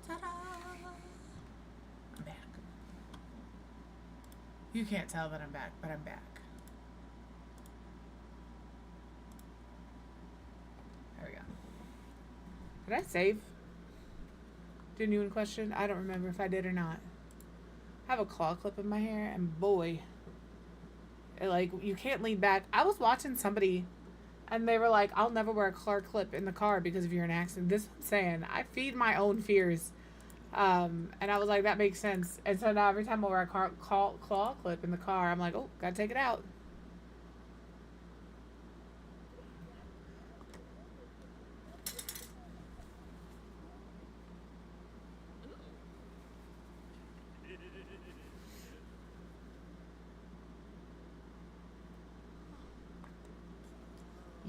S1: Ta-da! I'm back. You can't tell that I'm back, but I'm back. There we go. Did I save? Didn't you in question? I don't remember if I did or not. I have a claw clip in my hair, and boy, like, you can't lean back. I was watching somebody, and they were like, I'll never wear a claw clip in the car because if you're in an accident. This is what I'm saying. I feed my own fears. And I was like, that makes sense. And so now every time I wear a claw clip in the car, I'm like, oh, gotta take it out.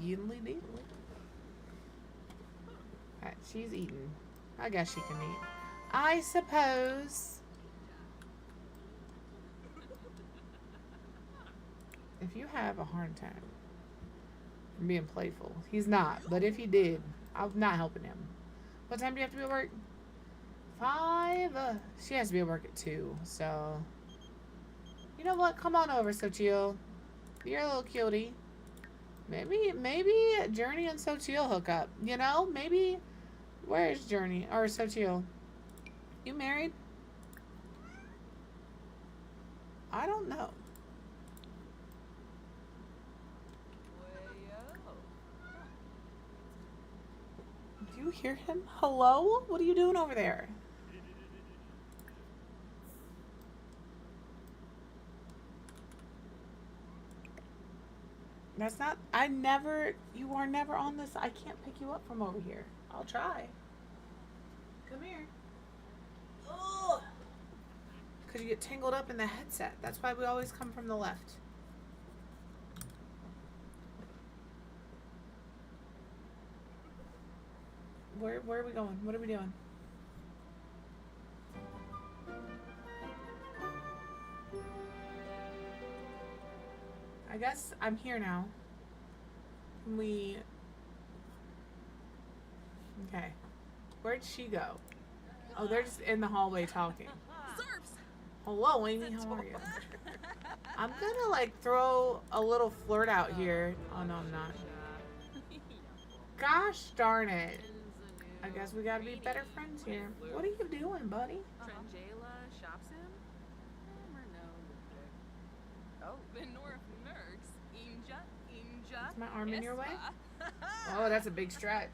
S1: Yeedly deedly. Alright, she's eating. I guess she can eat. I suppose. If you have a hard time, I'm being playful. He's not, but if he did, I'm not helping him. What time do you have to be at work? 5? She has to be at work at 2, so. You know what? Come on over, Sochil. You're a little cutie. Maybe Journey and Sochil hook up. You know? Maybe. Where is Journey? Or Sochil? You married? I don't know. Do you hear him? Hello? What are you doing over there? That's not, you are never on this. I can't pick you up from over here. I'll try. Come here. Oh! Because you get tangled up in the headset. That's why we always come from the left. Where are we going? What are we doing? I guess I'm here now. Okay. Where'd she go? Oh, they're just in the hallway talking. Hello, Amy. How are you? I'm gonna like throw a little flirt out here. Oh no, I'm not. Gosh darn it. I guess we gotta be better friends here. What are you doing, buddy? Is my arm in your way? Oh, that's a big stretch.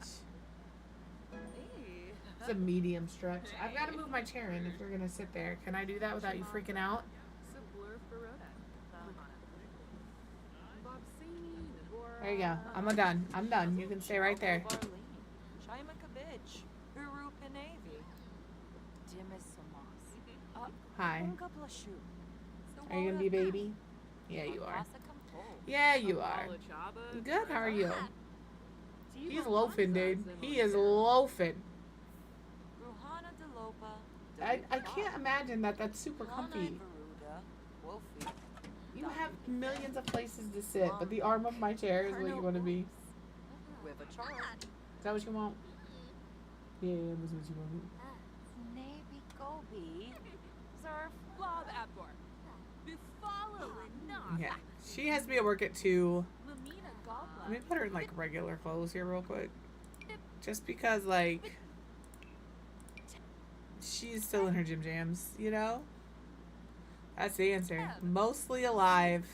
S1: It's a medium stretch. I've got to move my chair in if we're going to sit there. Can I do that without you freaking out? There you go. I'm done. I'm done. You can stay right there. Hi. Are you going to be a baby? Yeah, you are. Yeah, you are. Good, how are you? He's loafing, dude. He is loafing. I can't imagine that that's super comfy. You have millions of places to sit, but the arm of my chair is what you want to be. Is that what you want? Yeah, that's what you want. Yeah. She has to be at work at 2. Let me put her in like regular clothes here real quick. Just because like she's still in her gym jams, you know? That's the answer. Mostly alive.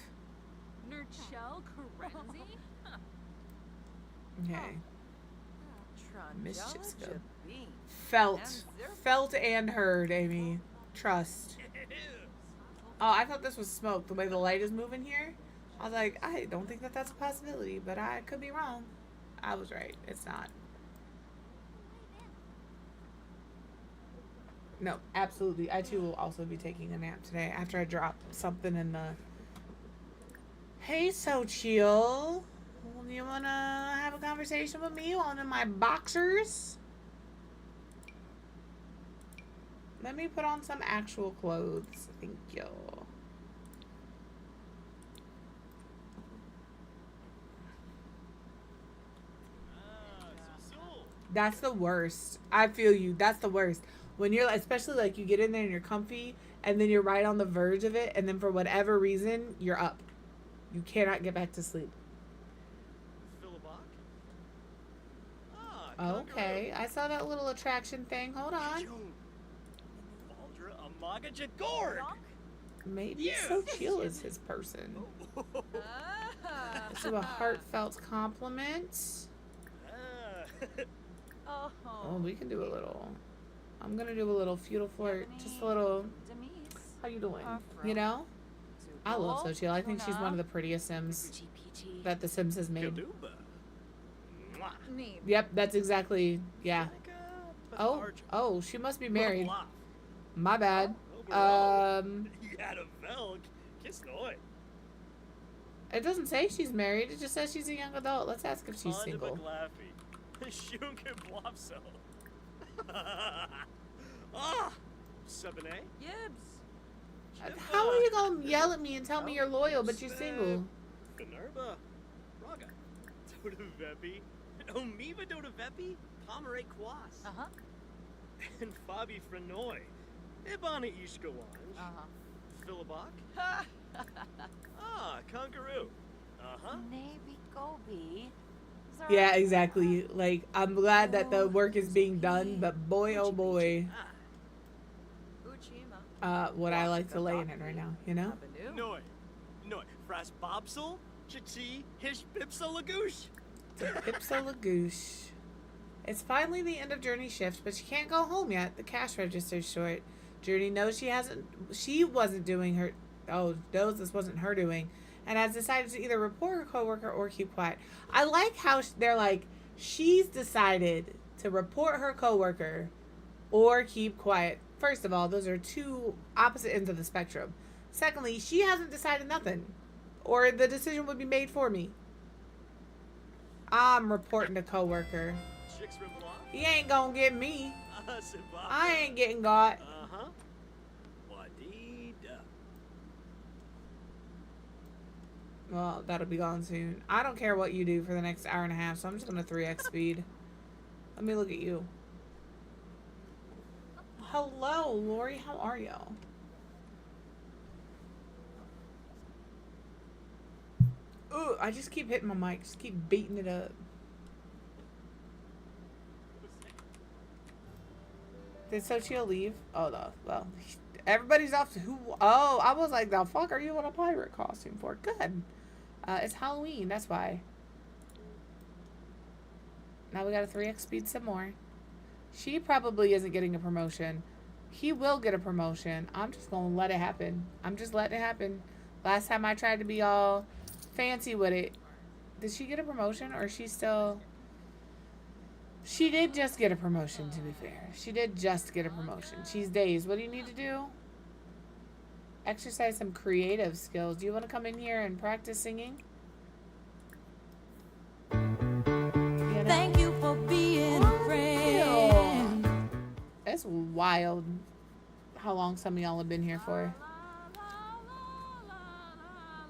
S1: Okay. Mischief's good. Felt and heard, Amy. Trust. Oh, I thought this was smoke. The way the light is moving here. I was like, I don't think that that's a possibility, but I could be wrong. I was right. It's not. No, absolutely. I too will also be taking a nap today after I drop something in the... Hey, Sochil. You want to have a conversation with me on in my boxers? Let me put on some actual clothes. Thank you. That's the worst. I feel you. That's the worst. When you're, especially like you get in there and you're comfy, and then you're right on the verge of it, and then for whatever reason you're up, you cannot get back to sleep.
S4: Philibok? Ah,
S1: Okay, I saw that little attraction thing. Hold on.
S4: Baldra Amaga Jagorg!
S1: Maybe
S4: Yes.
S1: Sochiel is his person. So a heartfelt compliment.
S4: Ah.
S1: Oh, we can do a little. I'm gonna do a little feudal flirt. Just a little. How you doing? You know? I love Sochiel. I think she's one of the prettiest Sims that the Sims has made.
S4: Kaduba. Mwah.
S1: Yep, that's exactly. Yeah.
S4: Seneca
S1: Oh,
S4: Patharja.
S1: oh, she must be married.
S4: Blah,
S1: My bad.
S4: blah. Yada Velg. Kiss Noy.
S1: It doesn't say she's married. It just says she's a young adult. Let's ask if she's single.
S4: Shunke Blopso. Ah! Sabine?
S2: Gibbs.
S1: How are you gonna yell at me and tell me you're loyal but you're single?
S4: Minerva. Raga. Doda Vepi. Omiva Doda Vepi. Pomeray Kwas.
S2: Uh-huh.
S4: And Fabi Frenoy. Ibana Ishkawanj.
S2: Uh-huh.
S4: Philibok. Ah, Kangaroo. Uh-huh.
S2: Maybe Gobi.
S1: Yeah, exactly. Like, I'm glad that the work is being done, but boy, oh boy,
S4: Ah.
S2: Uchima.
S1: would I like to lay in it right now, you know?
S2: Abanu.
S4: Noi. Noi. Fras Bobsel. Chichi. Hish Bipsa Lagoosh.
S1: Ipsa It's finally the end of Journey's shift, but she can't go home yet. The cash register's short. Journey knows she wasn't doing her, knows this wasn't her doing, and has decided to either report her coworker or keep quiet. I like how they're like, she's decided to report her coworker or keep quiet. First of all, those are two opposite ends of the spectrum. Secondly, she hasn't decided nothing, or the decision would be made for me. I'm reporting to coworker.
S4: Chicks Rimloff.
S1: He ain't gonna get me.
S4: Sibaba.
S1: I ain't getting got.
S4: Uh-huh. Wadida.
S1: Well, that'll be gone soon. I don't care what you do for the next hour and a half, so I'm just gonna 3x speed. Let me look at you. Hello, Lori. How are you? Ooh, I just keep hitting my mic. Just keep beating it up. Did Sochio leave? Oh, no. Well, everybody's off to who? Oh, I was like, the fuck are you in a pirate costume for? Good. It's Halloween. That's why. Now we got a 3x speed some more. She probably isn't getting a promotion. He will get a promotion. I'm just going to let it happen. I'm just letting it happen. Last time I tried to be all fancy with it. Did she get a promotion or is she still... She did just get a promotion, to be fair. She did just get a promotion. She's dazed. What do you need to do? Exercise some creative skills. Do you want to come in here and practice singing? You know?
S5: Thank you for being a friend.
S1: It's wild how long some of y'all have been here for.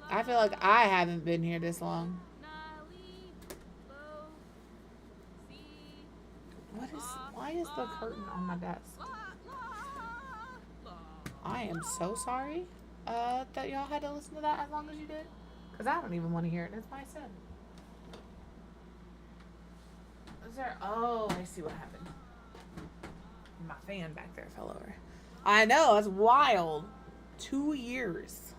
S1: I feel like I haven't been here this long. Why is the curtain on my desk? I am so sorry that y'all had to listen to that as long as you did. Because I don't even want to hear it. It's my son. Is there... Oh, I see what happened. My fan back there fell over. I know, that's wild. 2 years.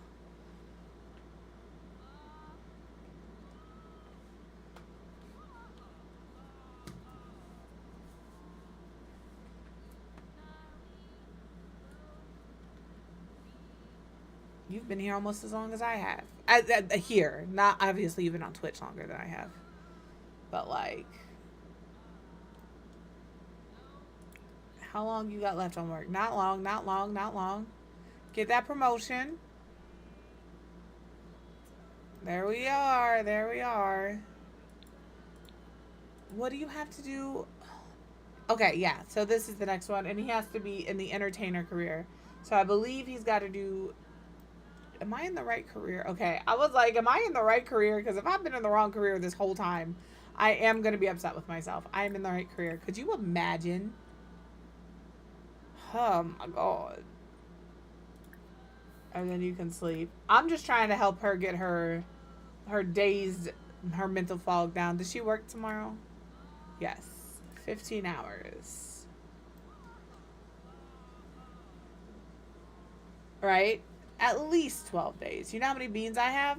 S1: You've been here almost as long as I have. Here. Not obviously you've been on Twitch longer than I have. But like... How long you got left on work? Not long, not long, not long. Get that promotion. There we are. There we are. What do you have to do? Okay, yeah. So this is the next one. And he has to be in the entertainer career. So I believe he's got to do... Am I in the right career? Okay. I was like, am I in the right career? Because if I've been in the wrong career this whole time, I am going to be upset with myself. I am in the right career. Could you imagine? Oh my god. And then you can sleep. I'm just trying to help her get her dazed, her mental fog down. Does she work tomorrow? Yes. 15 hours. Right? At least 12 days. You know how many beans I have?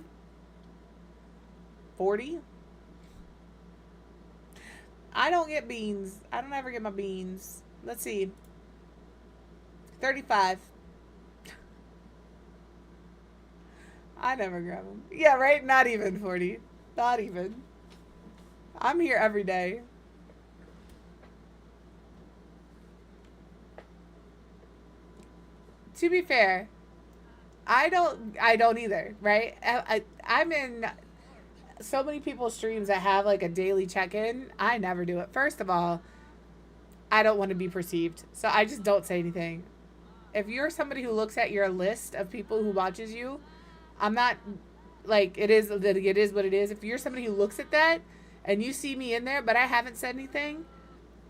S1: 40? I don't get beans. I don't ever get my beans. Let's see. 35. I never grab them. Yeah, right? Not even 40. Not even. I'm here every day. To be fair, I don't either, right? I'm in so many people's streams that have like a daily check-in. I never do it. First of all, I don't want to be perceived, so I just don't say anything. If you're somebody who looks at your list of people who watches you, I'm not like it is what it is. If you're somebody who looks at that and you see me in there, but I haven't said anything,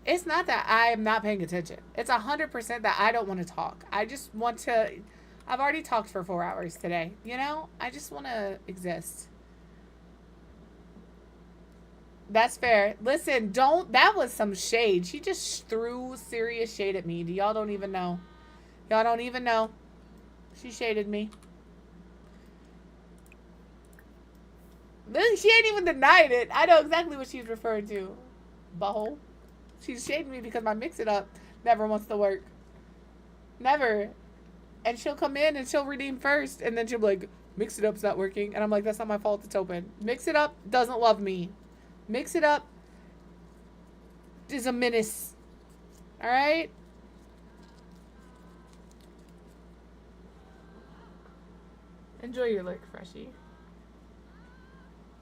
S1: it's not that I am not paying attention. It's 100% that I don't want to talk. I just want to. I've already talked for 4 hours today. You know, I just want to exist. That's fair. Listen, don't. That was some shade. She just threw serious shade at me. Y'all don't even know. Y'all don't even know. She shaded me. She ain't even denied it. I know exactly what she's referring to. Butthole. She's shading me because my mix it up never wants to work. Never. And she'll come in and she'll redeem first. And then she'll be like, mix it up's not working. And I'm like, that's not my fault. It's open. Mix it up doesn't love me. Mix it up is a menace. Alright? Enjoy your lick, Freshie.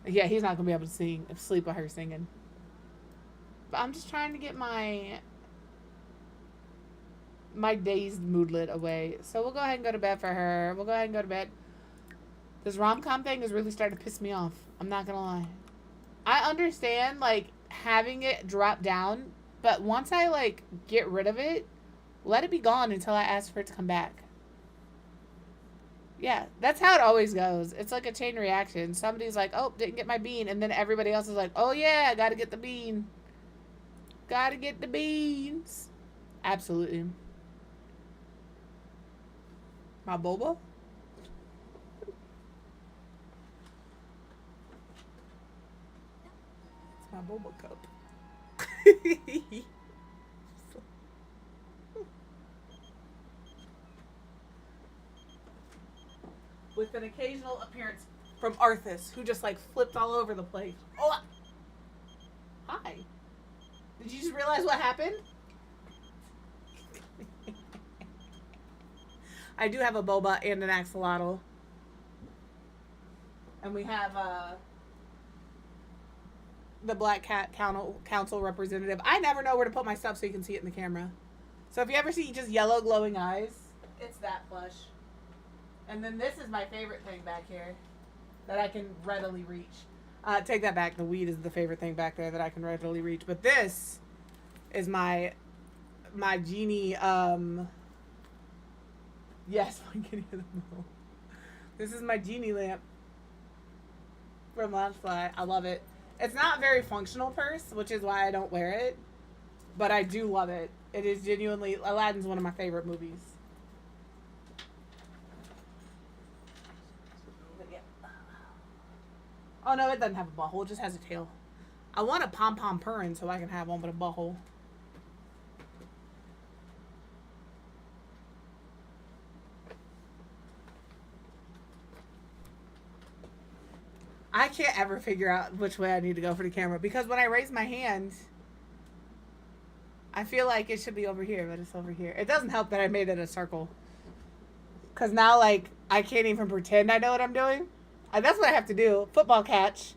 S1: Yeah, he's not going to be able to sleep with her singing. But I'm just trying to get my dazed moodlet away. So we'll go ahead and go to bed for her. We'll go ahead and go to bed. This rom-com thing is really starting to piss me off. I'm not going to lie. I understand, like, having it drop down. But once I, like, get rid of it, let it be gone until I ask for it to come back. Yeah, that's how it always goes. It's like a chain reaction. Somebody's like, oh, didn't get my bean. And then everybody else is like, oh, yeah, gotta get the bean. Gotta get the beans. Absolutely. My boba? It's my boba cup. With an occasional appearance from Arthas, who just like flipped all over the place. Oh, hi. Did you just realize what happened? I do have a boba and an axolotl. And we have the Black Cat Council representative. I never know where to put my stuff so you can see it in the camera. So if you ever see just yellow glowing eyes, it's that plush. And then this is my favorite thing back here that I can readily reach. Take that back. The weed is the favorite thing back there that I can readily reach. But this is my genie. Yes, I can hear the mo. This is my genie lamp from Loungefly. I love it. It's not a very functional purse, which is why I don't wear it. But I do love it. It is genuinely... Aladdin's one of my favorite movies. Oh, no, it doesn't have a butthole. It just has a tail. I want a pom-pom purring so I can have one with a butthole. I can't ever figure out which way I need to go for the camera. Because when I raise my hand, I feel like it should be over here, but it's over here. It doesn't help that I made it a circle. Because now, like, I can't even pretend I know what I'm doing. That's what I have to do. Football catch.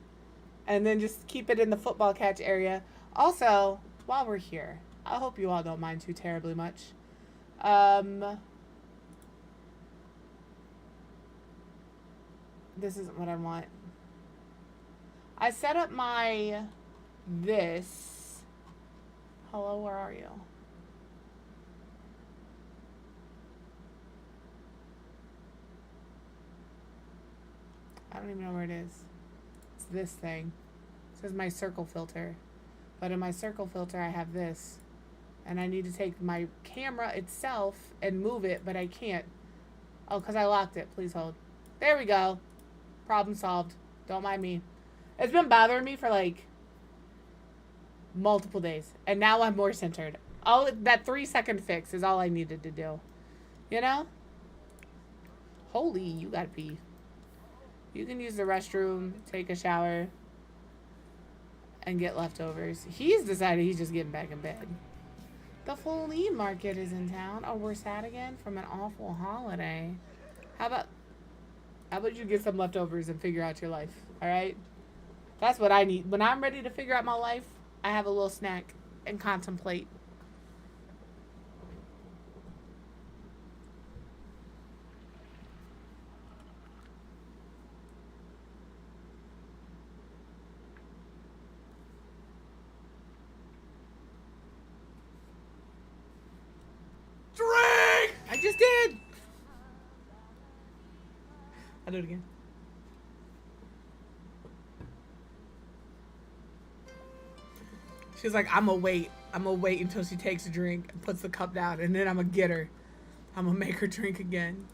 S1: And then just keep it in the football catch area. Also, while we're here, I hope you all don't mind too terribly much. This isn't what I want. I set up my... Hello, where are you? I don't even know where it is. It's this thing. It says my circle filter. But in my circle filter, I have this. And I need to take my camera itself and move it, but I can't. Oh, because I locked it. Please hold. There we go. Problem solved. Don't mind me. It's been bothering me for like multiple days. And now I'm more centered. All that 3-second fix is all I needed to do. You know? Holy, you gotta pee. You can use the restroom, take a shower, and get leftovers. He's decided he's just getting back in bed. The flea market is in town. Oh, we're sad again from an awful holiday. How about you get some leftovers and figure out your life, all right? That's what I need. When I'm ready to figure out my life, I have a little snack and contemplate.
S4: Drink!
S1: I just did. I'll do it again. She's like, I'm gonna wait. I'm gonna wait until she takes a drink and puts the cup down, and then I'm gonna get her. I'm gonna make her drink again.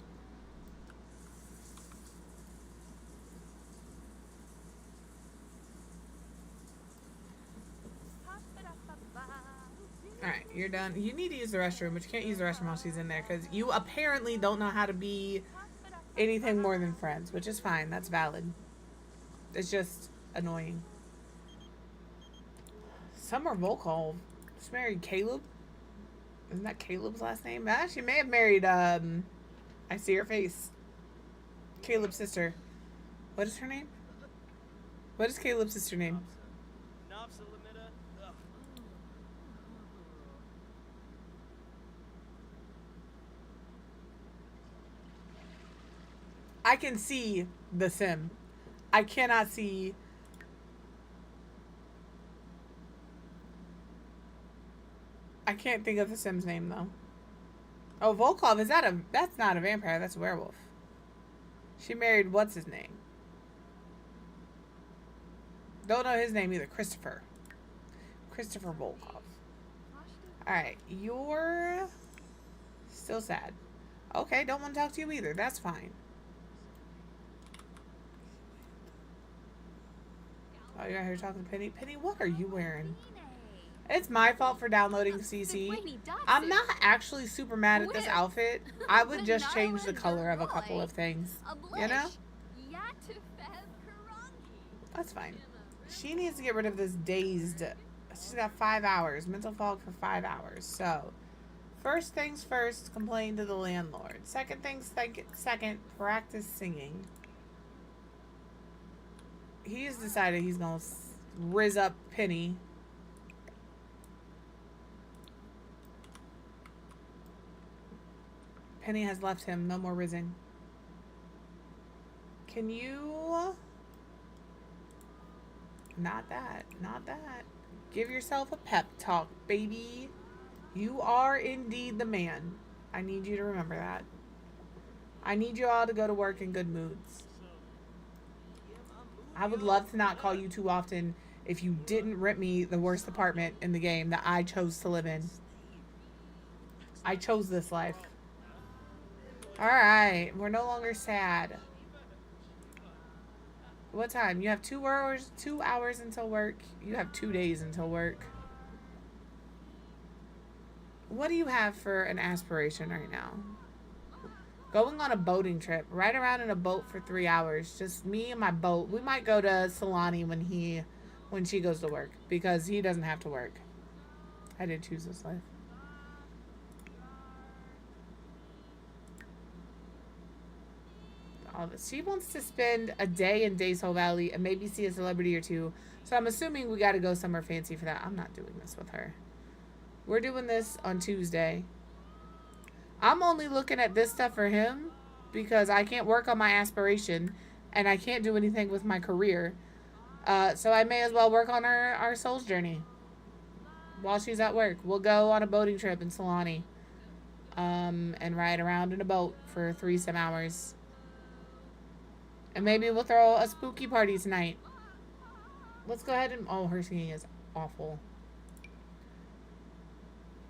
S1: Alright, you're done. You need to use the restroom, but you can't use the restroom while she's in there because you apparently don't know how to be anything more than friends, which is fine. That's valid. It's just annoying. Summer Volkov. She married Caleb. Isn't that Caleb's last name? She may have married, I see her face. Caleb's sister. What is her name? What is Caleb's sister name? I can see the sim. I cannot see. I can't think of the sim's name though. Oh, Volkov, is that that's not a vampire, that's a werewolf. She married what's his name? Don't know his name either. Christopher Volkov. Alright, you're still sad. Okay, don't want to talk to you either. That's fine. Oh, you're out here talking to Penny. Penny, what are you wearing? It's my fault for downloading CC. I'm not actually super mad at this outfit. I would just change the color of a couple of things. You know? That's fine. She needs to get rid of this dazed. She's got 5 hours. Mental fog for 5 hours. So, first things first, complain to the landlord. Second things second, practice singing. He's decided he's gonna rizz up Penny. Penny has left him. No more rizzing. Can you... Not that. Not that. Give yourself a pep talk, baby. You are indeed the man. I need you to remember that. I need you all to go to work in good moods. I would love to not call you too often if you didn't rent me the worst apartment in the game that I chose to live in. I chose this life. Alright, we're no longer sad. What time? You have 2 hours until work. You have 2 days until work. What do you have for an aspiration right now? Going on a boating trip. Ride around in a boat for 3 hours. Just me and my boat. We might go to Solani when she goes to work. Because he doesn't have to work. I did choose this life. All this. She wants to spend a day in Days Hole Valley and maybe see a celebrity or two. So I'm assuming we got to go somewhere fancy for that. I'm not doing this with her. We're doing this on Tuesday. I'm only looking at this stuff for him because I can't work on my aspiration and I can't do anything with my career. So I may as well work on our soul's journey while she's at work. We'll go on a boating trip in Solani and ride around in a boat for 3 some hours. And maybe we'll throw a spooky party tonight. Let's go ahead and... Oh, her singing is awful.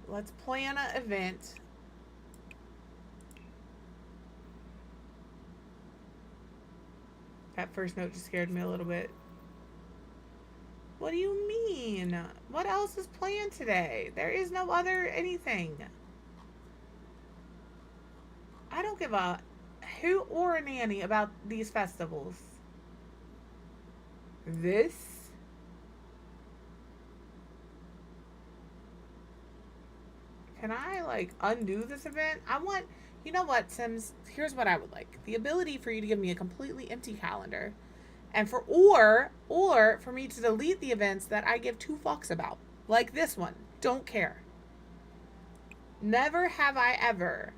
S1: Let's plan an event. That first note just scared me a little bit. What do you mean? What else is planned today? There is no other anything. I don't give a hoot or a nanny about these festivals. This? Can I, like, undo this event? I want... You know what, Sims? Here's what I would like. The ability for you to give me a completely empty calendar. And for... Or for me to delete the events that I give two fucks about. Like this one. Don't care. Never have I ever...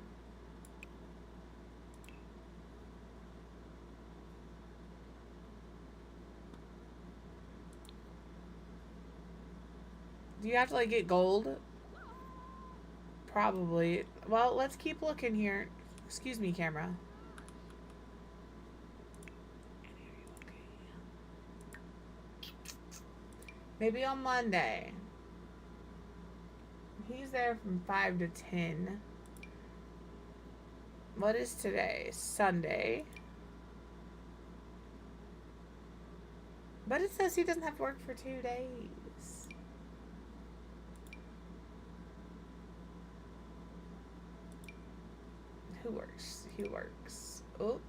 S1: Do you have to, like, get gold? Probably. Well, let's keep looking here. Excuse me, camera. Maybe on Monday. He's there from 5 to 10. What is today? Sunday. But it says he doesn't have work for 2 days. Who works? He works. Oh,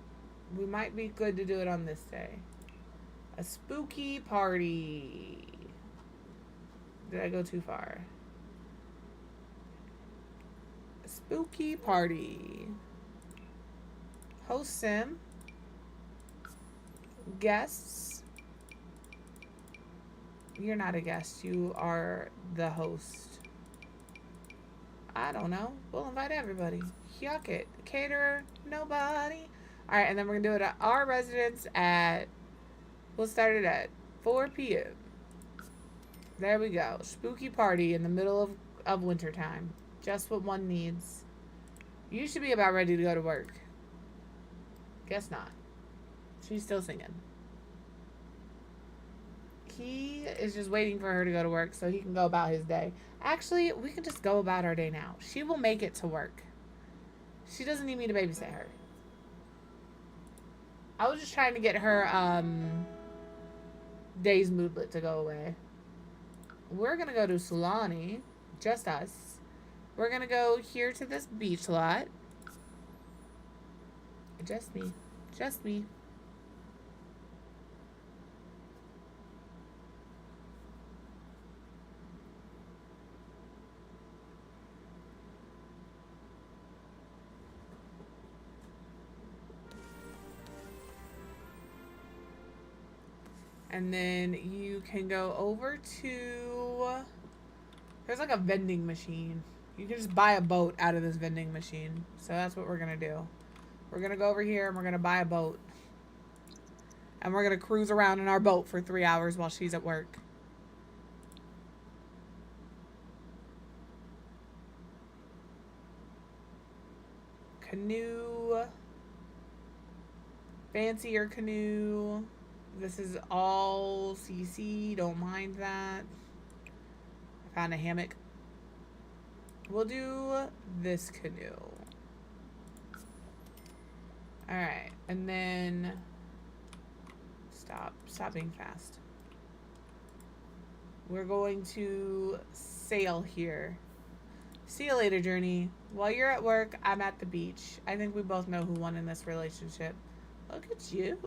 S1: we might be good to do it on this day. A spooky party. Did I go too far? A spooky party. Host sim. Guests. You're not a guest. You are the host. I don't know. We'll invite everybody. Yuck it. Caterer. Nobody. Alright, and then we're going to do it at our residence at... We'll start it at 4 p.m. There we go. Spooky party in the middle of winter time. Just what one needs. You should be about ready to go to work. Guess not. She's still singing. He is just waiting for her to go to work so he can go about his day. Actually, we can just go about our day now. She will make it to work. She doesn't need me to babysit her. I was just trying to get her day's moodlet to go away. We're going to go to Sulani. Just us. We're going to go here to this beach lot. Just me. Just me. And then you can go over to... There's like a vending machine. You can just buy a boat out of this vending machine. So that's what we're going to do. We're going to go over here and we're going to buy a boat. And we're going to cruise around in our boat for 3 hours while she's at work. Canoe. Fancier canoe. This is all CC. Don't mind that. I found a hammock. We'll do this canoe. Alright. And then... Stop being fast. We're going to sail here. See you later, Journey. While you're at work, I'm at the beach. I think we both know who won in this relationship. Look at you.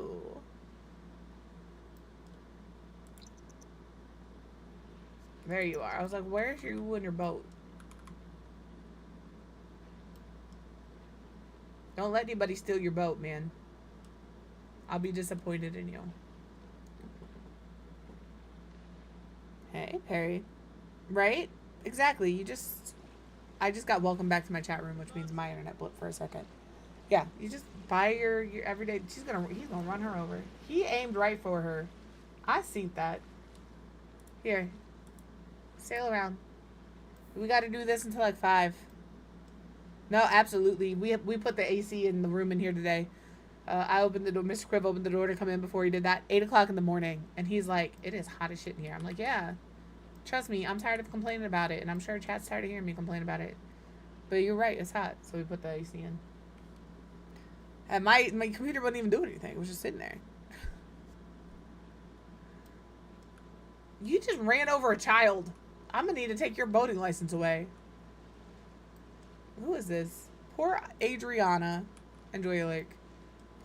S1: There you are. I was like, where's you and your boat? Don't let anybody steal your boat, man. I'll be disappointed in you. Hey, Perry. Right? Exactly. I just got welcome back to my chat room, which means my internet blipped for a second. Yeah, you just buy your everyday... He's gonna run her over. He aimed right for her. I seen that. Here. Sail around. We got to do this until like 5. No, absolutely. We put the AC in the room in here today. I opened the door. Mr. Cribb opened the door to come in before he did that. 8 o'clock in the morning. And he's like, it is hot as shit in here. I'm like, yeah. Trust me, I'm tired of complaining about it. And I'm sure chat's tired of hearing me complain about it. But you're right, it's hot. So we put the AC in. And my computer wasn't even doing anything. It was just sitting there. You just ran over a child. I'm going to need to take your boating license away. Who is this? Poor Adriana. Enjoy your lake.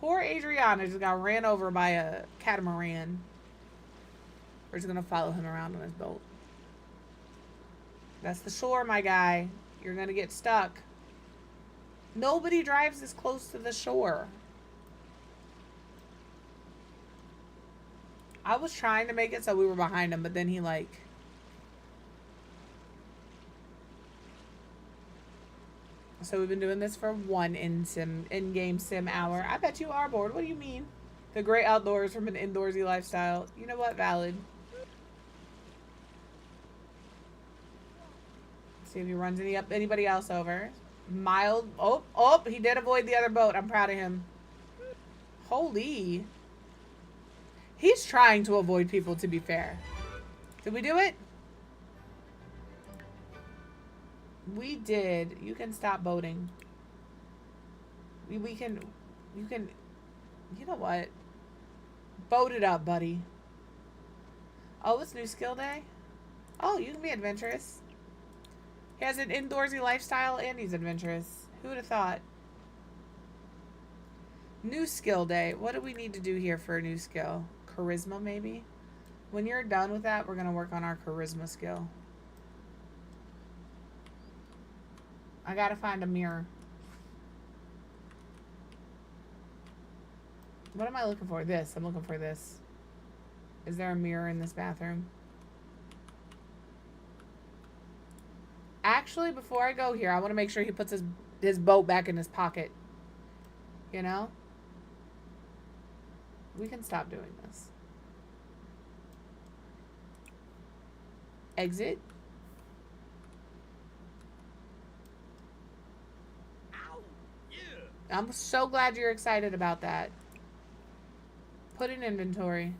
S1: Poor Adriana just got ran over by a catamaran. We're just going to follow him around on his boat. That's the shore, my guy. You're going to get stuck. Nobody drives this close to the shore. I was trying to make it so we were behind him, but then he like... So we've been doing this for one in-game sim hour. I bet you are bored. What do you mean? The great outdoors from an indoorsy lifestyle. You know what? Valid. See if he runs anybody else over. Mild. Oh, he did avoid the other boat. I'm proud of him. Holy. He's trying to avoid people, to be fair. Did we do it? We did. You can stop boating. You can, you know what? Boat it up, buddy. Oh, it's new skill day? Oh, you can be adventurous. He has an indoorsy lifestyle and he's adventurous. Who would have thought? New skill day. What do we need to do here for a new skill? Charisma, maybe? When you're done with that, we're going to work on our charisma skill. I got to find a mirror. What am I looking for? This. I'm looking for this. Is there a mirror in this bathroom? Actually, before I go here, I want to make sure he puts his boat back in his pocket. You know? We can stop doing this. Exit.
S4: Ow! Yeah!
S1: I'm so glad you're excited about that. Put in inventory.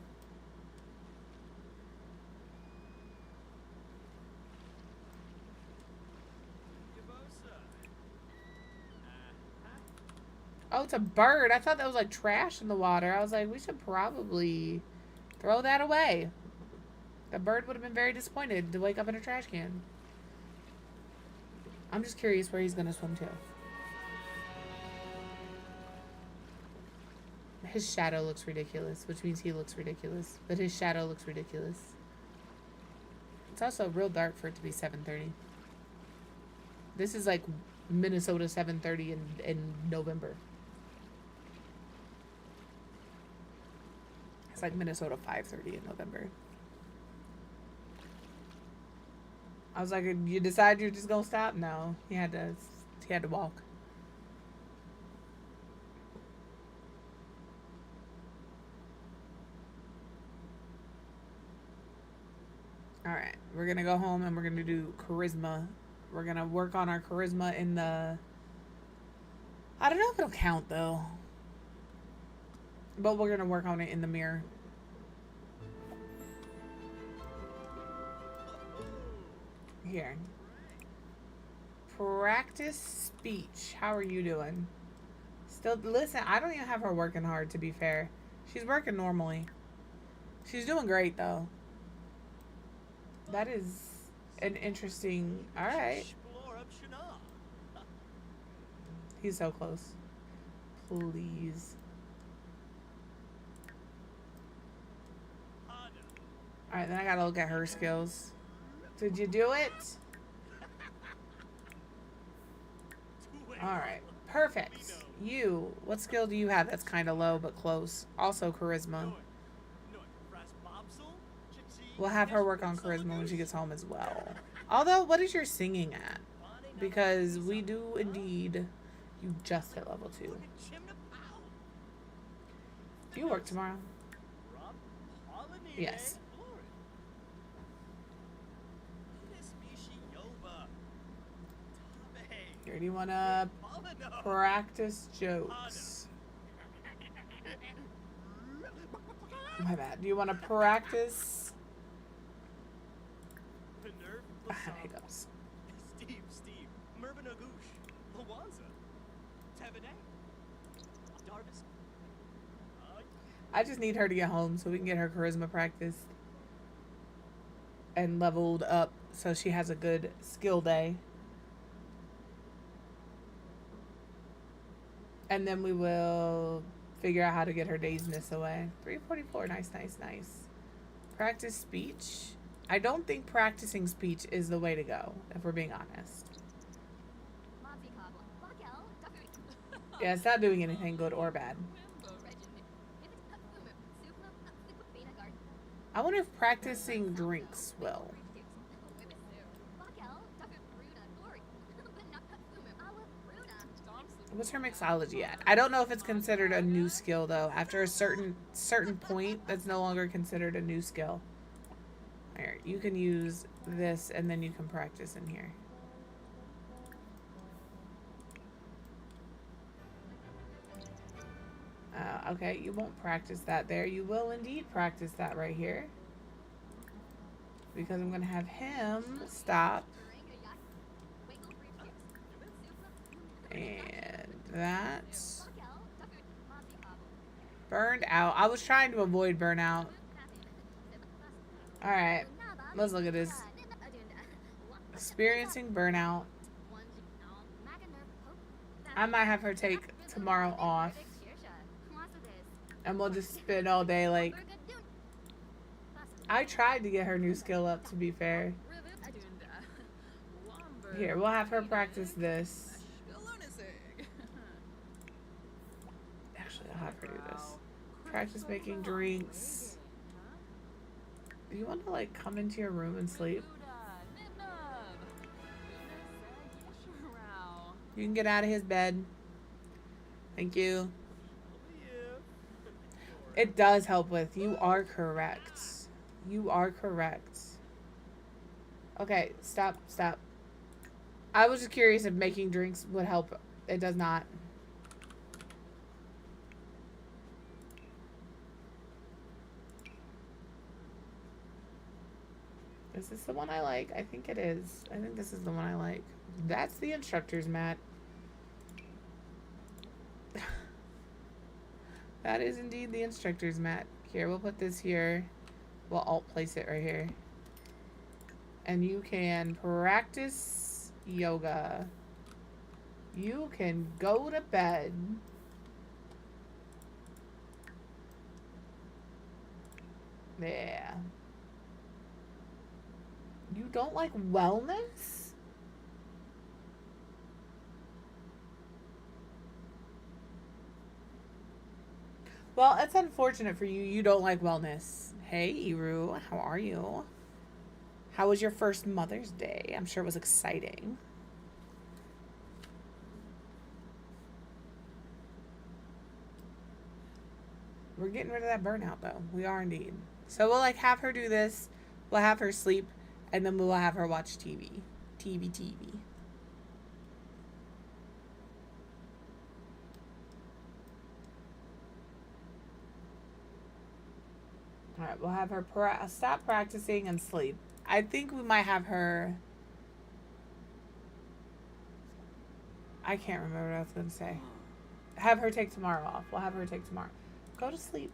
S1: Oh, it's a bird. I thought that was like trash in the water. I was like, we should probably throw that away. The bird would have been very disappointed to wake up in a trash can. I'm just curious where he's going to swim to. His shadow looks ridiculous, which means he looks ridiculous. But his shadow looks ridiculous. It's also real dark for it to be 7:30. This is like Minnesota 7:30 in November. It's like Minnesota 5:30 in November. I was like, you decide you're just gonna stop? No, he had to walk. All right, we're gonna go home and we're gonna do charisma. We're gonna work on our charisma in the... I don't know if it'll count though. But we're gonna work on it in the mirror. Here. Practice speech. How are you doing? Still, listen, I don't even have her working hard, to be fair. She's working normally. She's doing great though. That is an interesting... Alright. He's so close. Please. Alright, then I gotta look at her skills. Did you do it? Alright. Perfect. You. What skill do you have that's kind of low but close? Also charisma. We'll have her work on charisma when she gets home as well. Although, what is your singing at? Because we do indeed... You just hit level 2. Do you work tomorrow? Yes. Here, do you want to practice jokes? My bad. Do you want to practice?
S4: Nerve,
S1: I have hiccups.
S4: Steve, Mervin Agoosh, Lawanza, Tevene, Darvis.
S1: I just need her to get home so we can get her charisma practiced and leveled up so she has a good skill day. And then we will figure out how to get her daziness away. 344. Nice. Practice speech. I don't think practicing speech is the way to go, if we're being honest. Yeah, it's not doing anything good or bad. I wonder if practicing drinks will. What's her mixology at? I don't know if it's considered a new skill though. After a certain point, that's no longer considered a new skill. Here, you can use this and then you can practice in here. Okay, you won't practice that there. You will indeed practice that right here. Because I'm going to have him stop. And that. Burned out. I was trying to avoid burnout. Alright, let's look at this. Experiencing burnout. I might have her take tomorrow off. And we'll just spend all day like... I tried to get her new skill up, to be fair. Here, we'll have her practice this. Actually, I'll have her do this. Practice making drinks. Do you want to, like, come into your room and sleep? You can get out of his bed. Thank you. It does help with. You are correct. You are correct. Okay, stop. I was just curious if making drinks would help. It does not. Is this the one I like? I think it is. I think this is the one I like. That's the instructor's mat. That is indeed the instructor's mat. Here, we'll put this here. We'll alt place it right here. And you can practice yoga. You can go to bed. Yeah. You don't like wellness? Well, it's unfortunate for you. You don't like wellness. Hey, Iru. How are you? How was your first Mother's Day? I'm sure it was exciting. We're getting rid of that burnout, though. We are indeed. So we'll, like, have her do this. We'll have her sleep. And then we'll have her watch TV. TV. Alright, we'll have her stop practicing and sleep. I think we might have her... I can't remember what I was going to say. Have her take tomorrow off. We'll have her take tomorrow. Go to sleep.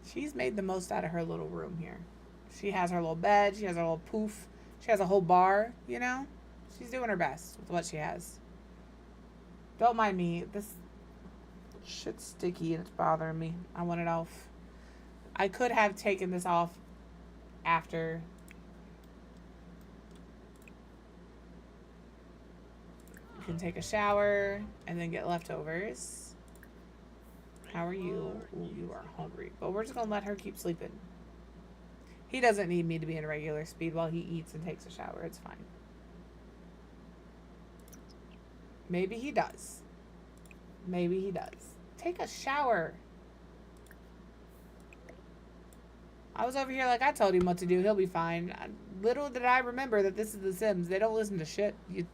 S1: She's made the most out of her little room here. She has her little bed. She has her little poof. She has a whole bar, you know? She's doing her best with what she has. Don't mind me. This shit's sticky and it's bothering me. I want it off. I could have taken this off after. You can take a shower and then get leftovers. How are you? Ooh, you are hungry. But we're just going to let her keep sleeping. He doesn't need me to be in regular speed while he eats and takes a shower. It's fine. Maybe he does. Maybe he does. Take a shower. I was over here like I told him what to do. He'll be fine. Little did I remember that this is The Sims. They don't listen to shit. You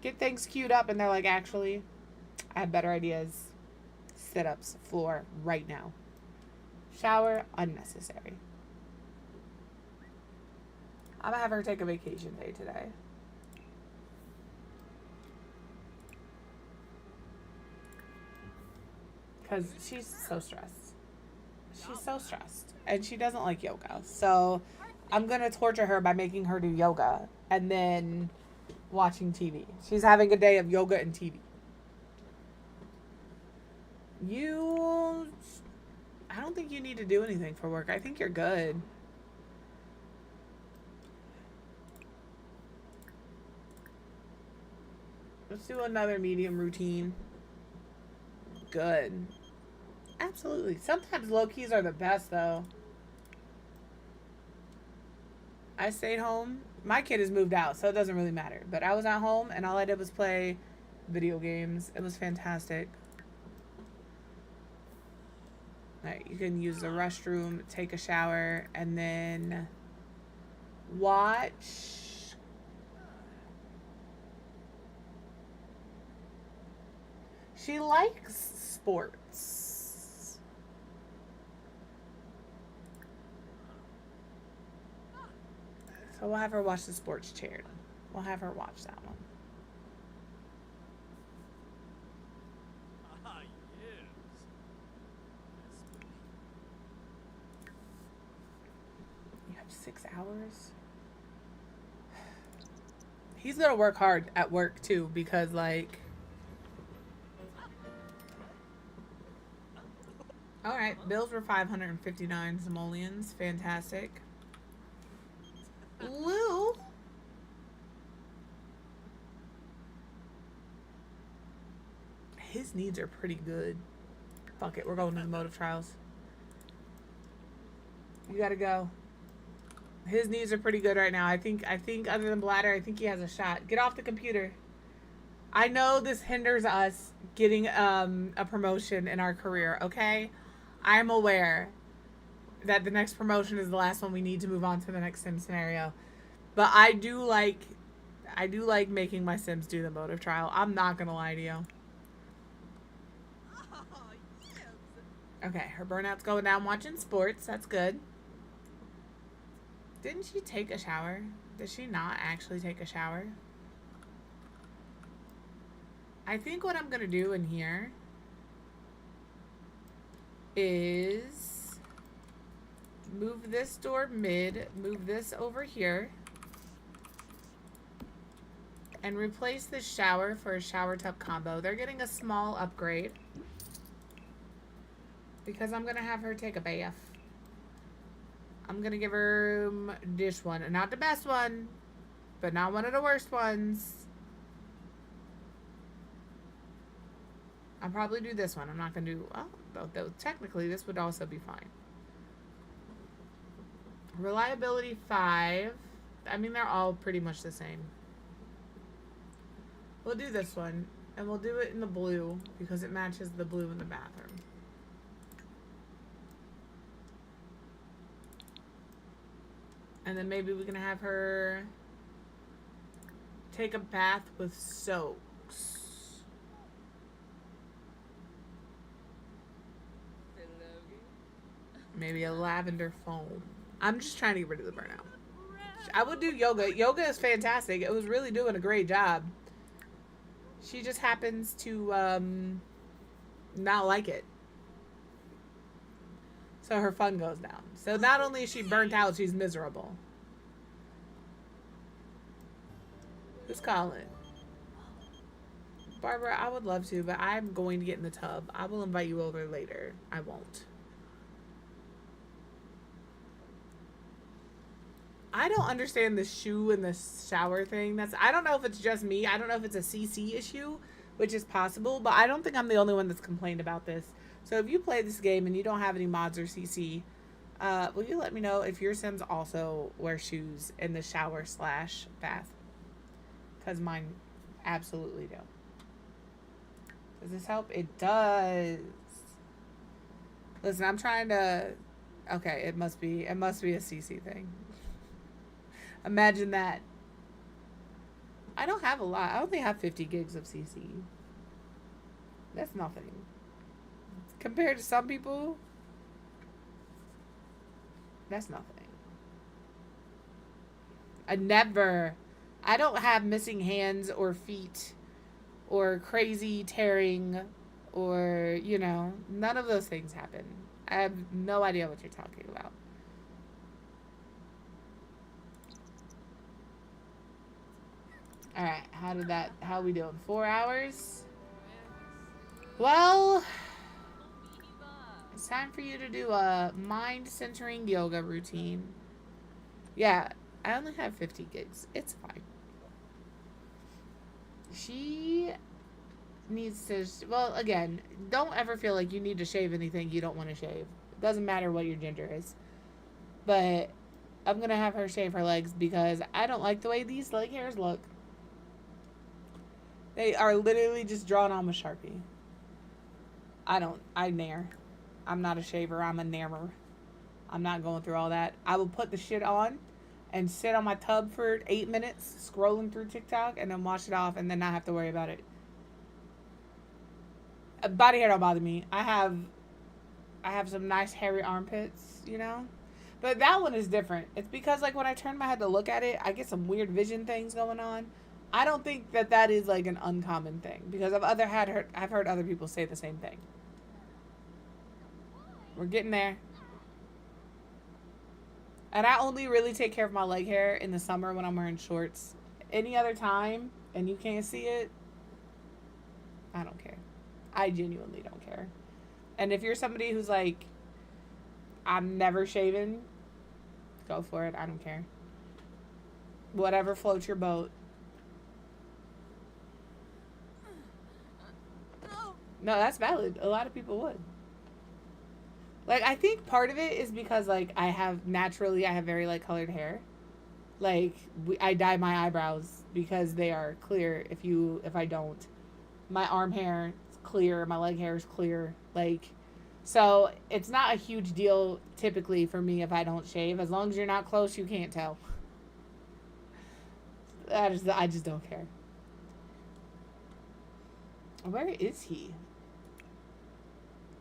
S1: get things queued up and they're like, actually, I have better ideas. sit-ups floor right now. Shower, unnecessary. I'm gonna have her take a vacation day today. Because she's so stressed. She's so stressed. And she doesn't like yoga. So I'm going to torture her by making her do yoga and then watching TV. She's having a day of yoga and TV. I don't think you need to do anything for work. I think you're good. Let's do another medium routine. Good. Absolutely. Sometimes low keys are the best, though. I stayed home. My kid has moved out, so it doesn't really matter. But I was at home, and all I did was play video games. It was fantastic. Alright, you can use the restroom, take a shower, and then watch. She likes sports. So we'll have her watch the sports channel. We'll have her watch that one.
S4: Ah, yes.
S1: You have 6 hours? He's gonna work hard at work too, because like, all right, bills were 559 simoleons. Fantastic. Lou. His needs are pretty good. Fuck it, we're going to the motive trials. You gotta go. His needs are pretty good right now. I think other than bladder, I think he has a shot. Get off the computer. I know this hinders us getting a promotion in our career, okay? I'm aware that the next promotion is the last one we need to move on to the next sim scenario. But I do like making my sims do the motive trial. I'm not gonna lie to you. Okay, her burnout's going down watching sports. That's good. Didn't she take a shower? Did she not actually take a shower? I think what I'm gonna do in here is move this door mid, move this over here, and replace the shower for a shower tub combo. They're getting a small upgrade because I'm gonna have her take a bath. I'm gonna give her this one, not the best one, but not one of the worst ones. I'll probably do this one. I'm not gonna do, well, though technically this would also be fine. Reliability 5. I mean, they're all pretty much the same. We'll do this one, and we'll do it in the blue because it matches the blue in the bathroom. And then maybe we can have her take a bath with soaks. Maybe a lavender foam. I'm just trying to get rid of the burnout. I would do yoga. Yoga is fantastic. It was really doing a great job. She just happens to not like it. So her fun goes down. So not only is she burnt out, she's miserable. Who's calling? Barbara, I would love to, but I'm going to get in the tub. I will invite you over later. I won't. I don't understand the shoe and the shower thing. I don't know if it's just me. I don't know if it's a CC issue, which is possible, but I don't think I'm the only one that's complained about this. So if you play this game and you don't have any mods or CC, will you let me know if your Sims also wear shoes in the shower / bath? Because mine absolutely do. Does this help? It does. Listen, I'm trying to... Okay, it must be a CC thing. Imagine that. I don't have a lot. I only have 50 gigs of CC. That's nothing. Compared to some people, that's nothing. I don't have missing hands or feet or crazy tearing or, you know, none of those things happen. I have no idea what you're talking about. All right, how we doing? 4 hours? Well, it's time for you to do a mind-centering yoga routine. Yeah, I only have 50 gigs. It's fine. She needs to, well, again, don't ever feel like you need to shave anything you don't want to shave. It doesn't matter what your gender is. But I'm going to have her shave her legs because I don't like the way these leg hairs look. They are literally just drawn on with Sharpie. I nair. I'm not a shaver, I'm a nairer. I'm not going through all that. I will put the shit on and sit on my tub for 8 minutes scrolling through TikTok and then wash it off and then not have to worry about it. Body hair don't bother me. I have some nice hairy armpits, you know? But that one is different. It's because, like, when I turn my head to look at it, I get some weird vision things going on. I don't think that is, like, an uncommon thing. Because I've heard other people say the same thing. We're getting there. And I only really take care of my leg hair in the summer when I'm wearing shorts. Any other time, and you can't see it, I don't care. I genuinely don't care. And if you're somebody who's like, I'm never shaving, go for it. I don't care. Whatever floats your boat. No, that's valid. A lot of people would. Like, I think part of it is because, like, I have very light colored hair. Like, I dye my eyebrows because they are clear if I don't. My arm hair is clear. My leg hair is clear. Like, so it's not a huge deal typically for me if I don't shave. As long as you're not close, you can't tell. I just don't care. Where is he?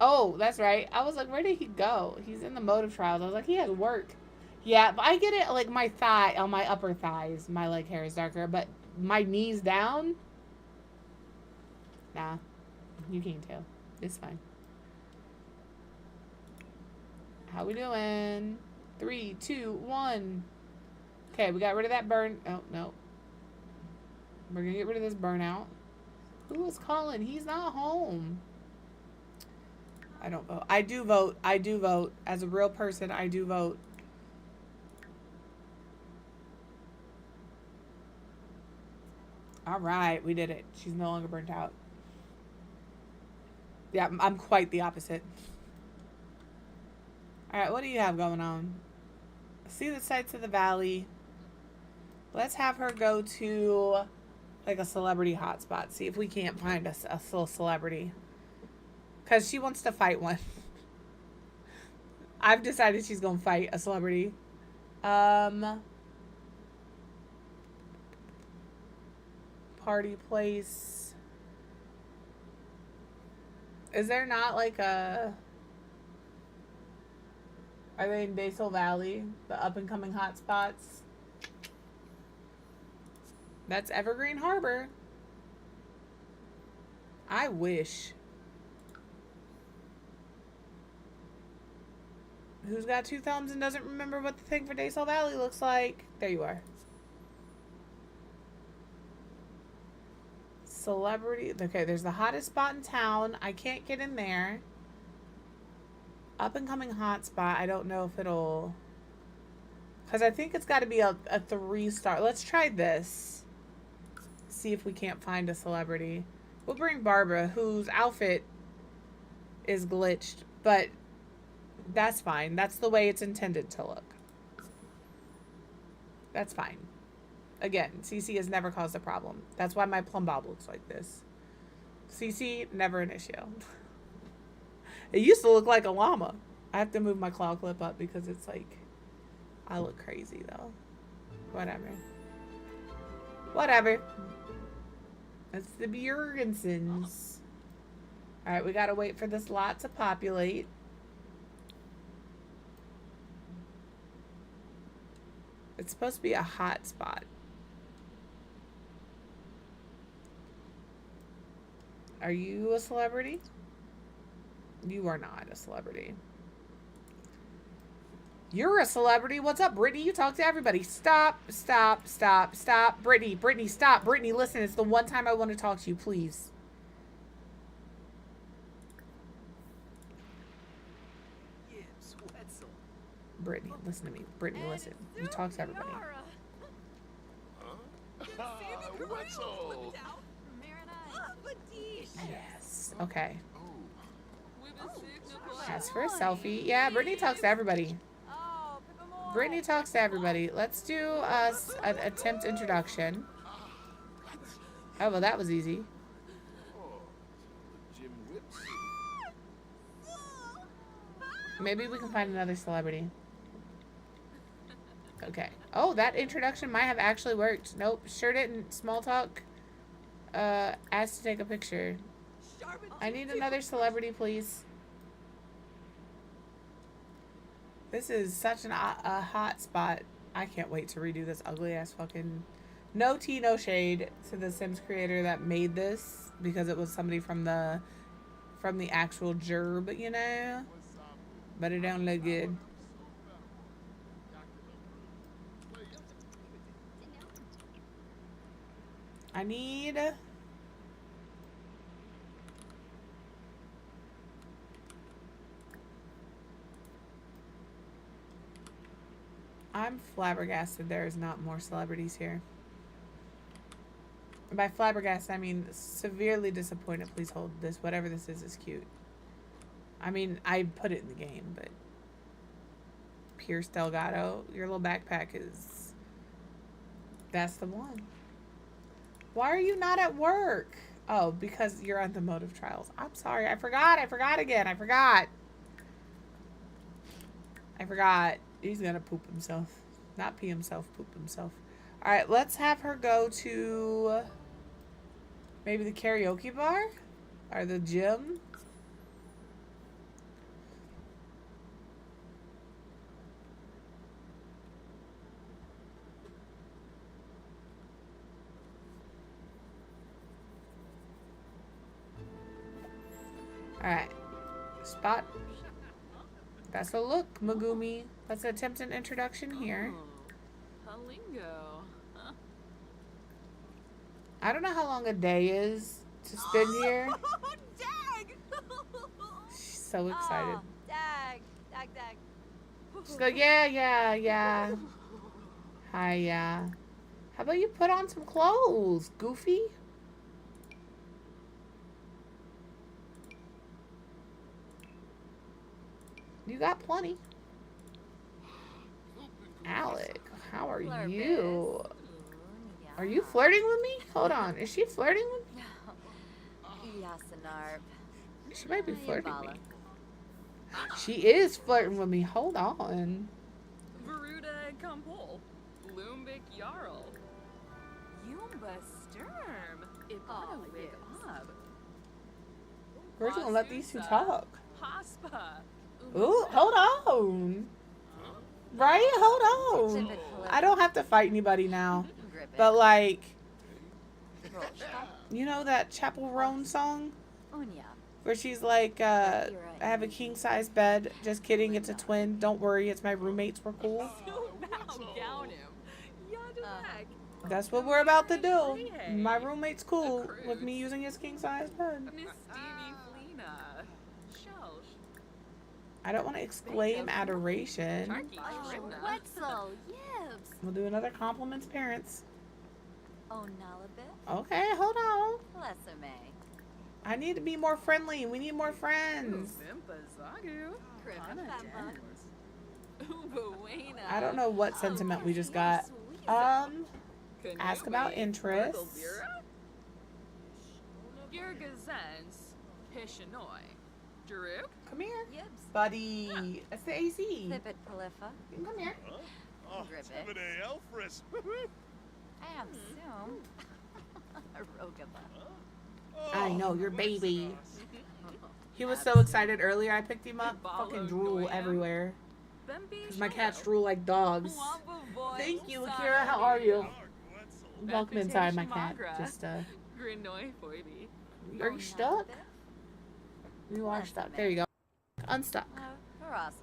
S1: Oh, that's right. I was like, where did he go? He's in the motive trials. I was like, he has work. Yeah, but I get it. Like, my thigh, on my upper thighs, my leg hair is darker. But my knees down, nah, you can't tell. It's fine. How we doing? 3, 2, 1. Okay, we got rid of that burn. Oh, no. We're going to get rid of this burnout. Who is calling? He's not home. I don't vote. I do vote. I do vote. As a real person, I do vote. All right, we did it. She's no longer burnt out. Yeah, I'm quite the opposite. All right, what do you have going on? See the sights of the valley. Let's have her go to, like, a celebrity hotspot. See if we can't find a little celebrity. Because she wants to fight one. I've decided she's going to fight a celebrity. Party place. Is there not like a... Are they in Basel Valley? The up and coming hotspots? That's Evergreen Harbor. I wish. Who's got 2 thumbs and doesn't remember what the thing for Daysel Valley looks like? There you are. Celebrity. Okay, there's the hottest spot in town. I can't get in there. Up and coming hotspot. I don't know if it'll... Because I think it's got to be a 3-star. Let's try this. See if we can't find a celebrity. We'll bring Barbara, whose outfit is glitched, but that's fine. That's the way it's intended to look. That's fine. Again, CC has never caused a problem. That's why my plumb bob looks like this. CC, never an issue. It used to look like a llama. I have to move my claw clip up because it's like, I look crazy though. Whatever. Whatever. That's the Bjorgensens. All right, we gotta wait for this lot to populate. It's supposed to be a hot spot. Are you a celebrity? You are not a celebrity. You're a celebrity. What's up, Brittany? You talk to everybody. Stop, stop, stop, stop. Brittany, Brittany, stop. Brittany, listen, it's the one time I want to talk to you, please.
S4: Gibbs, Wetzel.
S1: Brittany, listen to me. Brittany, listen. You talk to everybody.
S6: Wetzel.
S1: Yes. Okay. Ask for a selfie. Yeah, Brittany talks to everybody. Brittany talks to everybody. Let's do an attempt introduction. Oh, well, that was easy. Maybe we can find another celebrity. Okay. Oh, that introduction might have actually worked. Nope, sure didn't. Small talk. Asked to take a picture. I need another celebrity, please. This is such a hot spot. I can't wait to redo this ugly ass fucking... No tea, no shade to the Sims creator that made this, because it was somebody from the actual gerb, you know? But it don't look good. I need... I'm flabbergasted there is not more celebrities here. By flabbergasted, I mean severely disappointed. Please hold this. Whatever this is cute. I mean, I put it in the game, but... Pierce Delgado, your little backpack is... That's the one. Why are you not at work? Oh, because you're on the motive trials. I'm sorry. I forgot again. I forgot. He's gonna poop himself. Not pee himself, poop himself. Alright, let's have her go to... maybe the karaoke bar? Or the gym? Alright. Spot. That's a look, Megumi. Let's attempt an introduction here.
S5: Palingo. Huh?
S1: I don't know how long a day is to spend here.
S2: Dag!
S1: She's so excited.
S2: Oh, dag. Dag, dag.
S1: She's like, yeah. Hi, yeah. How about you put on some clothes, Goofy? You got plenty. Alec, how are you? Are you flirting with me? Hold on. Is she flirting with me? She might be flirting with me. She is flirting with me. Hold on.
S5: Veruda Kampol. Lumbik Jarl. Yumba Sturm. Ibana Wig Ob.
S1: We're just gonna let these two talk.
S5: Haspa.
S1: Ooh, hold on. Right? Hold on. I don't have to fight anybody now. But like, you know that Chapel Roan song? Where she's like, I have a king-size bed. Just kidding, it's a twin. Don't worry, it's my roommates. We're cool. That's what we're about to do. My roommate's cool with me using his king-size bed. I don't want to exclaim adoration.
S2: Wetzel, Yibs.
S1: We'll do another compliments parents.
S2: Oh, Nalabit.
S1: Okay, hold on.
S2: Lesame.
S1: I need to be more friendly. We need more friends. I don't know what sentiment we just got. Ask about interests. Come here,
S2: Yibs.
S1: buddy. That's the AC.
S2: Thippet Prolifa.
S1: Come here.
S6: Oh,
S2: Gribbit.
S6: Timide Elfris.
S2: I am soon. Rogaba.
S1: I know, your
S6: what's
S1: baby.
S6: sauce?
S1: He was so excited earlier I picked him up. Fucking drool everywhere. Because my cats drool like dogs. Thank you, Akira. How are you? Welcome inside, my cat. Just, are you stuck? You are stuck. There you go. Unstuck.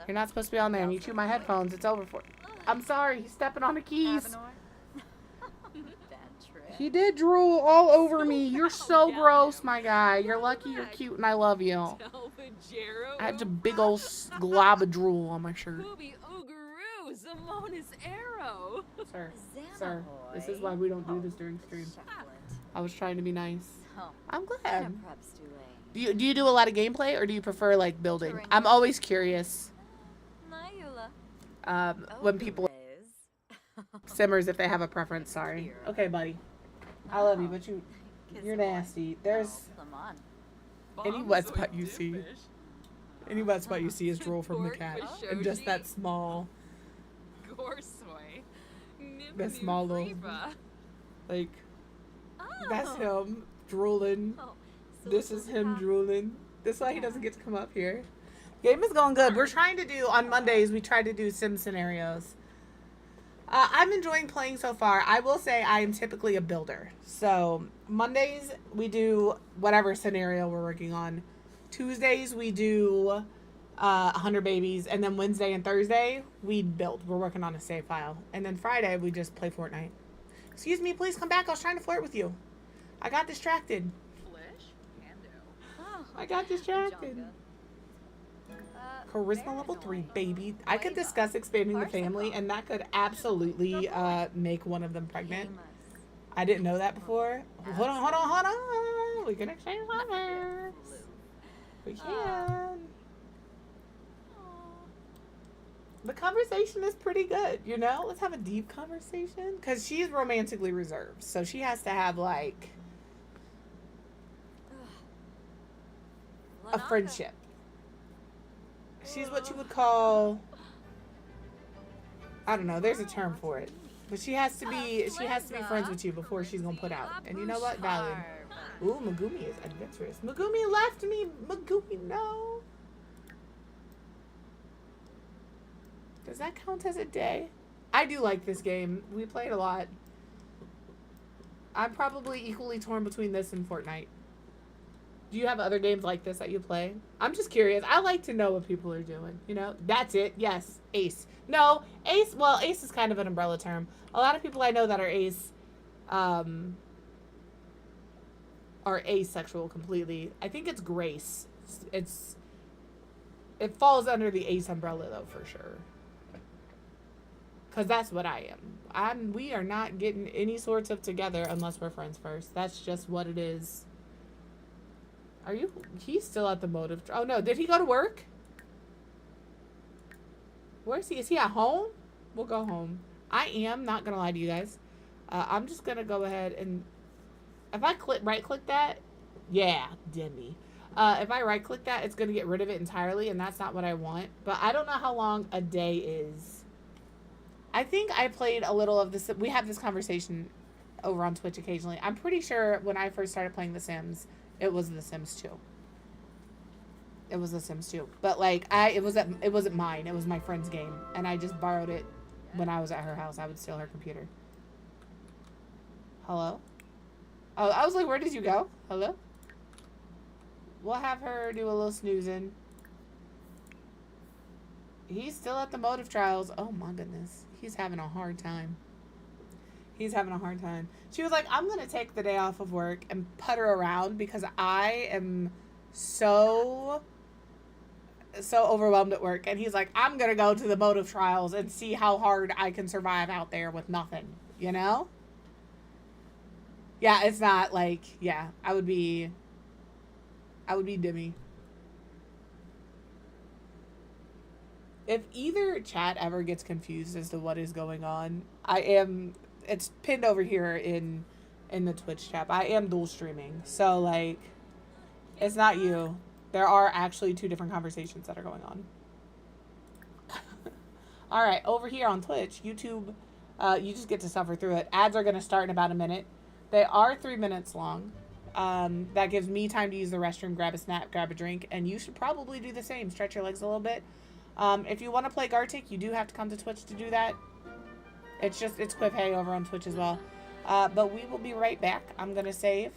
S1: You're not supposed to be on there. And you chew my headphones. It's over for. I'm sorry. He's stepping on the keys. He did drool all over me. You're so gross, my guy. You're lucky you're cute and I love you. I had a big old glob of drool on my shirt. Sir, sir, this is why we don't do this during stream. I was trying to be nice. I'm glad. Do you do a lot of gameplay or do you prefer like building? I'm always curious. When people simmers if they have a preference. Sorry. Okay, buddy. I love you, but you're nasty. There's any wet spot you see. Any wet spot you see is drool from the cat, and just that small little, like, that's him drooling. This is him drooling. This is why he doesn't get to come up here. Game is going good. We're trying to do, on Mondays, we try to do sim scenarios. I'm enjoying playing so far. I will say I am typically a builder. So Mondays, we do whatever scenario we're working on. Tuesdays, we do 100 Babies. And then Wednesday and Thursday, we build. We're working on a save file. And then Friday, we just play Fortnite. Excuse me, please come back. I was trying to flirt with you. I got distracted. I got distracted. Charisma level 3, baby. I could discuss expanding the family, and that could absolutely make one of them pregnant. I didn't know that before. Hold on. We can exchange lovers. We can. The conversation is pretty good, you know? Let's have a deep conversation. Because she's romantically reserved, so she has to have, like, a friendship. She's what you would call, I don't know, there's a term for it. But she has to be friends with you before she's gonna put out. And you know what? Valid. Ooh, Megumi is adventurous. Megumi left me. Megumi, no. Does that count as a day? I do like this game. We played a lot. I'm probably equally torn between this and Fortnite. Do you have other games like this that you play? I'm just curious. I like to know what people are doing, you know? That's it. Yes. Ace. No. Ace, well, Ace is kind of an umbrella term. A lot of people I know that are Ace are asexual completely. I think it's Grace. It falls under the Ace umbrella, though, for sure. Because that's what I am. We are not getting any sorts of together unless we're friends first. That's just what it is. Are you? He's still at the motive. Oh, no. Did he go to work? Where is he? Is he at home? We'll go home. I am not going to lie to you guys. I'm just going to go ahead and... If I right-click that... Yeah, Demi. If I right-click that, it's going to get rid of it entirely, and that's not what I want. But I don't know how long a day is. I think I played a little of this... We have this conversation over on Twitch occasionally. I'm pretty sure when I first started playing The Sims... It was The Sims 2. It was The Sims 2. But like it wasn't mine. It was my friend's game. And I just borrowed it when I was at her house. I would steal her computer. Hello? Oh, I was like, where did you go? Hello? We'll have her do a little snoozing. He's still at the motive trials. Oh my goodness. He's having a hard time. He's having a hard time. She was like, I'm going to take the day off of work and putter around because I am so overwhelmed at work. And he's like, I'm going to go to the motive trials and see how hard I can survive out there with nothing, you know? Yeah, it's not like, yeah, I would be Demi. If either chat ever gets confused as to what is going on, it's pinned over here in the Twitch chat. I am dual streaming. So, like, it's not you. There are actually 2 different conversations that are going on. All right, over here on Twitch, YouTube, you just get to suffer through it. Ads are going to start in about a minute. They are 3 minutes long. That gives me time to use the restroom, grab a snack, grab a drink, and you should probably do the same. Stretch your legs a little bit. If you want to play Gartic, you do have to come to Twitch to do that. It's Quiff Hay over on Twitch as well. But we will be right back. I'm going to save.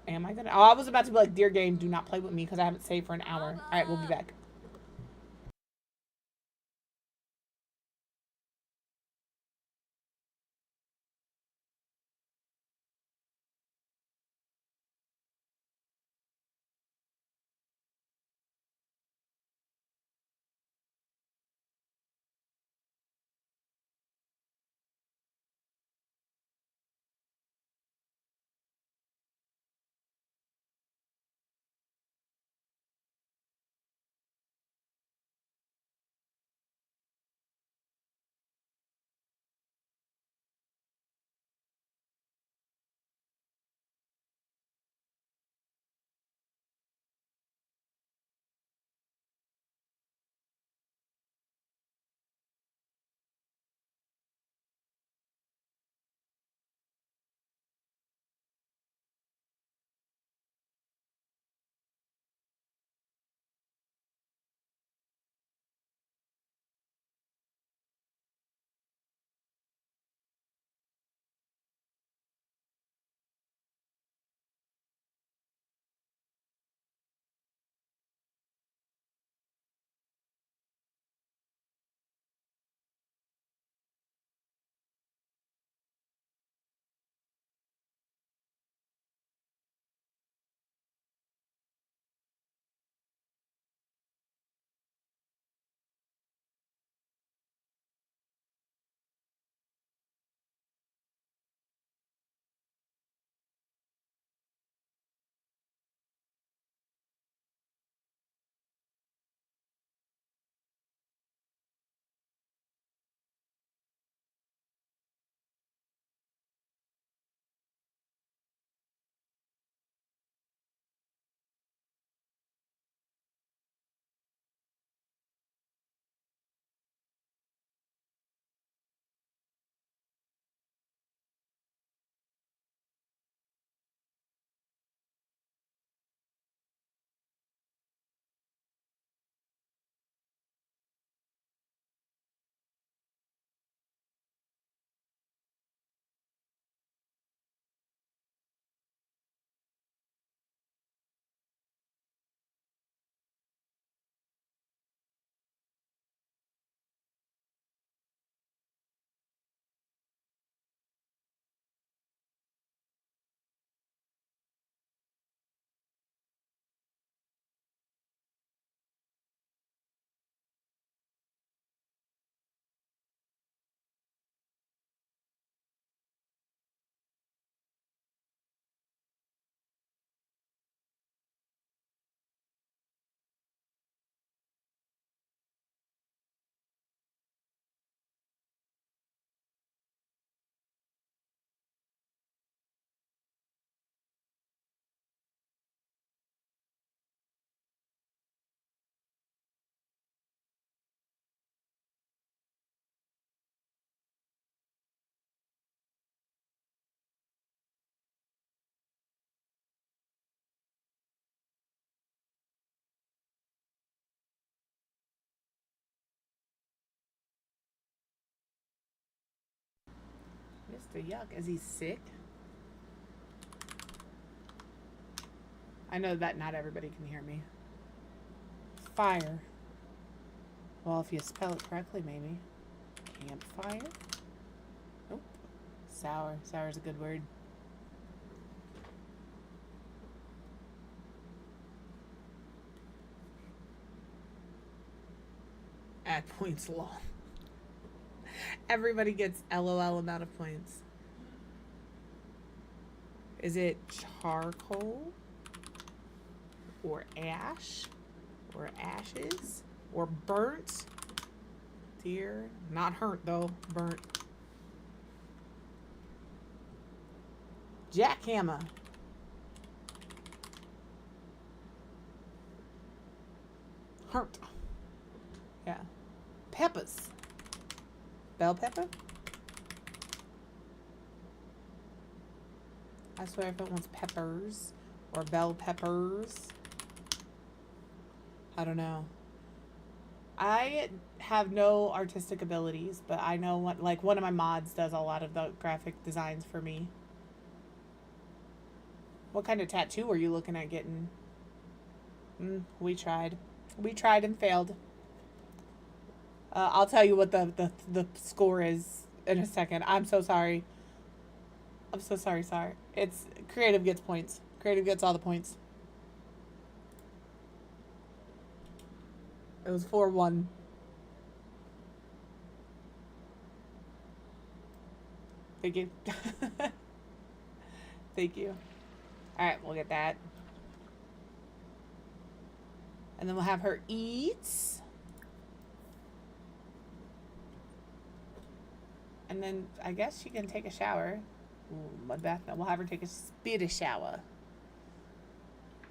S1: Am I going to? Oh, I was about to be like, dear game, do not play with me because I haven't saved for an hour. All right, we'll be back. Mr. Yuck, is he sick? I know that not everybody can hear me. Fire. Well, if you spell it correctly, maybe. Campfire? Nope. Sour. Sour is a good word. Add points long. Everybody gets LOL amount of points. Is it charcoal? Or ash? Or ashes? Or burnt? Dear. Not hurt though. Burnt. Jackhammer. Hurt. Yeah. Peppers. Bell pepper? I swear if it wants peppers or bell peppers. I don't know. I have no artistic abilities, but I know what, like, one of my mods does a lot of the graphic designs for me. What kind of tattoo are you looking at getting? We tried. We tried and failed. I'll tell you what the score is in a second. I'm so sorry. I'm so sorry, sorry. It's creative gets points. Creative gets all the points. It was 4-1. Thank you. Thank you. Alright, we'll get that. And then we'll have her eat. And then I guess she can take a shower. Ooh, mud bath. No, we'll have her take a spirit shower.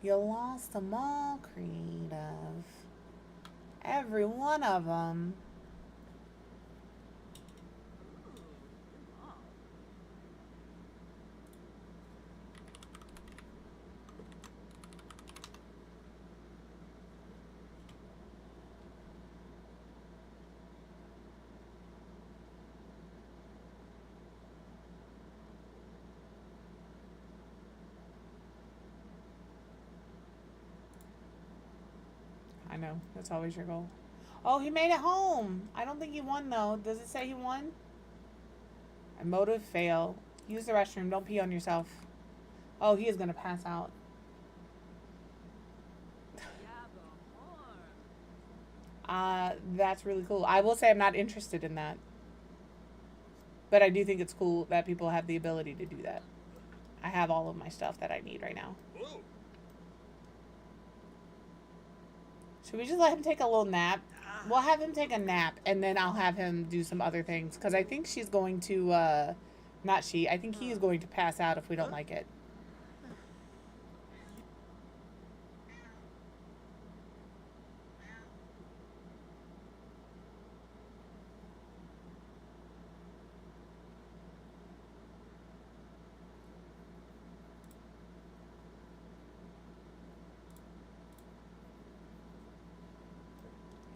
S1: You lost them all, creative. Every one of them. I know. That's always your goal. Oh, he made it home. I don't think he won, though. Does it say he won? A motive fail. Use the restroom. Don't pee on yourself. Oh, he is going to pass out. That's really cool. I will say I'm not interested in that. But I do think it's cool that people have the ability to do that. I have all of my stuff that I need right now.
S6: Whoa.
S1: Should we just let him take a little nap? We'll have him take a nap, and then I'll have him do some other things. Because I think she's going to, not she, I think he is going to pass out if we don't like it.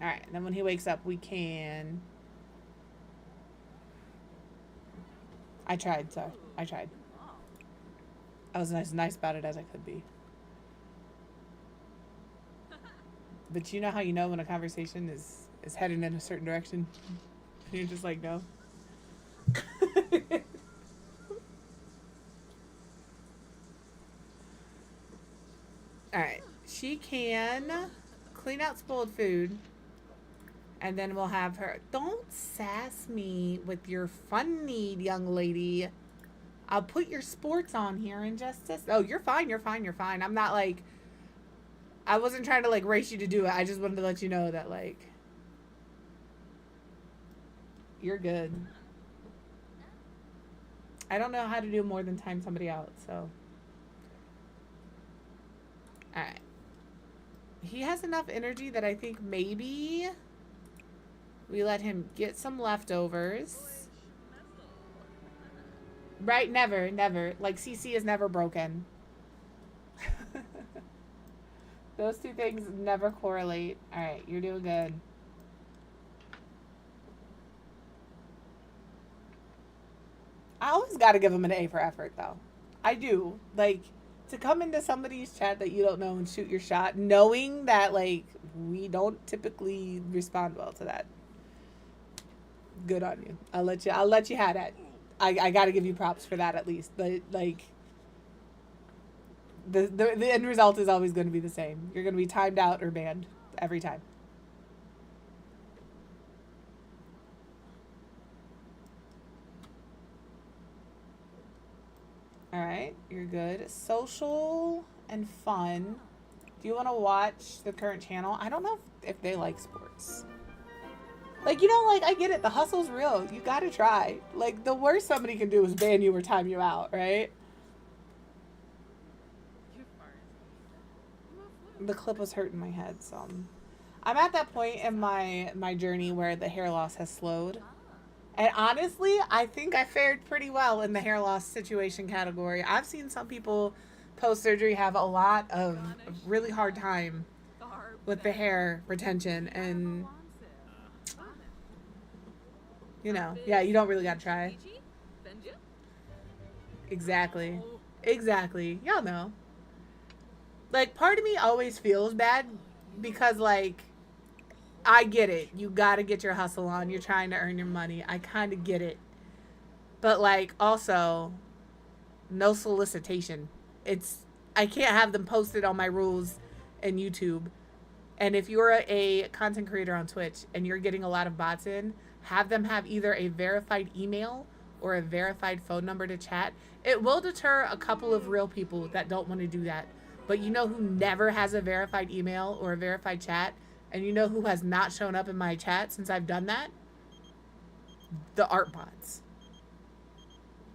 S1: Alright, and then when he wakes up, we can... I tried, sorry. I tried. I was as nice about it as I could be. But you know how you know when a conversation is heading in a certain direction? You're just like, no. Alright, she can clean out spoiled food. And then we'll have her... Don't sass me with your fun need, young lady. I'll put your sports on here in just a... Oh, you're fine, you're fine, you're fine. I'm not, like... I wasn't trying to, like, race you to do it. I just wanted to let you know that, like... You're good. I don't know how to do more than time somebody out, so... Alright. He has enough energy that I think maybe... We let him get some leftovers. Right, never, never. Like, CC is never broken. Those two things never correlate. Alright, you're doing good. I always gotta give him an A for effort, though. I do. Like, to come into somebody's chat that you don't know and shoot your shot, knowing that, like, we don't typically respond well to that. Good on you. I'll let you have that. I gotta give you props for that at least. But like the end result is always gonna be the same. You're gonna be timed out or banned every time. Alright, you're good. Social and fun. Do you wanna watch the current channel? I don't know if they like sports. Like, you know, like, I get it. The hustle's real. You gotta try. Like, the worst somebody can do is ban you or time you out, right? The clip was hurting my head, so... I'm at that point in my journey where the hair loss has slowed. And honestly, I think I fared pretty well in the hair loss situation category. I've seen some people post surgery have a lot of really hard time with the hair retention, and you know, yeah, you don't really gotta try. Exactly. Exactly. Y'all know. Like, part of me always feels bad because, like, I get it. You gotta get your hustle on. You're trying to earn your money. I kind of get it. But, like, also, no solicitation. I can't have them posted on my rules and YouTube. And if you're a content creator on Twitch and you're getting a lot of bots in, have them have either a verified email or a verified phone number to chat. It will deter a couple of real people that don't want to do that. But you know who never has a verified email or a verified chat? And you know who has not shown up in my chat since I've done that? The art bots.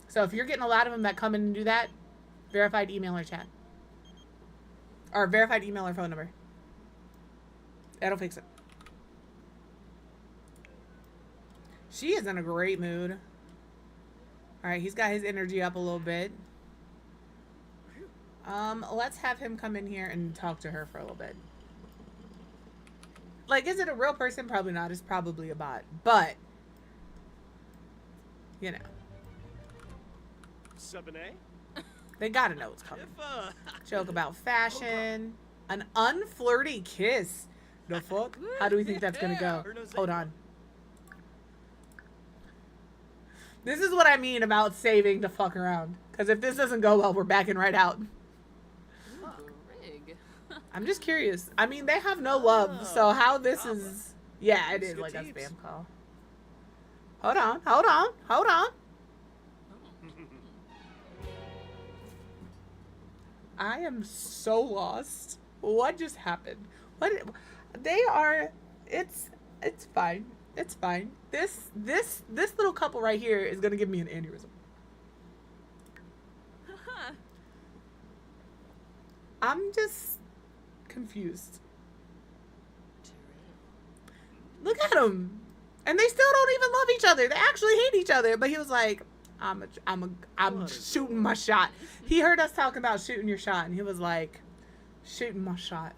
S1: So if you're getting a lot of them that come in and do that, verified email or chat. Or verified email or phone number. That'll fix it. She is in a great mood. Alright, he's got his energy up a little bit. Let's have him come in here and talk to her for a little bit. Like, is it a real person? Probably not. It's probably a bot. But, you know. They gotta know what's coming. Joke about fashion. An unflirty kiss. The fuck? How do we think that's gonna go? Hold on. This is what I mean about saving to fuck around. Because if this doesn't go well, we're backing right out. I'm just curious. I mean, they have no love, so how this is... Yeah, it is like a spam call. Hold on, hold on, hold on. I am so lost. What just happened? What? They are... It's fine. It's fine. This little couple right here is gonna give me an aneurysm. I'm just confused. Look at them, and they still don't even love each other. They actually hate each other. But he was like, "I'm shooting my shot." He heard us talking about shooting your shot, and he was like, "Shooting my shot."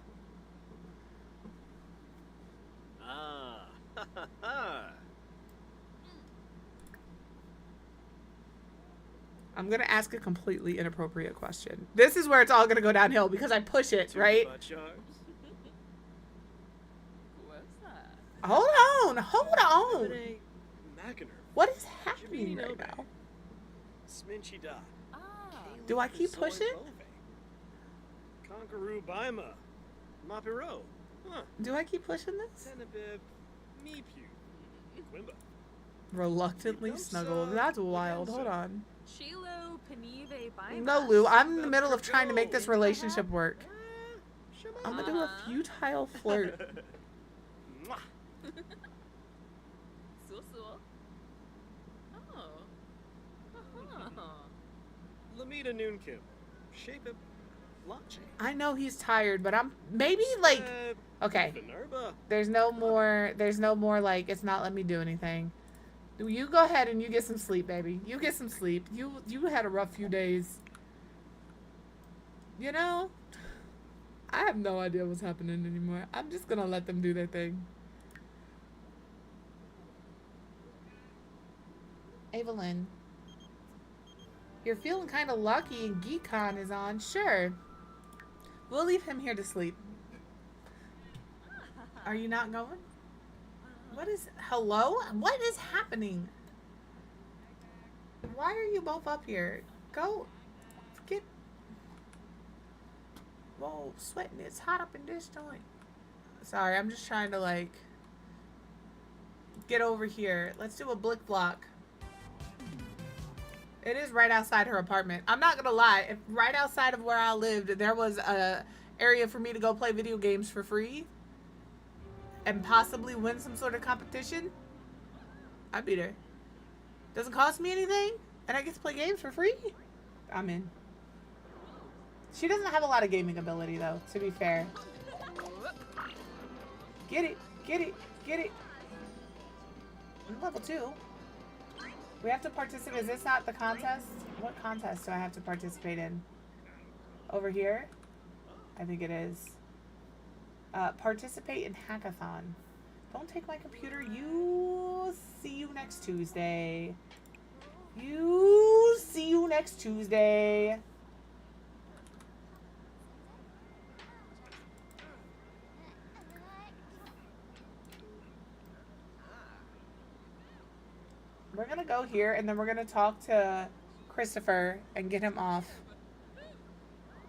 S1: I'm going to ask a completely inappropriate question. This is where it's all going to go downhill because I push it, right? Hold on. Hold on. What is happening right now? Do I keep pushing? Do I keep pushing this? Reluctantly snuggled. That's wild. Hold on. No, Lou. I'm in the middle of trying to make this relationship work. I'm gonna do a futile flirt. I know he's tired, but I'm maybe like okay. There's no more like it's not letting me do anything. You go ahead and you get some sleep, baby. You get some sleep. You had a rough few days. You know? I have no idea what's happening anymore. I'm just gonna let them do their thing. Evelyn. You're feeling kind of lucky and GeekCon is on. Sure. We'll leave him here to sleep. Are you not going? What is... Hello? What is happening? Why are you both up here? Go... Get... Whoa, sweating. It's hot up in this joint. Sorry, I'm just trying to, like... Get over here. Let's do a blick block. It is right outside her apartment. I'm not gonna lie. If right outside of where I lived, there was a area for me to go play video games for free and possibly win some sort of competition, I'd be there. Doesn't cost me anything, and I get to play games for free. I'm in. She doesn't have a lot of gaming ability, though, to be fair. Get it, get it, get it. I'm level 2. We have to participate. Is this not the contest? What contest do I have to participate in? Over here? I think it is. Participate in hackathon. Don't take my computer. You see you next Tuesday. You see you next Tuesday. We're gonna go here and then we're gonna talk to Christopher and get him off.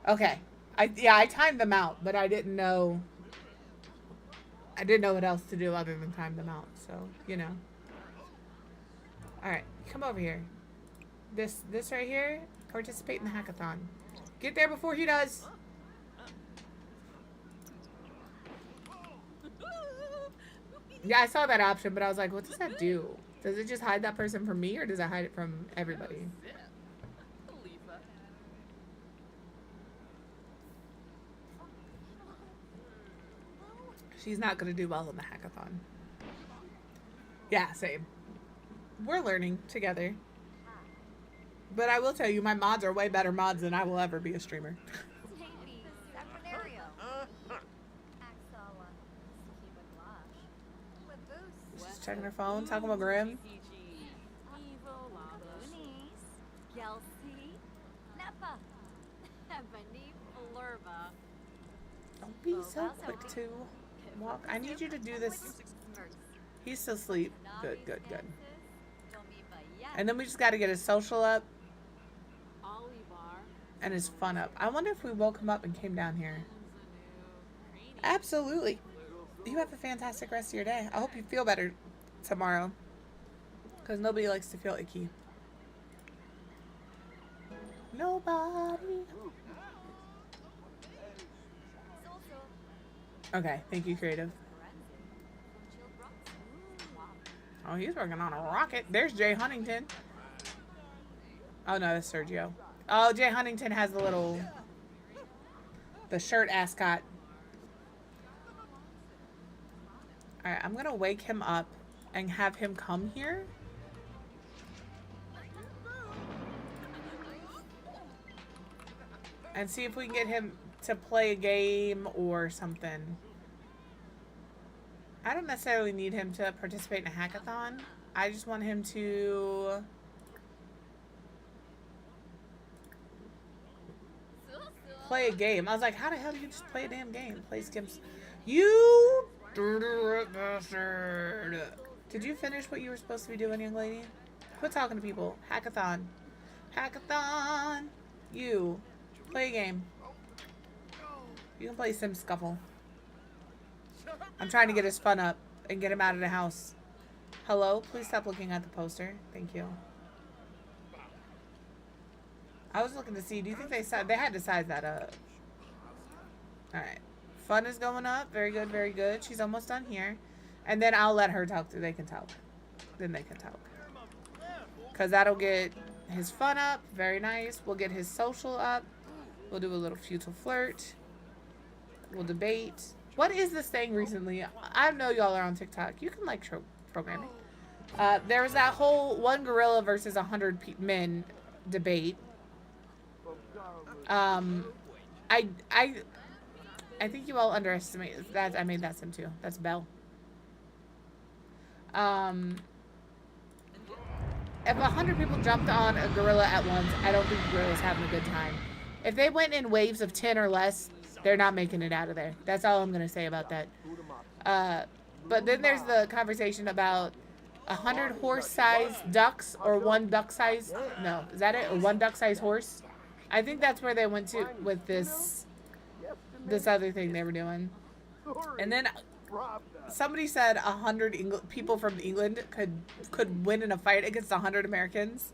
S1: Okay. I timed them out, but I didn't know what else to do other than time them out, so you know. Alright, come over here. This right here, participate in the hackathon. Get there before he does. Yeah, I saw that option, but I was like, what does that do? Does it just hide that person from me, or does it hide it from everybody? She's not going to do well in the hackathon. Yeah, same. We're learning together. But I will tell you, my mods are way better mods than I will ever be a streamer. She's checking her phone, talking about Grim. Don't be so quick to walk. I need you to do this. He's still asleep. Good, good, good. And then we just got to get his social up and his fun up. I wonder if we woke him up and came down here. Absolutely. You have a fantastic rest of your day. I hope you feel better tomorrow, because nobody likes to feel icky. Nobody. Okay, thank you, Creative. Oh, he's working on a rocket. There's Jay Huntington. Oh, no, that's Sergio. Oh, Jay Huntington has the shirt ascot. Alright, I'm gonna wake him up and have him come here. And see if we can get him to play a game or something. I don't necessarily need him to participate in a hackathon. I just want him to play a game. I was like, how the hell do you just play a damn game? Play skims. You bastard. Did you finish what you were supposed to be doing, young lady? Quit talking to people. Hackathon. Hackathon. You. Play a game. You can play Sim Scuffle. I'm trying to get his fun up and get him out of the house. Hello? Please stop looking at the poster. Thank you. I was looking to see. Do you think they had to size that up? Alright. Fun is going up. Very good, very good. She's almost done here. And then I'll let her talk. They can talk. Then they can talk. Because that'll get his fun up. Very nice. We'll get his social up. We'll do a little futile flirt. We'll debate. What is this thing recently? I know y'all are on TikTok. You can like programming. There was that whole one gorilla versus 100 men debate. I think you all underestimate that. I made that sim too. That's Belle. If 100 people jumped on a gorilla at once, I don't think the gorilla's having a good time. If they went in waves of 10 or less, they're not making it out of there. That's all I'm going to say about that. But then there's the conversation about 100 horse-sized ducks or one duck-sized... No, is that it? Or one duck-sized horse? I think that's where they went to with this other thing they were doing. And then somebody said 100 people from England could win in a fight against 100 Americans.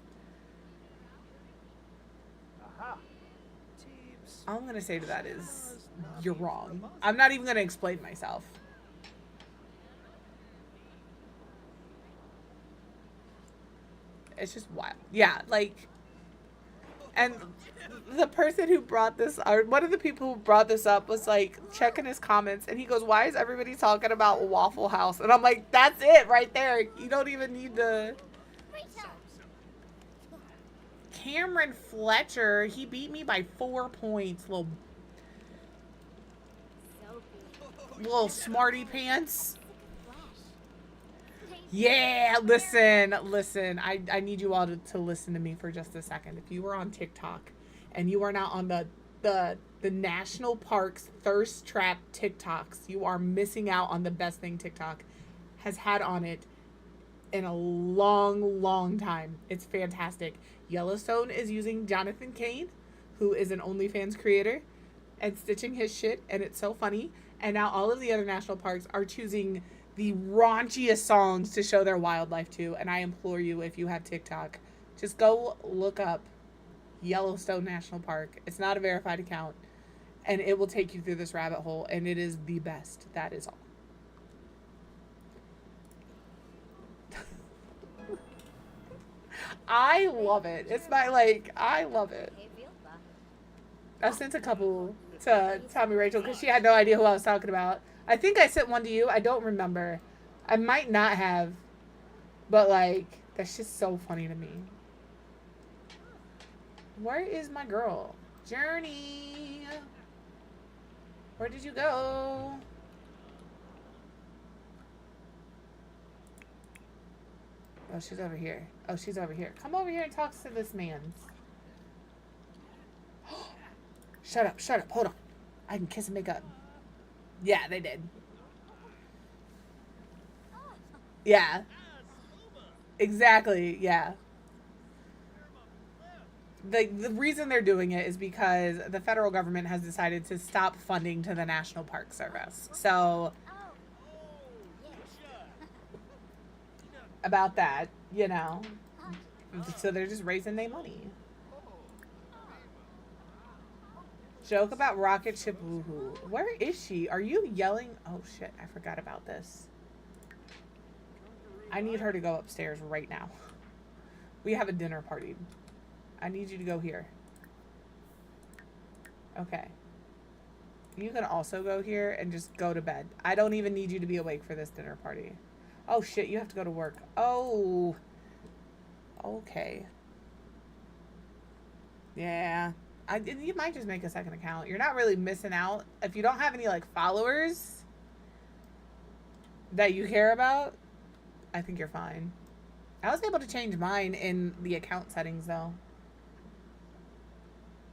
S1: All I'm going to say to that is, you're wrong. I'm not even going to explain myself. It's just wild. Yeah, like, and the person who brought this, or one of the people who brought this up was like checking his comments, and he goes, why is everybody talking about Waffle House? And I'm like, that's it right there. You don't even need to. Cameron Fletcher, he beat me by 4 points. Little smarty pants. Yeah, listen. I need you all to listen to me for just a second. If you were on TikTok and you are not on the national parks thirst trap TikToks, you are missing out on the best thing TikTok has had on it in a long time. It's fantastic. Yellowstone is using Jonathan Cain, who is an OnlyFans creator, and stitching his shit, and it's so funny. And now all of the other national parks are choosing the raunchiest songs to show their wildlife to. And I implore you, if you have TikTok, just go look up Yellowstone National Park. It's not a verified account, and it will take you through this rabbit hole, and it is the best. That is all. I love it. It's I love it. I sent a couple to Tommy Rachel because she had no idea who I was talking about. I think I sent one to you. I don't remember. I might not have. But, that's just so funny to me. Where is my girl? Journey. Where did you go? Oh, she's over here. Oh, she's over here. Come over here and talk to this man. Shut up. Hold on. I can kiss and make up. Yeah, they did. Yeah. Exactly, yeah. The reason they're doing it is because the federal government has decided to stop funding to the National Park Service. So, about that, So they're just raising their money. Joke about rocket ship woohoo. Where is she? Are you yelling? Oh shit, I forgot about this. I need her to go upstairs right now. We have a dinner party. I need you to go here. Okay. You can also go here and just go to bed. I don't even need you to be awake for this dinner party. Oh shit, you have to go to work. Oh. Okay. Yeah. You might just make a second account. You're not really missing out. If you don't have any followers that you care about, I think you're fine. I was able to change mine in the account settings though.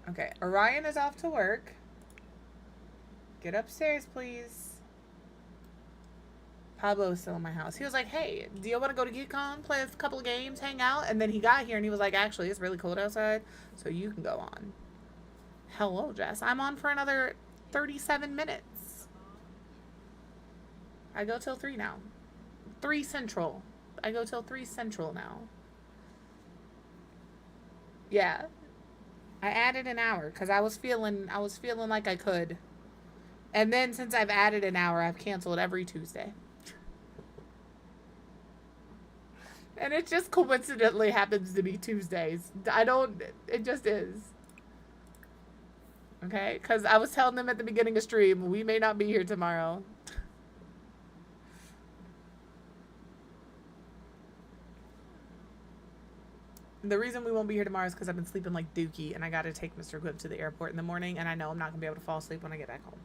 S1: Okay, Orion is off to work. Get upstairs, please. Pablo is still in my house. He was like, hey, do you want to go to GeekCon, play a couple of games, hang out? And then he got here and he was like, actually, it's really cold outside, so you can go on. Hello, Jess. I'm on for another 37 minutes. I go till 3 now. 3 Central. I go till 3 Central now. Yeah. I added an hour because I was feeling like I could. And then since I've added an hour, I've canceled every Tuesday. And it just coincidentally happens to be Tuesdays. It just is. Okay? Because I was telling them at the beginning of stream, we may not be here tomorrow. The reason we won't be here tomorrow is because I've been sleeping like Dookie, and I got to take Mr. Quip to the airport in the morning, and I know I'm not going to be able to fall asleep when I get back home.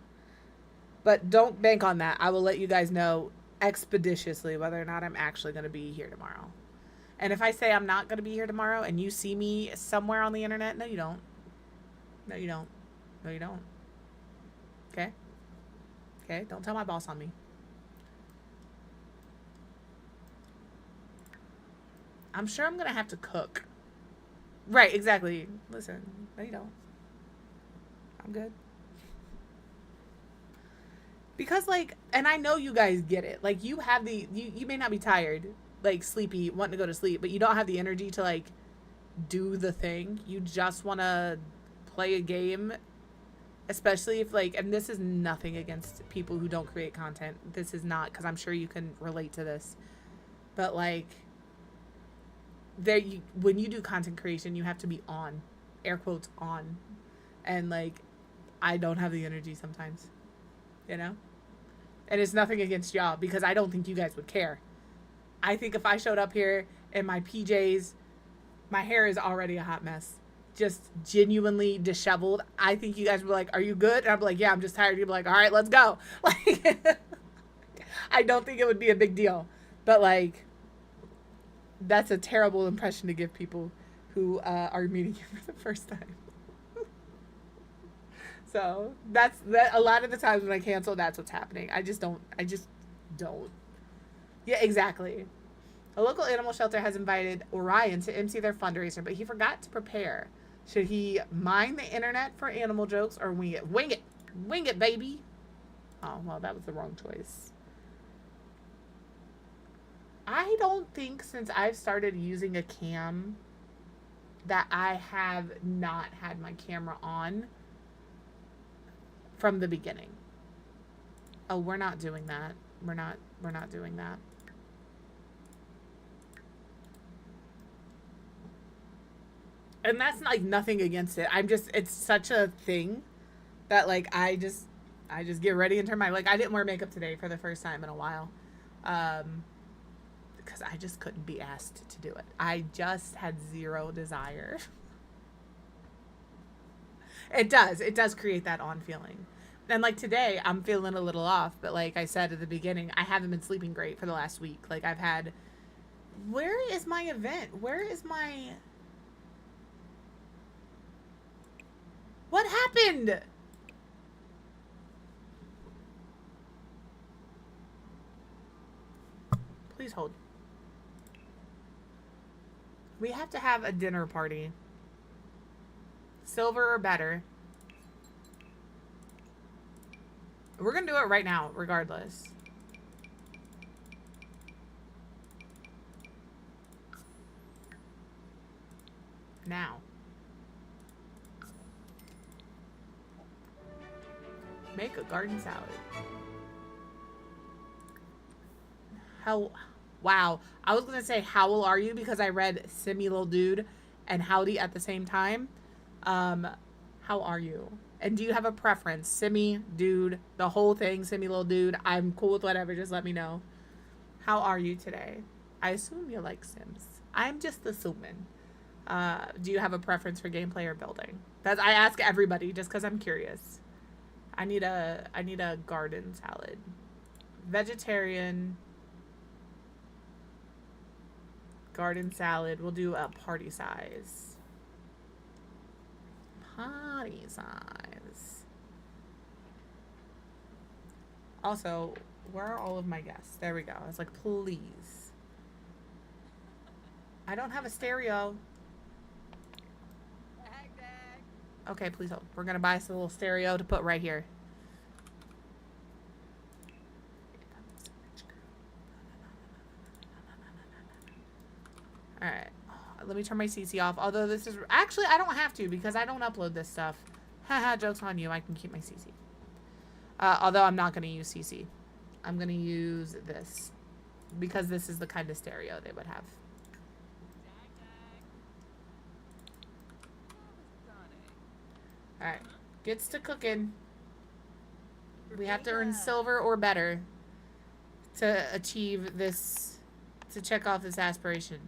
S1: But don't bank on that. I will let you guys know expeditiously whether or not I'm actually going to be here tomorrow. And if I say I'm not going to be here tomorrow and you see me somewhere on the internet, no, you don't. No, you don't. No, you don't. Okay? Okay? Don't tell my boss on me. I'm sure I'm going to have to cook. Right, exactly. Listen, no, you don't. I'm good. Because, and I know you guys get it. You have you may not be tired, sleepy, wanting to go to sleep, but you don't have the energy to, do the thing. You just want to play a game, especially if, and this is nothing against people who don't create content. This is not, because I'm sure you can relate to this. But, when you do content creation, you have to be on, air quotes, on. And, I don't have the energy sometimes, And it's nothing against y'all, because I don't think you guys would care. I think if I showed up here in my PJs My hair is already a hot mess. Just genuinely disheveled. I think you guys were like, are you good? And I'm like, yeah, I'm just tired. You'd be like, all right, let's go. Like, I don't think it would be a big deal. But, like, that's a terrible impression to give people who are meeting you for the first time. So, that's that. A lot of the times when I cancel, that's what's happening. I just don't. Yeah, exactly. A local animal shelter has invited Orion to MC their fundraiser, but he forgot to prepare. Should he mine the internet for animal jokes or wing it? Wing it! Wing it, baby! Oh, well, that was the wrong choice. I don't think since I've started using a cam that I have not had my camera on from the beginning. Oh, we're not doing that. We're not doing that. And that's like nothing against it. I'm just, it's such a thing that like I just get ready and turn my, like I didn't wear makeup today for the first time in a while. Because I just couldn't be asked to do it. I just had zero desire. It does create that on feeling. And like today I'm feeling a little off, but like I said at the beginning, I haven't been sleeping great for the last week. Like I've had, where is my event? Where is my, what happened? Please hold. We have to have a dinner party. Silver or better. We're gonna do it right now, regardless. Now. Make a garden salad. How, wow. I was gonna say how old are you because I read Simmy Little Dude and Howdy at the same time. How are you? And do you have a preference? Simmy, dude, the whole thing, Simmy Little Dude. I'm cool with whatever, just let me know. How are you today? I assume you like Sims. I'm just assuming. Do you have a preference for gameplay or building? That's, I ask everybody just because I'm curious. I need a garden salad. Vegetarian. Garden salad. We'll do a party size. Party size. Also, where are all of my guests? There we go. I was like, please. I don't have a stereo. Okay, please hold. We're gonna buy us a little stereo to put right here. Alright. Let me turn my CC off. Although this is... Actually, I don't have to because I don't upload this stuff. Haha, joke's on you. I can keep my CC. Although I'm not going to use CC. I'm going to use this. Because this is the kind of stereo they would have. Alright. Gets to cooking. We have to earn silver or better to achieve this... To check off this aspiration.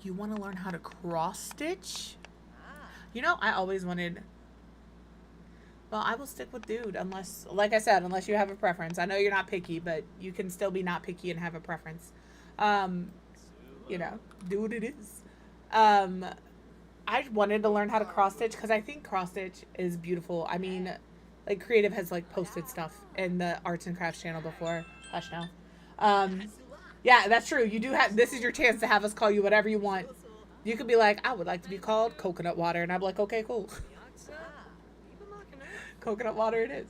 S1: You want to learn how to cross stitch? You know, I always wanted... Well, I will stick with dude unless, like I said, unless you have a preference. I know you're not picky, but you can still be not picky and have a preference. You know, dude it is. I wanted to learn how to cross stitch because I think cross stitch is beautiful. I mean, like Creative has like posted stuff in the arts and crafts channel before. Hush now. Yeah, that's true. You do have, this is your chance to have us call you whatever you want. You could be like, I would like to be called coconut water. And I'm like, okay, cool. Coconut water it is.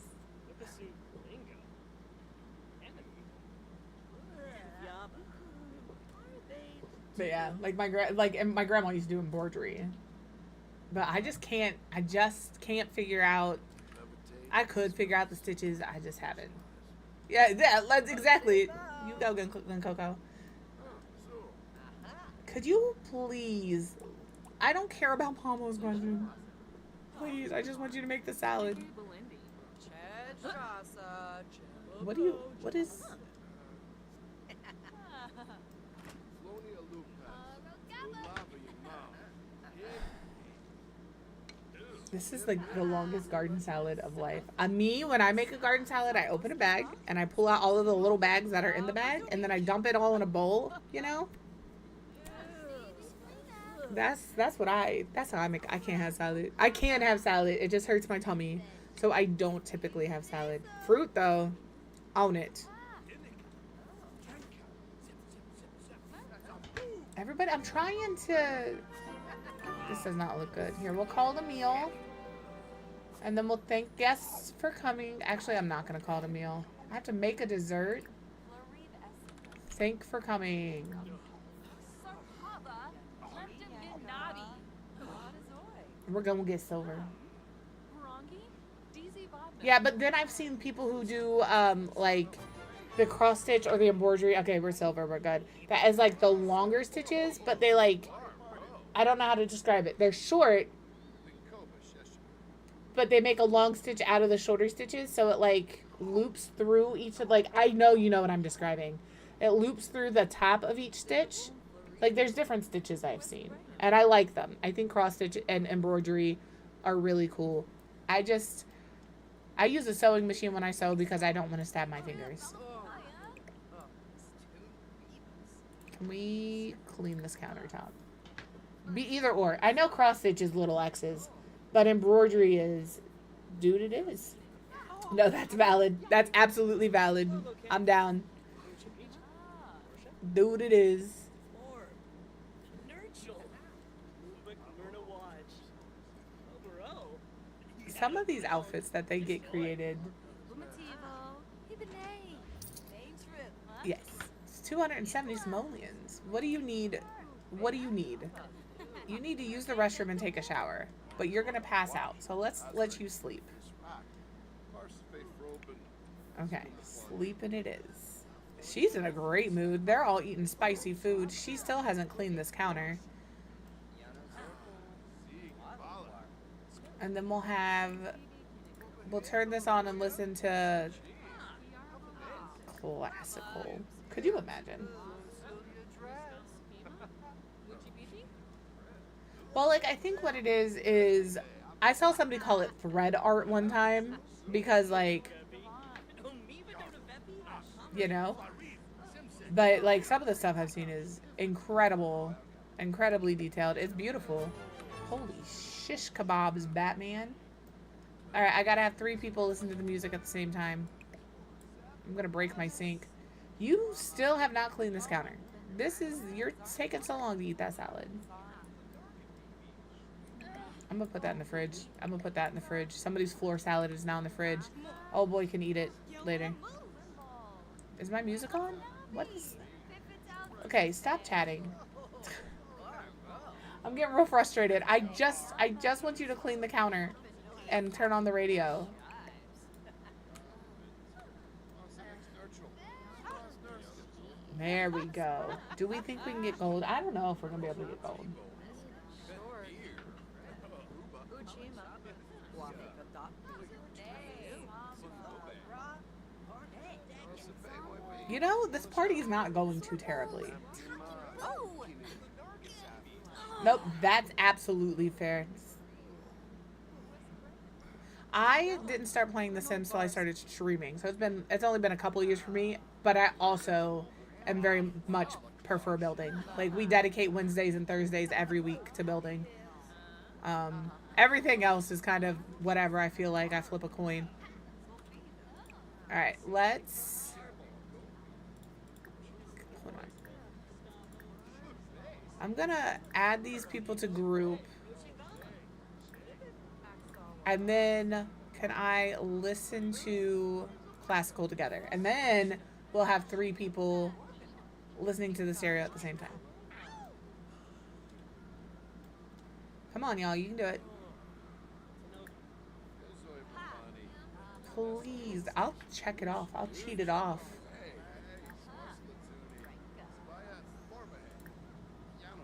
S1: But yeah, like my grandma used to do embroidery. But I just can't figure out, I could figure out the stitches, I just haven't. Yeah, let's exactly. You go, Gun Coco. Could you please? I don't care about Pomo's question. Please, I just want you to make the salad. What is? This is like the longest garden salad of life. Me, when I make a garden salad, I open a bag and I pull out all of the little bags that are in the bag, and then I dump it all in a bowl. You know, that's how I make. I can't have salad. I can't have salad. It just hurts my tummy, so I don't typically have salad. Fruit though, own it. Everybody, I'm trying to. This does not look good. Here, we'll call it a meal. And then we'll thank guests for coming. Actually, I'm not going to call it a meal. I have to make a dessert. Thank for coming. We're going to get silver. Yeah, but then I've seen people who do, like, the cross stitch or the embroidery. Okay, we're silver. We're good. That is, like, the longer stitches, but they, like, I don't know how to describe it. They're short, but they make a long stitch out of the shorter stitches, so it like loops through each of, like, I know you know what I'm describing. It loops through the top of each stitch. Like, there's different stitches I've seen, and I like them. I think cross stitch and embroidery are really cool. I use a sewing machine when I sew because I don't want to stab my fingers. Can we clean this countertop? Be either or. I know cross stitch is little X's, but embroidery is, dude, it is. No, that's valid. That's absolutely valid. I'm down. Dude, it is. Some of these outfits that they get created. Yes. It's 270 simoleons. What do you need? What do you need? You need to use the restroom and take a shower, but you're gonna pass out. So let's let you sleep. Okay, sleeping it is. She's in a great mood. They're all eating spicy food. She still hasn't cleaned this counter. And then we'll turn this on and listen to classical. Could you imagine? Well, like, I think what it is I saw somebody call it thread art one time because, like, you know, but, like, some of the stuff I've seen is incredible, incredibly detailed. It's beautiful. Holy shish kebabs, Batman. All right, I gotta have 3 people listen to the music at the same time. I'm gonna break my sink. You still have not cleaned this counter. You're taking so long to eat that salad. I'm gonna put that in the fridge. Somebody's floor salad is now in the fridge. Oh boy, can eat it later. Is my music on? What is... Okay, stop chatting. I'm getting real frustrated. I just want you to clean the counter and turn on the radio. There we go. Do we think we can get gold? I don't know if we're gonna be able to get gold. You know, this party is not going too terribly. Nope, that's absolutely fair. I didn't start playing The Sims until I started streaming, so it's only been a couple years for me, but I also am very much prefer building. Like, we dedicate Wednesdays and Thursdays every week to building. Everything else is kind of whatever I feel like. I flip a coin. All right, let's... Hold on. I'm gonna add these people to group. And then can I listen to classical together? And then we'll have 3 people listening to the stereo at the same time. Come on, y'all. You can do it. Please. I'll check it off. I'll cheat it off.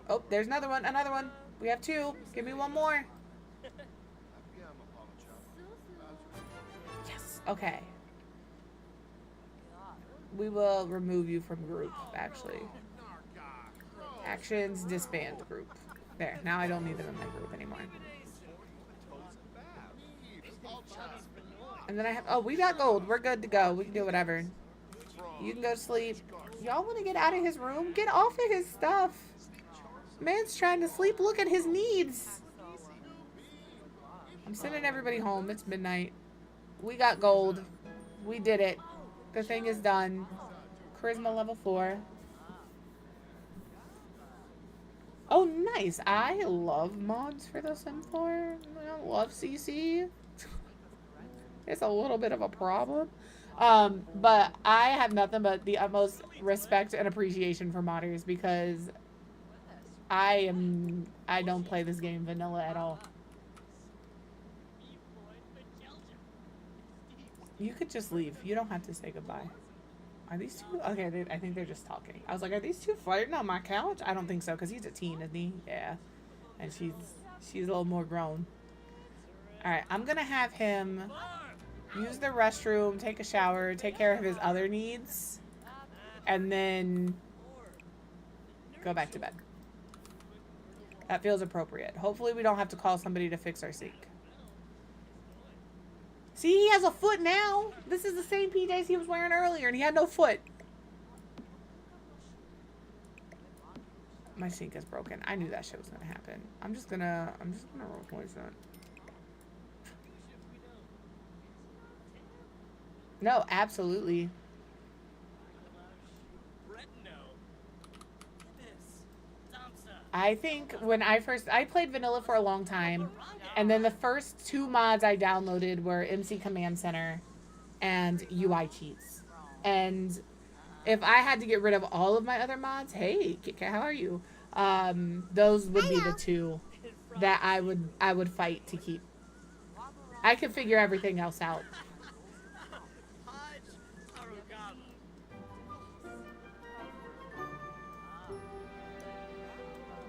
S1: Oh, there's another one. Another one. We have 2. Give me one more. Yes. Okay. We will remove you from group, actually. Actions, disband group. There. Now I don't need them in my group anymore. And then I have, oh, we got gold. We're good to go. We can do whatever. You can go to sleep. Y'all want to get out of his room? Get off of his stuff. Man's trying to sleep. Look at his needs. I'm sending everybody home. It's midnight. We got gold. We did it. The thing is done. Charisma level 4. Oh, nice. I love mods for the Sim 4. I love CC. It's a little bit of a problem. But I have nothing but the utmost respect and appreciation for modders because I don't play this game vanilla at all. You could just leave. You don't have to say goodbye. Are these two? Okay, I think they're just talking. I was like, are these two flirting on my couch? I don't think so, because he's a teen, isn't he? Yeah. And she's a little more grown. Alright, I'm going to have him use the restroom, take a shower, take care of his other needs, and then go back to bed. That feels appropriate. Hopefully we don't have to call somebody to fix our sink. See, he has a foot now. This is the same PJs he was wearing earlier, and he had no foot. My sink is broken. I knew that shit was gonna happen. I'm just gonna replace it. No, absolutely. I think when I played vanilla for a long time, and then the first 2 mods I downloaded were MC Command Center and UI cheats. And if I had to get rid of all of my other mods, hey, Kit Kat, how are you? Those would be the 2 that I would fight to keep. I could figure everything else out.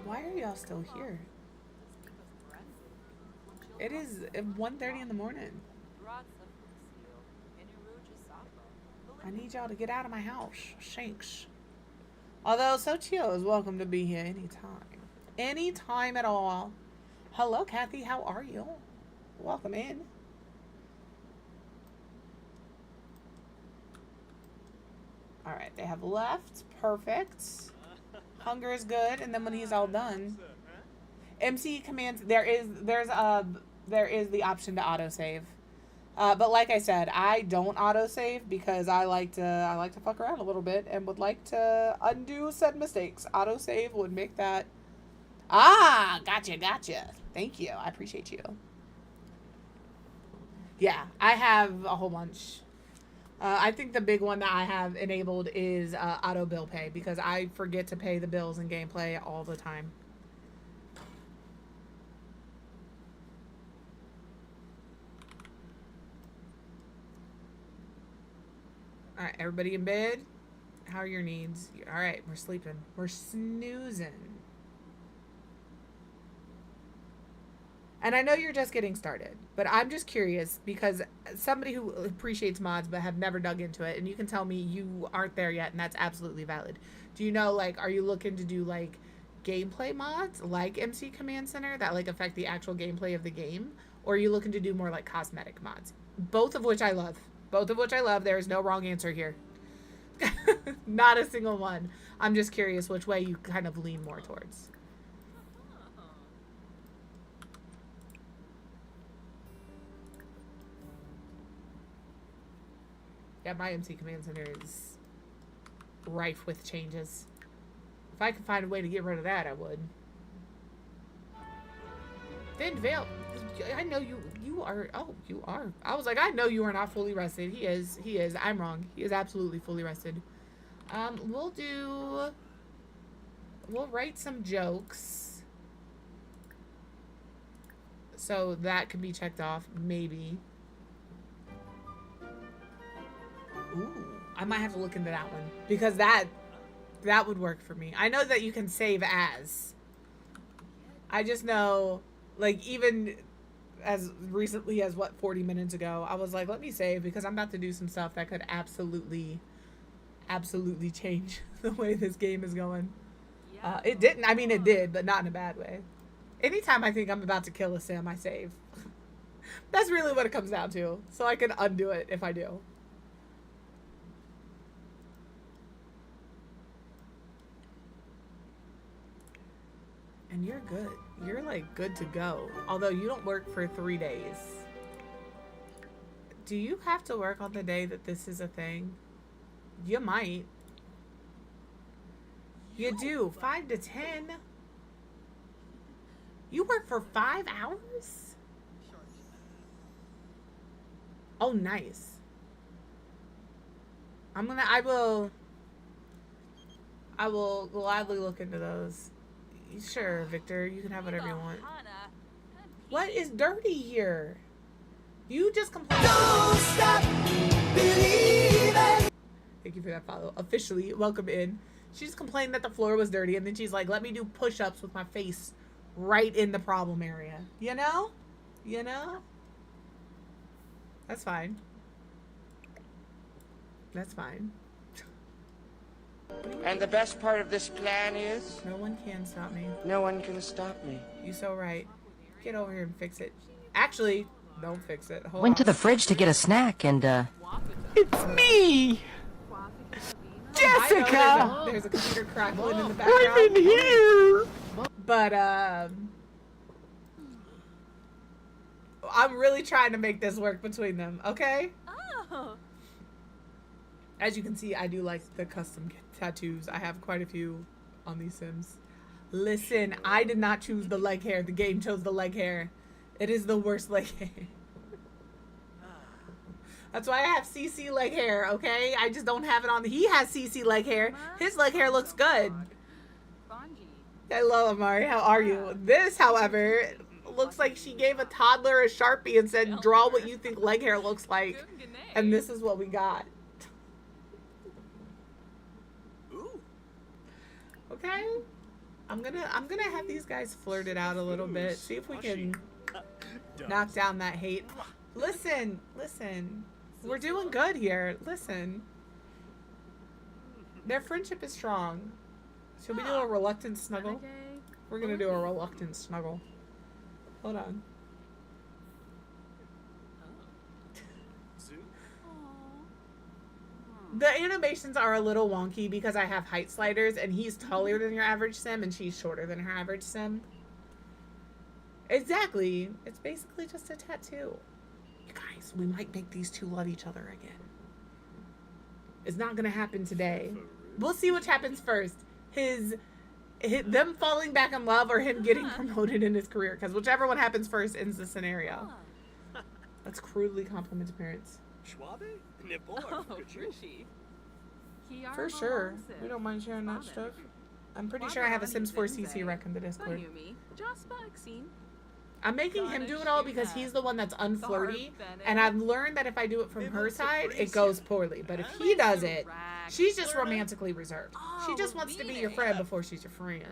S1: Why are y'all still here? It is 1:30 in the morning. I need y'all to get out of my house. Shanks. Although, Sochio is welcome to be here anytime. Anytime at all. Hello, Kathy. How are you? Welcome in. Alright, they have left. Perfect. Hunger is good, and then when he's all done, MC commands. There is the option to autosave, but like I said, I don't autosave because I like to fuck around a little bit and would like to undo said mistakes. Autosave would make that. Ah, gotcha. Thank you. I appreciate you. Yeah, I have a whole bunch. I think the big one that I have enabled is auto bill pay because I forget to pay the bills in gameplay all the time. Alright, everybody in bed? How are your needs? Alright, we're sleeping. We're snoozing. And I know you're just getting started, but I'm just curious because somebody who appreciates mods but have never dug into it, and you can tell me you aren't there yet, and that's absolutely valid. Do you know, like, are you looking to do, like, gameplay mods, like MC Command Center, that, like, affect the actual gameplay of the game? Or are you looking to do more, like, cosmetic mods? Both of which I love. Both of which I love. There is no wrong answer here. Not a single one. I'm just curious which way you kind of lean more towards. Yeah, my MC Command Center is rife with changes. If I could find a way to get rid of that, I would. Then Vale, I know you are. Oh, you are. I was like, I know you are not fully rested. He is. I'm wrong. He is absolutely fully rested. We'll write some jokes. So that could be checked off, maybe. Ooh, I might have to look into that one because that would work for me. I know that you can save as. I just know, like, even as recently as, what, 40 minutes ago, I was like, let me save because I'm about to do some stuff that could absolutely change the way this game is going. It didn't. I mean, it did, but not in a bad way. Anytime I think I'm about to kill a sim, I save. That's really what it comes down to. So I can undo it if I do. And you're good. You're like good to go. Although you don't work for 3 days. Do you have to work on the day that this is a thing? You might. You do. 5 to 10. You work for 5 hours? Oh, nice. I will gladly look into those. Sure, Victor, you can have whatever you want. What is dirty here? You just complained. Don't stop believing. Thank you for that follow. Officially, welcome in. She just complained that the floor was dirty, and then she's like, let me do push-ups with my face right in the problem area. You know? You know? That's fine. That's fine.
S7: And the best part of this plan is?
S1: No one can stop me.
S7: No one can stop me.
S1: You so right. Get over here and fix it. Actually, don't fix it. Hold
S8: Went
S1: on.
S8: to the fridge to get a snack and,
S3: It's me! Jessica!
S1: I know there's a computer crackling in the background.
S3: I'm in here!
S1: But, I'm really trying to make this work between them, okay?
S2: Oh.
S1: As you can see, I do like the custom tattoos. I have quite a few on these Sims. Listen, I did not choose the leg hair. The game chose the leg hair. It is the worst leg hair. That's why I have CC leg hair, okay? I just don't have it on. He has CC leg hair. His leg hair looks good. Hello, Amari. How are you? This, however, looks like she gave a toddler a Sharpie and said, draw what you think leg hair looks like. And this is what we got. Okay, I'm gonna have these guys flirt it out a little bit. See if we can knock down that hate. Listen, we're doing good here. Listen, their friendship is strong. Should we do a reluctant snuggle? We're gonna do a reluctant snuggle. Hold on. The animations are a little wonky because I have height sliders and he's taller than your average sim and she's shorter than her average sim. Exactly. It's basically just a tattoo. You guys, we might make these two love each other again. It's not gonna happen today. We'll see which happens first. Them falling back in love or him getting promoted in his career, because whichever one happens first ends the scenario. Let's crudely compliment parents. For sure. We don't mind sharing that stuff. I'm pretty sure I have a Sims 4 CC rec in the Discord. I'm making him do it all because he's the one that's unflirty, and I've learned that if I do it from her side, it goes poorly. But if he does it, she's just romantically reserved. She just wants to be your friend before she's your friend.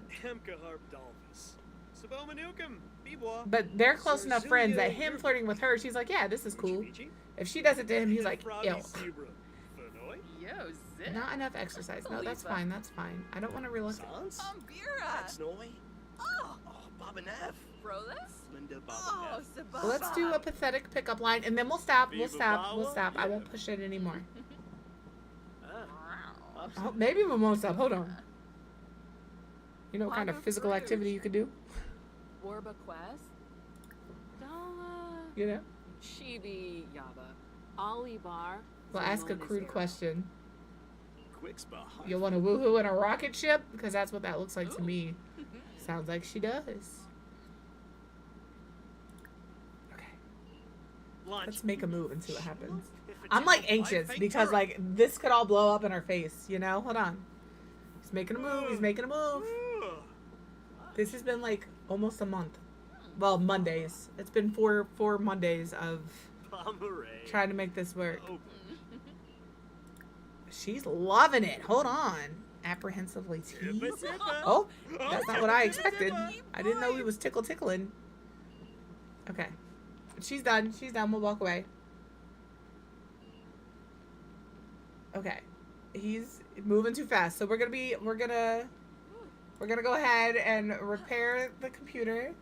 S1: But they're close enough friends that him flirting with her, she's like, yeah, this is cool. If she does it to him, he's like, ew. Not enough exercise. No, that's fine. That's fine. I don't want to realize it. Well, let's do a pathetic pickup line, and then we'll stop. We'll stop. We'll stop. I won't push it anymore. Oh, maybe we won't stop. Hold on. You know what kind of physical activity you could do? You know? We'll ask a crude question. You want to woohoo in a rocket ship? Because that's what that looks like to me. Sounds like she does. Okay. Let's make a move and see what happens. I'm like anxious because like this could all blow up in our face, you know? Hold on. He's making a move. He's making a move. This has been like almost a month. Well, Mondays. It's been four Mondays of trying to make this work. She's loving it. Hold on. Apprehensively teased. Oh, that's not what I expected. I didn't know he was tickling. Okay. She's done. She's done. We'll walk away. Okay. He's moving too fast. So we're gonna go ahead and repair the computer.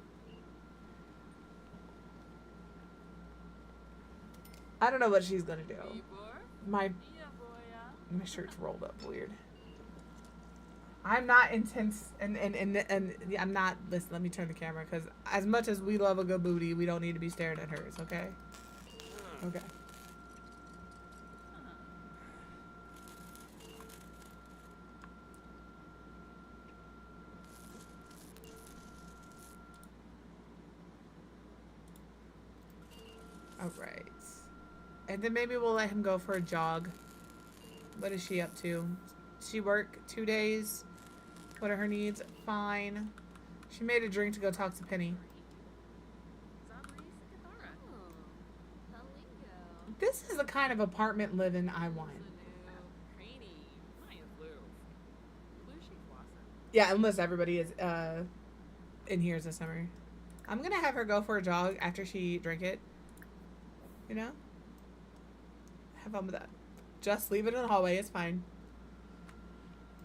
S1: I don't know what she's gonna do. My shirt's rolled up weird. I'm not intense, and I'm not. Listen, let me turn the camera, because as much as we love a good booty, we don't need to be staring at hers. Okay. Okay. All right. And then maybe we'll let him go for a jog. What is she up to? She work 2 days. What are her needs? Fine. She made a drink to go talk to Penny. This is the kind of apartment living I want. Yeah, unless everybody is in here this summer. I'm gonna have her go for a jog after she drink it. You know? Have fun with that. Just leave it in the hallway, it's fine.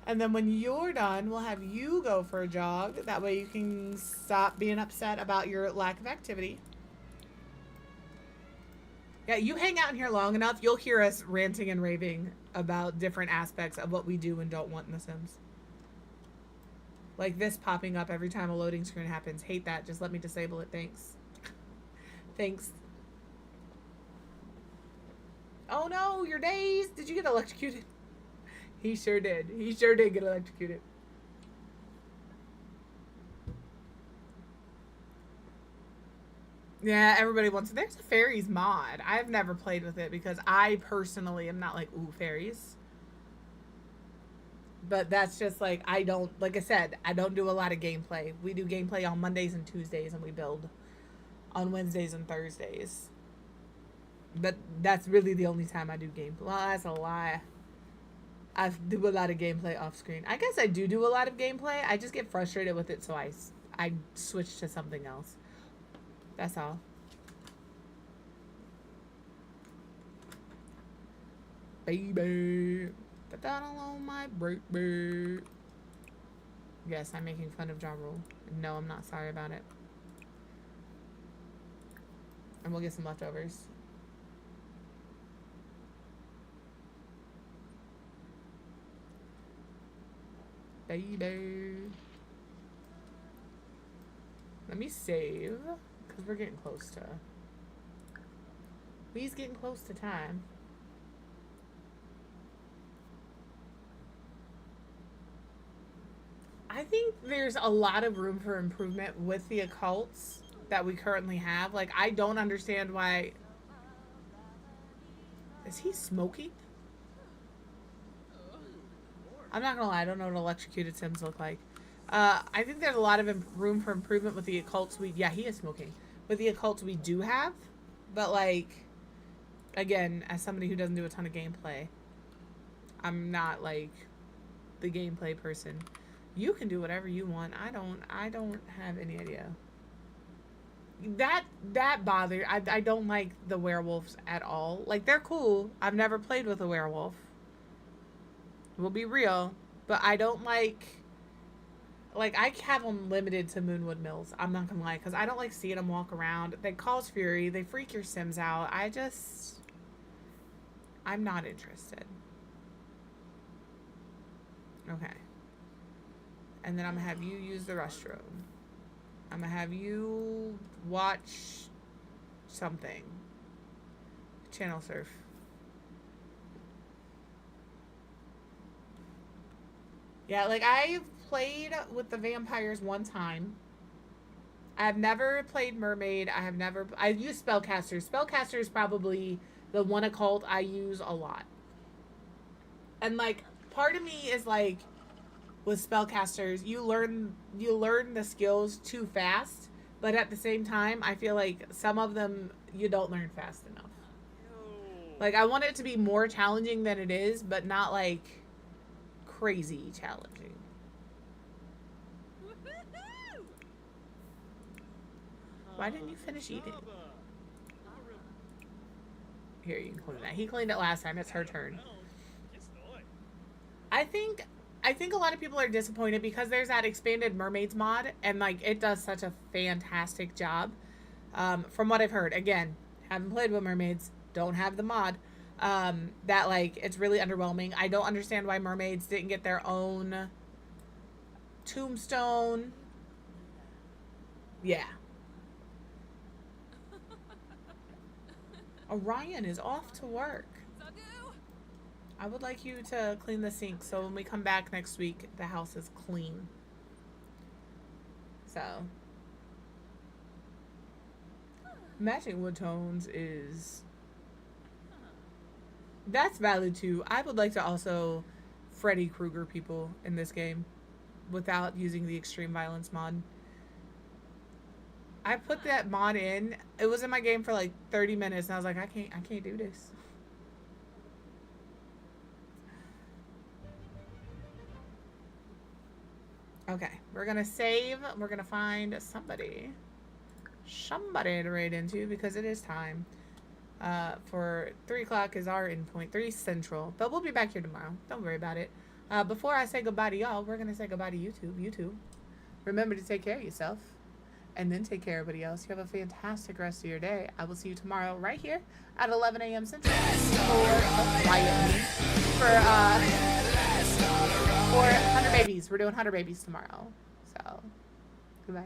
S1: And then when you're done, we'll have you go for a jog. That way you can stop being upset about your lack of activity. Yeah, you hang out in here long enough, you'll hear us ranting and raving about different aspects of what we do and don't want in The Sims. Like this popping up every time a loading screen happens. Hate that. Just let me disable it. Thanks. Thanks. Oh no, you're dazed. Did you get electrocuted? He sure did. He sure did get electrocuted. Yeah, everybody wants it. There's a fairies mod. I've never played with it because I personally am not like, ooh, fairies. But that's just like, I don't, like I said, I don't do a lot of gameplay. We do gameplay on Mondays and Tuesdays, and we build on Wednesdays and Thursdays. But that's really the only time I do gameplay. Well, that's a lie. I do a lot of gameplay off screen. I guess I do a lot of gameplay. I just get frustrated with it, so I switch to something else. That's all. Baby. Put that all on my baby. Yes, I'm making fun of Ja Rule. No, I'm not sorry about it. And we'll get some leftovers. Baby. Let me save, because we're getting close to... We's getting close to time. I think there's a lot of room for improvement with the occults that we currently have. Like, I don't understand why... Is he smoking? I'm not gonna lie, I don't know what electrocuted Sims look like. I think there's a lot of room for improvement with the occults yeah, he is smoking. With the occults we do have, but like, again, as somebody who doesn't do a ton of gameplay, I'm not like the gameplay person. You can do whatever you want. I don't have any idea. That bothered. I don't like the werewolves at all. Like, they're cool. I've never played with a werewolf. We'll be real, but I don't like I have them limited to Moonwood Mills. I'm not gonna lie, because I don't like seeing them walk around. They cause fury. They freak your Sims out. I'm not interested. Okay. And then I'm gonna have you use the restroom. I'm gonna have you watch something. Channel surf. Yeah, like, I've played with the vampires one time. I've never played mermaid. I use spellcaster. Spellcaster is probably the one occult I use a lot. And, like, part of me is like, with spellcasters, you learn the skills too fast, but at the same time, I feel like some of them you don't learn fast enough. Like, I want it to be more challenging than it is, but not like crazy challenging. Why didn't you finish eating? Here, you can clean that. He cleaned it last time. It's her turn. I think a lot of people are disappointed because there's that expanded mermaids mod, and like, it does such a fantastic job. From what I've heard, again, haven't played with mermaids, don't have the mod, that like it's really underwhelming. I don't understand why mermaids didn't get their own tombstone. Yeah. Orion is off to work. I would like you to clean the sink so when we come back next week, the house is clean. So. Matching wood tones is... That's valid too. I would like to also Freddy Krueger people in this game without using the extreme violence mod. I put that mod in. It was in my game for like 30 minutes and I was like, I can't do this. Okay, we're gonna save. We're gonna find somebody to raid into because it is time. For 3 o'clock is our endpoint, 3 Central. But we'll be back here tomorrow. Don't worry about it. Before I say goodbye to y'all, we're gonna say goodbye to YouTube. Remember to take care of yourself, and then take care of everybody else. You have a fantastic rest of your day. I will see you tomorrow right here at 11 a.m. Central for 100 babies. We're doing 100 babies tomorrow. So, goodbye.